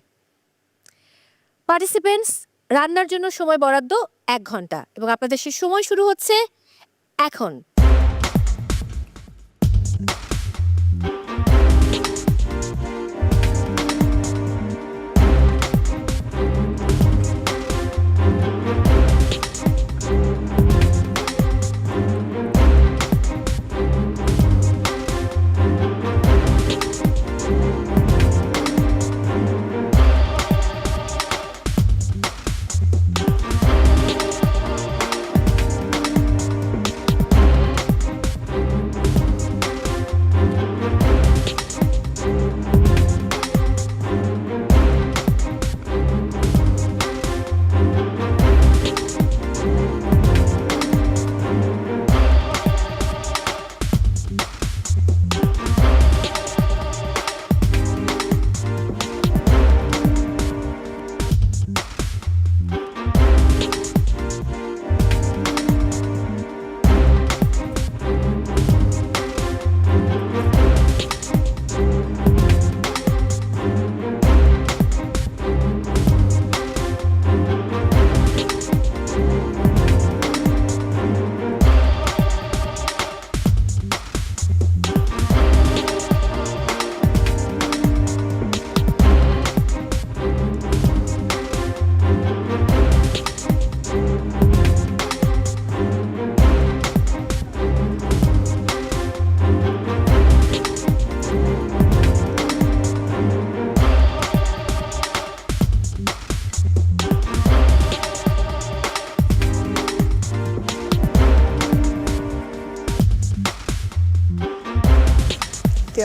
পার্টিসিপেন্টস রান্নার জন্য সময় বরাদ্দ 1 ঘন্টা এবং আপনাদের সেই সময় শুরু হচ্ছে এখন।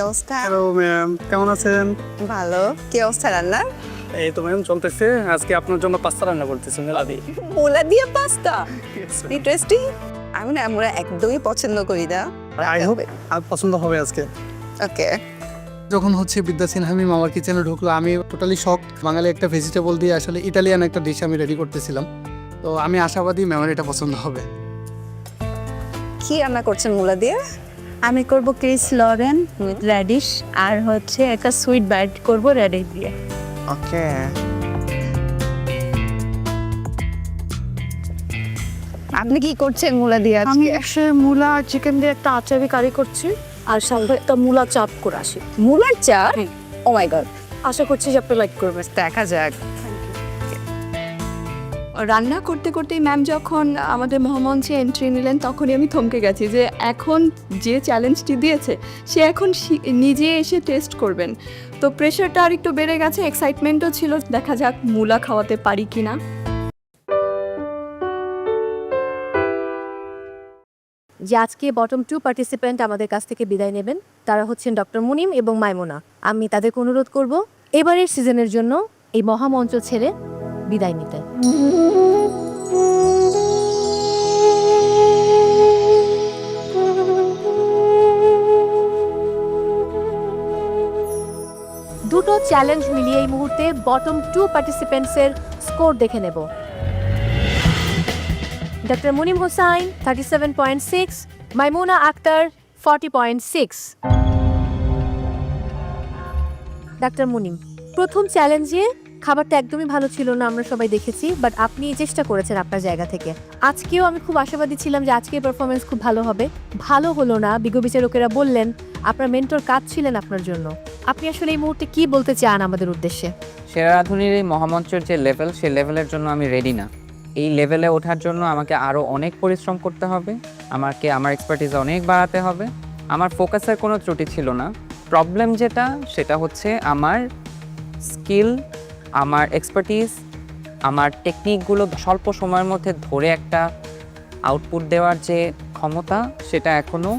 অবস্থা? হ্যালো ম্যাম, কেমন আছেন? ভালো। কি অবস্থা রান্নার? এই তো ম্যাম চলতেছে। আজকে আপনার জন্য পাস্তা রান্না করতেছি মেলাদি। মুলা দিয়ে পাস্তা? ইন্টারেস্টিং। আমি না মুলা একদমই পছন্দ করি না। আই হোপ পছন্দ হবে আজকে। ওকে। যখন হচ্ছে বিদ্যা সিনহা ম্যাম আমার কিচেনে ঢুকলো, আমি টোটালি শক। বাঙালি একটা ভেজিটেবল দিয়ে আসলে ইটালিয়ান একটা ডিশ আমি রেডি করতেছিলাম। তো আমি আশাবাদী ম্যামের এটা পছন্দ হবে। কি রান্না করছেন মুলা দিয়ে? আমি করব ক্রিস লরেন উইথ র্যাডিশ আর হচ্ছে একটা সুইট ব্যাট করব রেডিশ দিয়ে। ওকে। আপনি কি করছেন মুলা দিয়ে আজকে? আমি একশো মূলা আর চিকেন দিয়ে একটা আচারি কারি করছি আর সাথে একটা মূলা চাপ করে আসি। মুলার চাপ? ও মাই গড। আশা করছি যে আপনি লাইক করবেন। দেখা যাক। রান্না করতে করতেই ম্যাম যখন আমাদের মহামঞ্চে এন্ট্রি নিলেন তখনই আমি থমকে গেছি যে এখন যে চ্যালেঞ্জটি দিয়েছে সে এখন নিজে এসে টেস্ট করবেন। তো প্রেশারটা আর একটু বেড়ে গেছে, এক্সাইটমেন্টও ছিল, দেখা যাক মূলা খাওয়াতে পারি কিনা। যে আজকে বটম 2 পার্টিসিপেন্ট আমাদের কাছ থেকে বিদায় নেবেন তারা হচ্ছেন ডক্টর মুনিম এবং মাইমুনা। আমি তাদেরকে অনুরোধ করব এবারের সিজনের জন্য এই মহামঞ্চ ছেড়ে বিদায় নিতে। দুটো চ্যালেঞ্জ মিলিয়ে এই মুহূর্তে বটম 2 পার্টিসিপেন্টসের স্কোর দেখে নেব। ডক্টর মুনিম হোসাইন 37.6, মাইমুনা আক্তার 40.6। ডাক্তার মুনিম, প্রথম চ্যালেঞ্জে খাবারটা একদমই ভালো ছিল না, আমরা সবাই দেখেছি, বাট আপনি চেষ্টা করেছেন আপনার জায়গা থেকে। আজকেও আমি খুব আশাবাদী ছিলাম যে আজকের পারফরমেন্স খুব ভালো হবে। ভালো হলো না, বিজ্ঞ বিচারকেরা বললেন আপনার মেন্টর কাজ ছিলেন আপনার জন্য। আপনি আসলে এই মুহূর্তে কি বলতে চান আমাদের উদ্দেশ্যে? সেরা রাঁধুনির এই মহামঞ্চের যে লেভেল, সেই লেভেলের জন্য আমি রেডি না। এই লেভেলে ওঠার জন্য আমাকে আরও অনেক পরিশ্রম করতে হবে, আমাকে আমার এক্সপার্টিস অনেক বাড়াতে হবে। আমার ফোকাসের কোনো ত্রুটি ছিল না। প্রবলেম যেটা সেটা হচ্ছে আমার স্কিল, আমার এক্সপার্টিস, আমার টেকনিকগুলো স্বল্প সময়ের মধ্যে ধরে একটা আউটপুট দেওয়ার যে ক্ষমতা, সেটা এখনও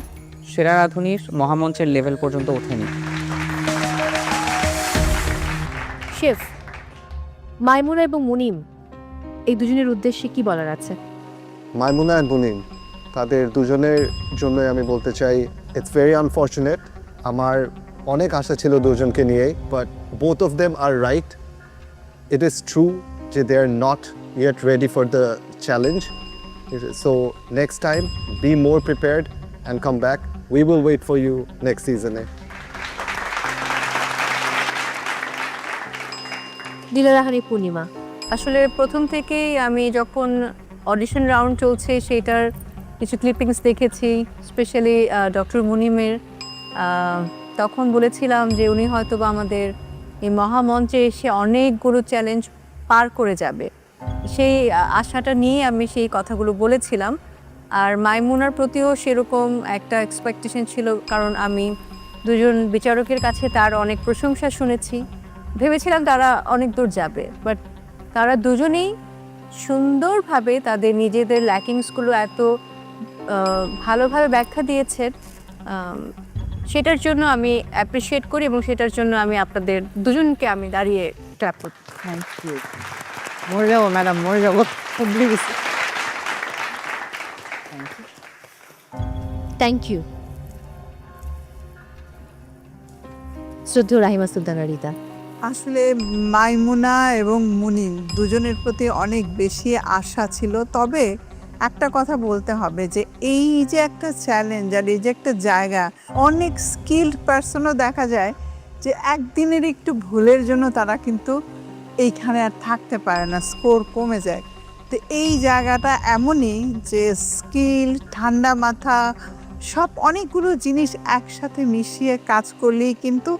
সেরা রাঁধুনির মহামঞ্চের লেভেল পর্যন্ত ওঠেনি। শেফ, মাইমুনা এবং মুনিম এই দুজনের উদ্দেশ্যে কি বলার আছে? মাইমুনা অ্যান্ড মুনিম, তাদের দুজনের জন্যই আমি বলতে চাই ইটস ভেরি আনফর্চুনেট। আমার অনেক আশা ছিল দুজনকে নিয়েই, but both of them are right. It is true যে they are not yet ready for the challenge. So next time be more prepared and come back. We will wait for you next সিজনে। দিলারাহানি পূর্ণিমা, আসলে প্রথম থেকেই আমি যখন audition round চলছে সেইটার কিছু ক্লিপিংস দেখেছি, স্পেশালি ডক্টর মুনিমের, তখন বলেছিলাম যে উনি হয়তো বা আমাদের এই মহামঞ্চে এসে অনেকগুলো চ্যালেঞ্জ পার করে যাবে। সেই আশাটা নিয়ে আমি সেই কথাগুলো বলেছিলাম। আর মাইমুনার প্রতিও সেরকম একটা এক্সপেকটেশন ছিল, কারণ আমি দুজন বিচারকের কাছে তার অনেক প্রশংসা শুনেছি, ভেবেছিলাম তারা অনেক দূর যাবে। বাট তারা দুজনেই সুন্দরভাবে তাদের নিজেদের ল্যাকিংসগুলো এত ভালোভাবে ব্যাখ্যা দিয়েছেন, সেটার জন্য আমি অ্যাপ্রিসিয়েট করি এবং সেটার জন্য আমি আপনাদের দুজনকে আমি দাঁড়িয়ে ক্ল্যাপ করি। Thank you. মরে যাবো ম্যাডাম, মরে যাবো। Thank you. শ্রদ্ধেয় রাহিমা সুলতানা রিতা, আসলে মাইমুনা এবং মুনিম দুজনের প্রতি অনেক বেশি আশা ছিল। তবে একটা কথা বলতে হবে যে এই যে একটা চ্যালেঞ্জ আর এই যে একটা জায়গা, অনেক স্কিল্ড পার্সনও দেখা যায় যে একদিনের একটু ভুলের জন্য তারা কিন্তু এইখানে আর থাকতে পারে না, স্কোর কমে যায়। তো এই জায়গাটা এমনই যে স্কিল, ঠান্ডা মাথা, সব অনেকগুলো জিনিস একসাথে মিশিয়ে কাজ করলেই কিন্তু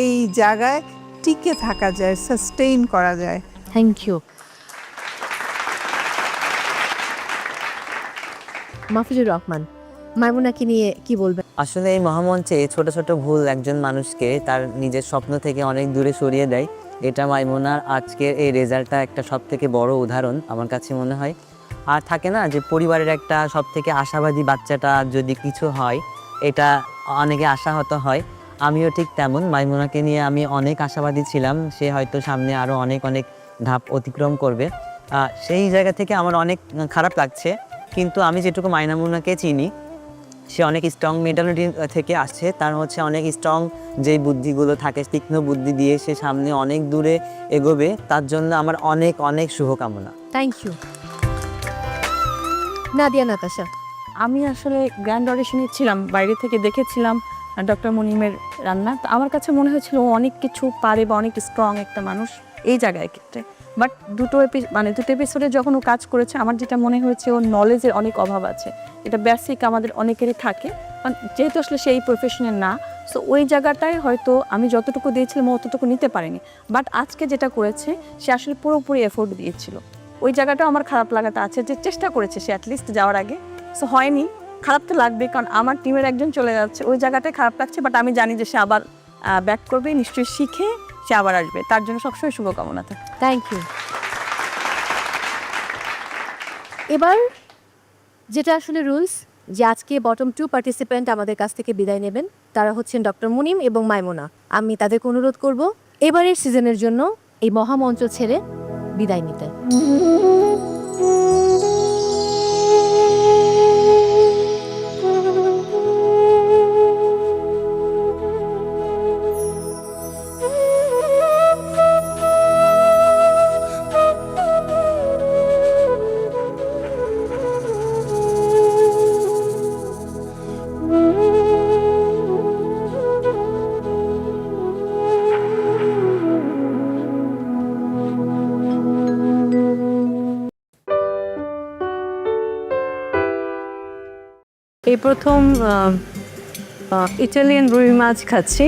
এই জায়গায় টিকে থাকা যায়, সাস্টেইন করা যায়। Thank you. মাহফুজুর রহমান, মাইমুনাকে নিয়ে কি বলবেন? আসলে এই মহামঞ্চে ছোট ছোট ভুল একজন মানুষকে তার নিজের স্বপ্ন থেকে অনেক দূরে সরিয়ে দেয়। এটা মাইমুনার আজকের এই রেজাল্টটা একটা সবথেকে বড় উদাহরণ আমার কাছে মনে হয়। আর থাকে না যে পরিবারের একটা সবথেকে আশাবাদী বাচ্চাটা যদি কিছু হয়, এটা অনেকে আশাহত হয়। আমিও ঠিক তেমন। মাইমুনাকে নিয়ে আমি অনেক আশাবাদী ছিলাম, সে হয়তো সামনে আরও অনেক অনেক ধাপ অতিক্রম করবে। সেই জায়গা থেকে আমার অনেক খারাপ লাগছে, কিন্তু আমি যেটুকু মাইমুনাকে চিনি সে অনেক স্ট্রং মেন্টালিটি থেকে আসছে, তার হচ্ছে অনেক স্ট্রং যেই বুদ্ধিগুলো থাকে, তীক্ষ্ণ বুদ্ধি দিয়ে সে সামনে অনেক দূরে এগোবে, তার জন্য আমার অনেক অনেক শুভকামনা। Thank you. নাদিয়া নাতাশা। আমি আসলে গ্র্যান্ড অডিশনে ছিলাম, বাইরে থেকে দেখেছিলাম ডক্টর মুনিমের রান্না, তো আমার কাছে মনে হয়েছিল ও অনেক কিছু পারে বা অনেক স্ট্রং একটা মানুষ এই জায়গায় ক্ষেত্রে। বাট দুটো এপিসোডে যখন ও কাজ করেছে, আমার যেটা মনে হয়েছে ওর নলেজের অনেক অভাব আছে। এটা বেসিক আমাদের অনেকেরই থাকে, যেহেতু আসলে সেই প্রফেশনের না, সো ওই জায়গাটায় হয়তো আমি যতটুকু দিয়েছিলাম অতটুকু নিতে পারিনি। বাট আজকে যেটা করেছে সে আসলে পুরোপুরি এফোর্ট দিয়েছিল। ওই জায়গাটাও আমার খারাপ লাগাটা আছে, যে চেষ্টা করেছে সে অ্যাটলিস্ট যাওয়ার আগে, সো হয়নি, খারাপ তো লাগবে, কারণ আমার টিমের একজন চলে যাচ্ছে, ওই জায়গাটায় খারাপ লাগছে। বাট আমি জানি যে সে আবার ব্যাক করবে, নিশ্চয়ই শিখে সে আবার আসবে, তার জন্য সবসময় শুভকামনা থাকে। Thank you. এবার যেটা আসলে রুলস, যে আজকে বটম 2 পার্টিসিপেন্ট আমাদের কাছ থেকে বিদায় নেবেন, তারা হচ্ছেন ডক্টর মুনিম এবং মাইমুনা। আমি তাদেরকে অনুরোধ করব এবারের সিজনের জন্য এই মহামঞ্চ ছেড়ে বিদায় নিতে। এই প্রথম ইটালিয়ান রুই মাছ খাচ্ছি।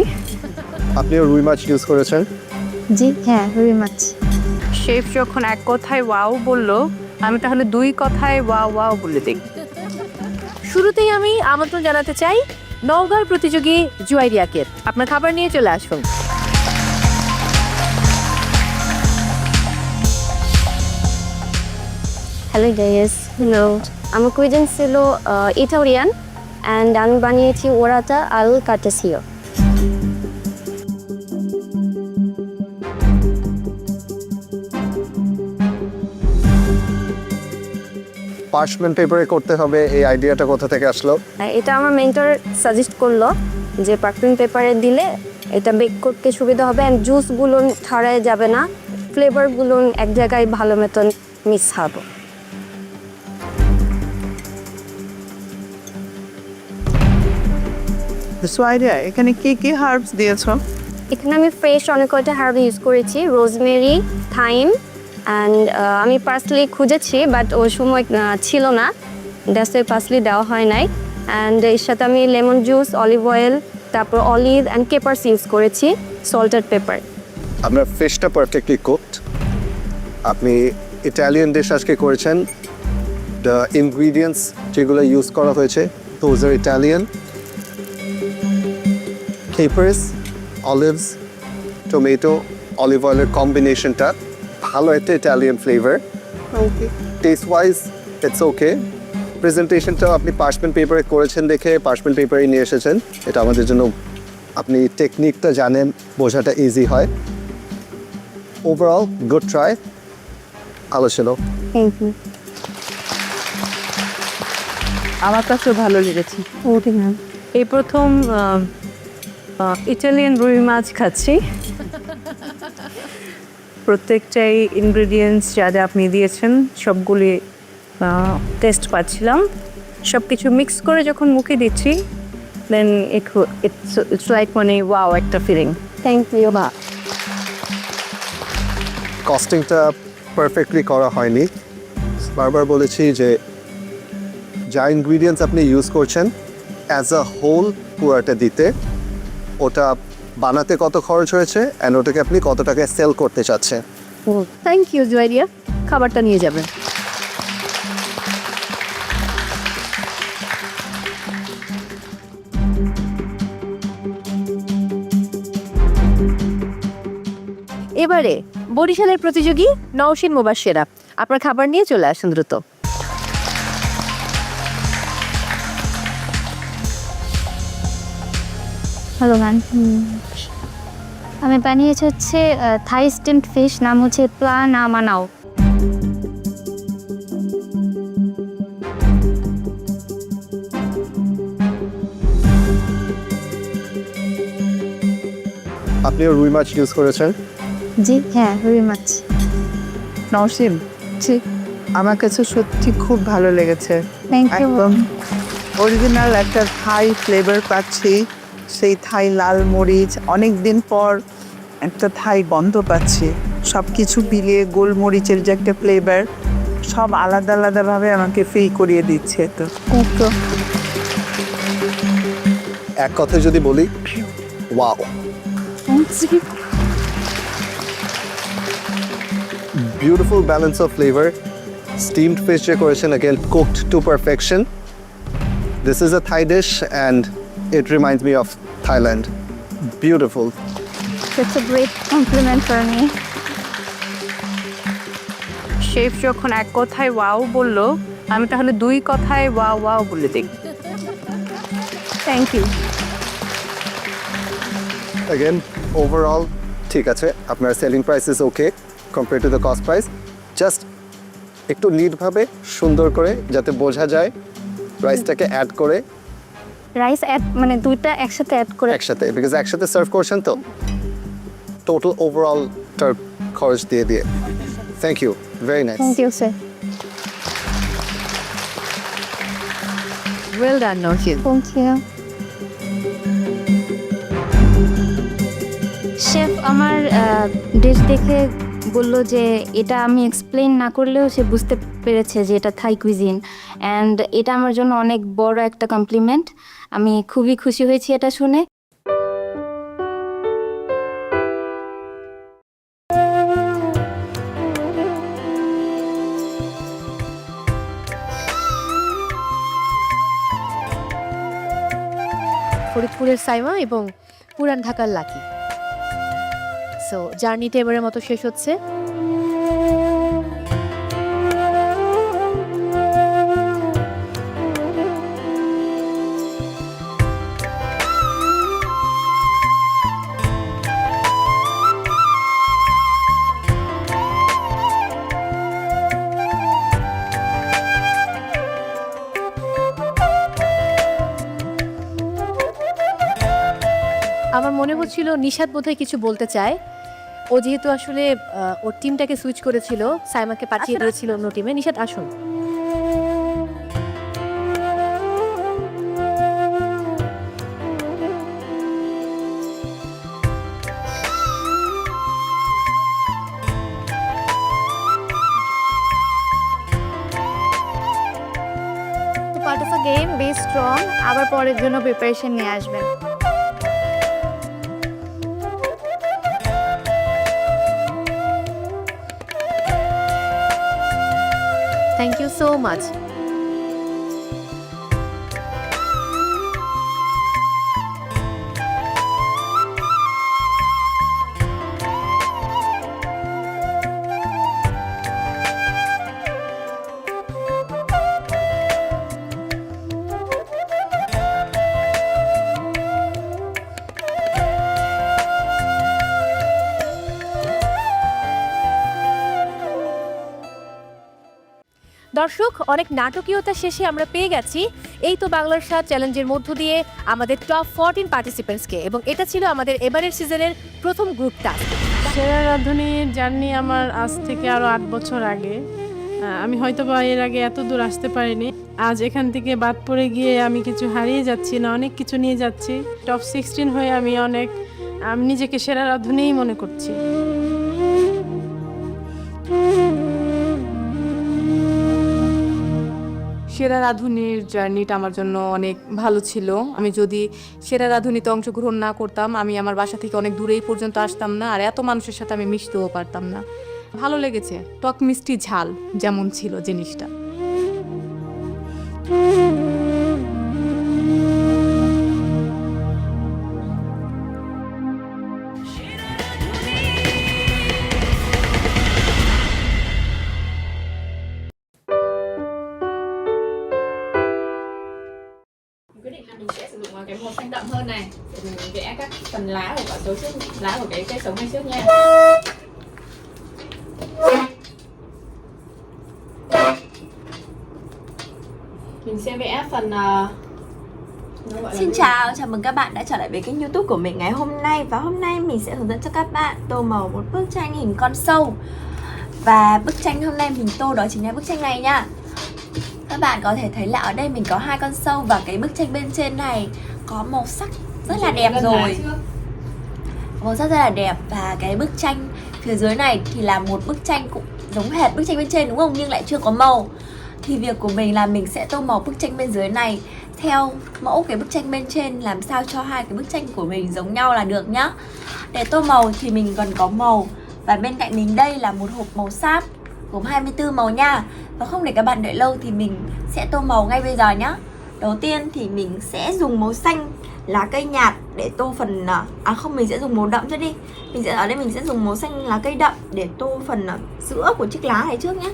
আপনিও রুই মাছ ইউজ করেছেন? জি হ্যাঁ, রুই মাছ। শেফ যখন এক কথায় ওয়াও বলল, আমি তাহলে 2 কথায় ওয়াও ওয়াও বলে দিই। শুরুতেই আমি আমন্ত্রণ জানাতে চাই নওগাঁর প্রতিযোগী জুয়াইরিয়াকে। আপনার খাবার নিয়ে চলে আসুন। Hello guys, hello. আমার কুইজিন ছিল ইটালিয়ান অ্যান্ড আমি বানিয়েছি ওরাটা আল কাটাসিও। পার্চমেন্ট পেপারে করতে হবে, এই আইডিয়াটা কোথা থেকে আসলো? এটা আমার মেন্টর সাজেস্ট করলো যে পার্চমেন্ট পেপারে দিলে এটা বেক করতে সুবিধা হবে অ্যান্ড জুসগুলো ছড়ায় যাবে না, ফ্লেভারগুলো এক জায়গায় ভালো মতন মিক্স হবে। সোয়াইডিয়া, এখানে কি কি হার্বস দিয়েছো? এখানে আমি ফ্রেশ অনেক কয়টা হার্ব ইউজ করেছি, রোজমেরি, থাইম অ্যান্ড আমি পার্সলি খুঁজেছি বাট ওই সময় ছিল না, দ্যাটস ওয়াই পার্সলি দেওয়া হয় নাই। অ্যান্ড এর সাথে আমি লেমন জুস, অলিভ অয়েল, তারপর অলিভ অ্যান্ড পেপারস ইউজ করেছি, সল্টেড পেপার। আপনার ফিশটা পারফেক্টলি কুকড। আপনি ইটালিয়ান ডিশ আজকে করেছেন, দ্য ইনগ্রিডিয়েন্টস যেগুলো ইউজ করা হয়েছে those are Italian. Peppers, olives, tomato, olive অয়েলের কম্বিনেশনটা ভালো একটা Italian flavour. Taste wise it's okay. প্রেজেন্টেশনটাও আপনি পার্চমেন্ট পেপারে করেছেন দেখে পার্চমেন্ট পেপারে নিয়ে এসেছেন, এটা আমাদের জন্য, আপনি টেকনিকটা জানেন, বোঝাটা ইজি হয়। ওভারঅল গুড ট্রাই, ভালো ছিল। Thank you. আমার কাছেও ভালো লেগেছে। এই প্রথম ইটালিয়ান রুই মাছ খাচ্ছি। প্রত্যেকটাই ইনগ্রেডিয়েন্টস যা যা আপনি দিয়েছেন সবগুলি টেস্ট পাচ্ছিলাম। সব কিছু মিক্স করে যখন মুখে দিচ্ছি দেন ইটস লাইক মানে ওয়াও একটা ফিলিং। Thank you. বা কস্টিংটা পারফেক্টলি করা হয়নি। বারবার বলেছি যে যা ইনগ্রিডিয়েন্টস আপনি ইউজ করছেন অ্যাজ আ হোল পুরোটা দিতে, ওটা বানাতে কত খরচ হয়েছে অ্যান্ড ওটাকে আপনি কত টাকায় সেল করতে চাচ্ছেন। থ্যাংক ইউ জুয়াইরিয়া, খাবারটা নিয়ে যাবেন। এবারে বরিশালের প্রতিযোগী নওশীন মুবাশশেরা, আপনার খাবার নিয়ে চলে আসুন দ্রুত। হ্যালো ম্যাম, আমি বানিয়েছি হচ্ছে থাই স্টিমড ফিশ, নাম হচ্ছে প্লা না মানাও। আপনিও রুই মাছ ইউজ করেছেন? জি হ্যাঁ, ভেরি মাচ। নওশিন, ঠিক আমার কাছে সত্যি খুব ভালো লেগেছে। Thank you. একদম অরিজিনাল একটা থাই ফ্লেভার পাচ্ছি, সেই থাই লাল মরিচ, অনেক দিন পর একটা থাই গন্ধ পাচ্ছি। সব কিছু মিলিয়ে গোলমরিচের যে একটা ফ্লেভার, সব আলাদা আলাদাভাবে আমাকে ফিল করিয়ে দিচ্ছে। তো এক কথায় যদি বলি, wow. Beautiful balance of flavor. Steamed fish যে করেছেন, again cooked to perfection. This is a Thai dish and it reminds me of Thailand. Beautiful. That's a great compliment for me. Chef যখন এক কথায় ওয়াও বললো, আমি তাহলে দুই কথায় ওয়াও ওয়াও বলে দিই। Thank you. Again, overall, ঠিক আছে, আপনার selling price is okay compare to the cost price. Just একটু নিটভাবে সুন্দর করে যাতে বোঝা যায় রাইসটাকে অ্যাড করে, রাইস অ্যাড মানে দুইটা একসাথে অ্যাড করে, একসাথে, বিকজ একসাথে সার্ভ করছেন তো টোটাল ওভারঅল তার খরচ দিয়ে দিয়ে। Thank you, very nice. Thank you sir. Well done Nowshin. Thank you. Chef আমার ডিশ দেখে বলল যে এটা আমি এক্সপ্লেইন না করলেও সে বুঝতে পেরেছে যে এটা থাই কুইজিন, অ্যান্ড এটা আমার জন্য অনেক বড় একটা কমপ্লিমেন্ট। আমি খুবই খুশি হয়েছি এটা শুনে। ফরিদপুরের সাইমা এবং পুরান ঢাকার লাকি। সো জার্নিটা এবারের মতো শেষ হচ্ছে। আমার মনে হচ্ছিল নিশাদ বোধহয় কিছু বলতে চায়। ও যেহেতু আসলে ওর টিমটাকে সুইচ করেছিল, সাইমাকে পাঠিয়ে দিয়েছিল অন্য টিমে। নিশাদ আসুন। Part of a game, be strong, আবার পরের জন্য প্রিপারেশন নিয়ে আসবেন। Thank you so much. দর্শক, অনেক নাটকীয়তা শেষে আমরা পেয়ে গেছি এই তো বাংলার স্বাদ চ্যালেঞ্জের মধ্য দিয়ে আমাদের টপ 14 পার্টিসিপেন্টসকে, এবং এটা ছিল আমাদের এবারের সিজনের প্রথম গ্রুপ টাস্ক। সেরা রাঁধুনির জার্নি আমার আজ থেকে আরও 8 বছর আগে। আমি হয়তো বা এর আগে এত দূর আসতে পারিনি। আজ এখান থেকে বাদ পড়ে গিয়ে আমি কিছু হারিয়ে যাচ্ছি না, অনেক কিছু নিয়ে যাচ্ছি। টপ 16 হয়ে আমি নিজেকে সেরা রাঁধুনিই মনে করছি। সেরা রাঁধুনির জার্নিটা আমার জন্য অনেক ভালো ছিল। আমি যদি সেরা রাঁধুনিতে অংশগ্রহণ না করতাম, আমি আমার বাসা থেকে অনেক দূরেই পর্যন্ত আসতাম না, আর এত মানুষের সাথে আমি মিশতেও পারতাম না। ভালো লেগেছে, টক মিষ্টি ঝাল যেমন ছিল জিনিসটা। Quyết định làm mình sẽ sử dụng cái màu xanh đậm hơn này. thì mình vẽ các phần lá của quả sấu trước, lá của cái cây sống này trước nha. Mình sẽ vẽ phần Xin chào mừng các bạn đã trở lại với kênh YouTube của mình ngày hôm nay. Và hôm nay mình sẽ hướng dẫn cho các bạn tô màu một bức tranh hình con sâu. Và bức tranh hôm nay mình tô đó chính là bức tranh này nha. Các bạn có thể thấy là ở đây mình có hai con sâu. Và cái bức tranh bên trên này có màu sắc rất là đẹp rồi, màu sắc rất là đẹp. Và cái bức tranh phía dưới này thì là một bức tranh cũng giống hệt bức tranh bên trên đúng không, nhưng lại chưa có màu. Thì việc của mình là mình sẽ tô màu bức tranh bên dưới này theo mẫu cái bức tranh bên trên, làm sao cho hai cái bức tranh của mình giống nhau là được nhá. Để tô màu thì mình cần có màu. Và bên cạnh mình đây là một hộp màu sáp gồm 24 màu nha. Và không để các bạn đợi lâu thì mình sẽ tô màu ngay bây giờ nhá. Đầu tiên thì mình sẽ dùng màu xanh lá cây nhạt để tô phần không, mình sẽ dùng màu đậm trước đi. Ở đây mình sẽ dùng màu xanh lá cây đậm để tô phần giữa của chiếc lá này trước nhé.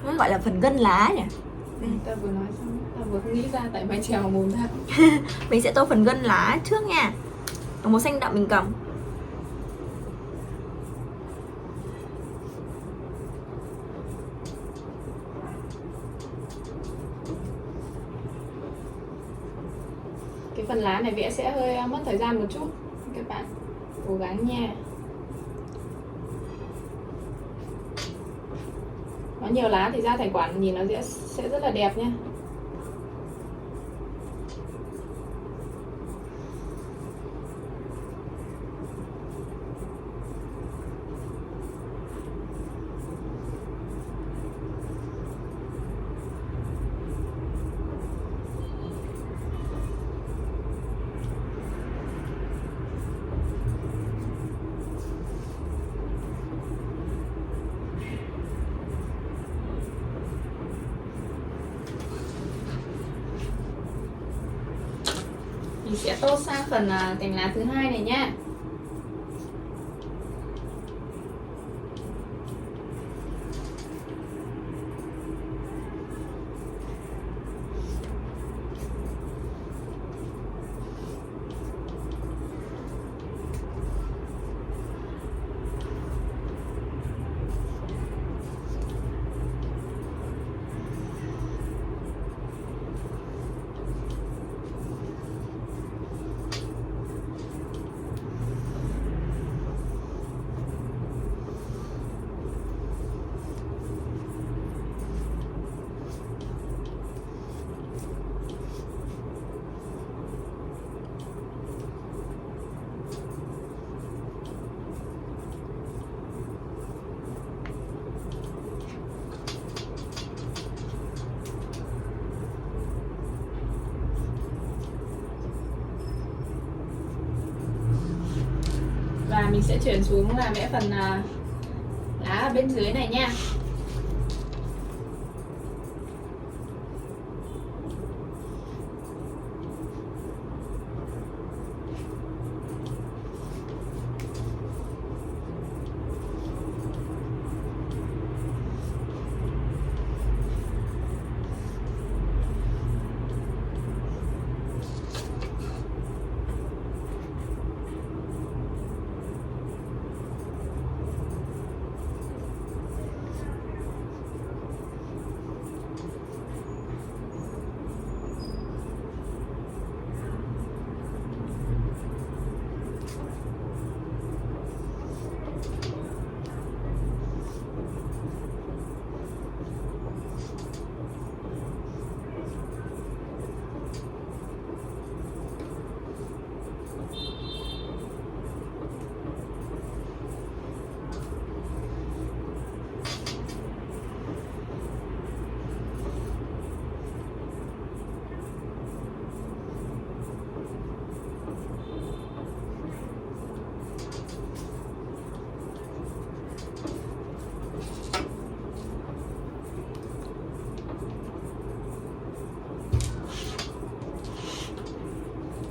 Nó gọi là phần gân lá nhỉ. Ta vừa nói xong, ta vừa không nghĩ ra tại mày trèo mồm ra. Mình sẽ tô phần gân lá trước nha. Màu xanh đậm mình cầm. Cái phần lá này vẽ sẽ hơi mất thời gian một chút, các bạn cố gắng nha. Có nhiều lá thì ra thành quả nhìn nó sẽ rất là đẹp nha. Mình sẽ tô sang phần cành lá thứ hai này nha. Và mình sẽ chuyển xuống là vẽ phần lá ở bên dưới này nha.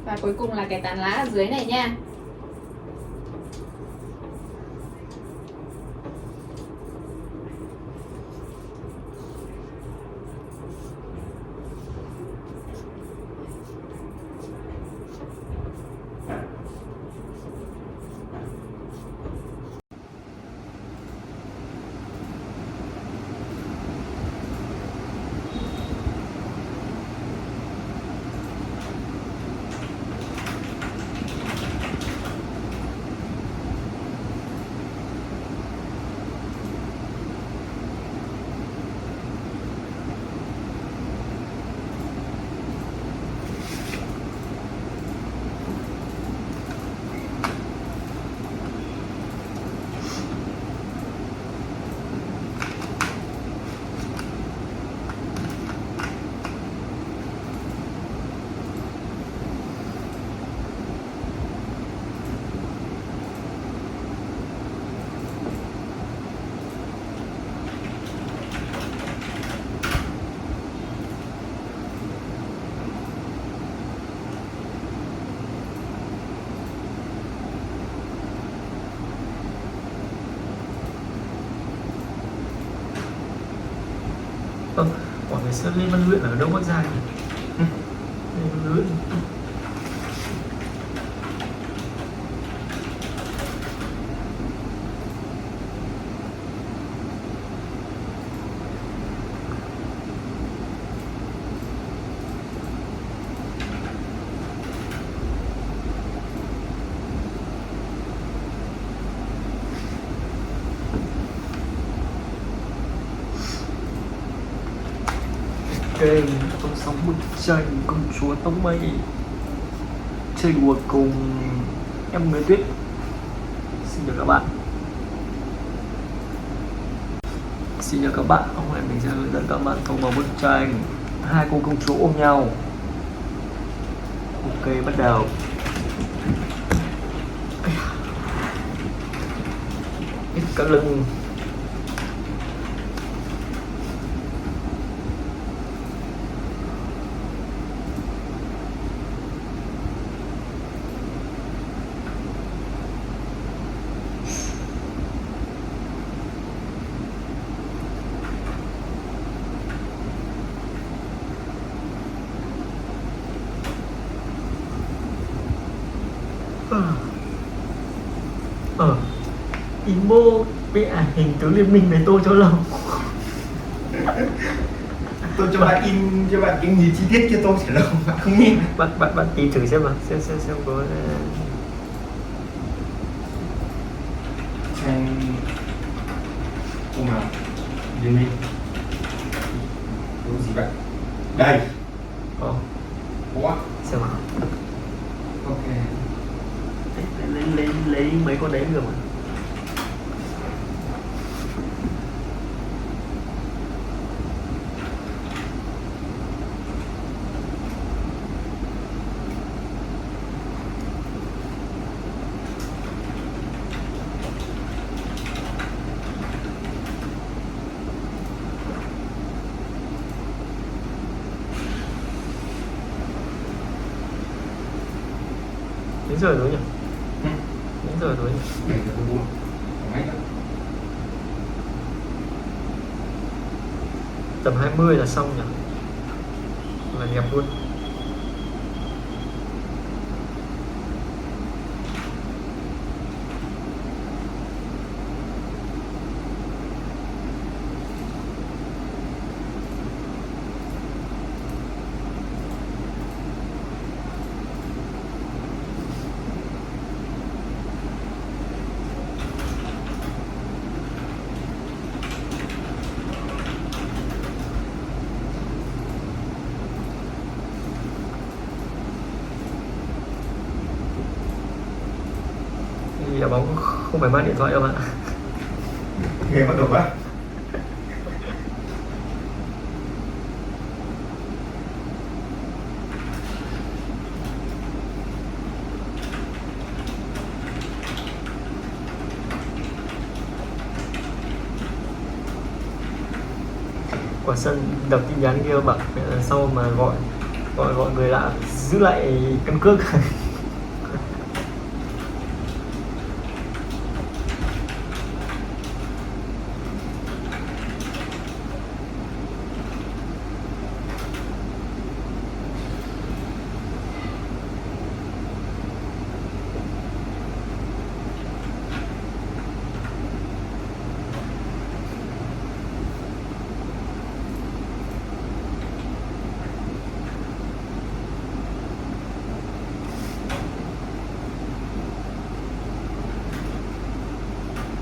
Và cuối cùng là cái tán lá ở dưới này nha. bảo ngày xưa Lê Văn Luyện ở đâu Bắc Giang nhỉ? Lê Văn Luyện. Kênh Tôi Sống Bức Tranh Công Chúa Tống Mây, chơi đùa cùng em Người Tuyết. Xin chào các bạn. Xin chào các bạn, hôm nay mình sẽ hướng dẫn các bạn thông vào bức tranh hai cô công chúa ôm nhau. Ok, bắt đầu. Ít cả lưng. Imo vẽ hình tướng Liên Minh với tôi cho lòng. Tôi cho bạn in cho bạn cái nhìn chi tiết kia tôi sẽ lòng bạn không nhìn. Bạn tìm thử xem nào, xem có tranh không nào Liên Minh đúng gì vậy? Đây. Ủa? Xem nào. Ok. Lấy mấy con đấy được mà. Đến giờ rồi nhỉ? Đến giờ rồi nhỉ? 7 giờ tôi buông. Mấy đó? Tầm 20 là xong nhỉ? Là đẹp luôn. Thì bóng không phải mang điện thoại đâu bạn. Nghe bắt đầu quá. Quả sân đọc tin nhắn kia bảo sau mà gọi người lạ giữ lại căn cước.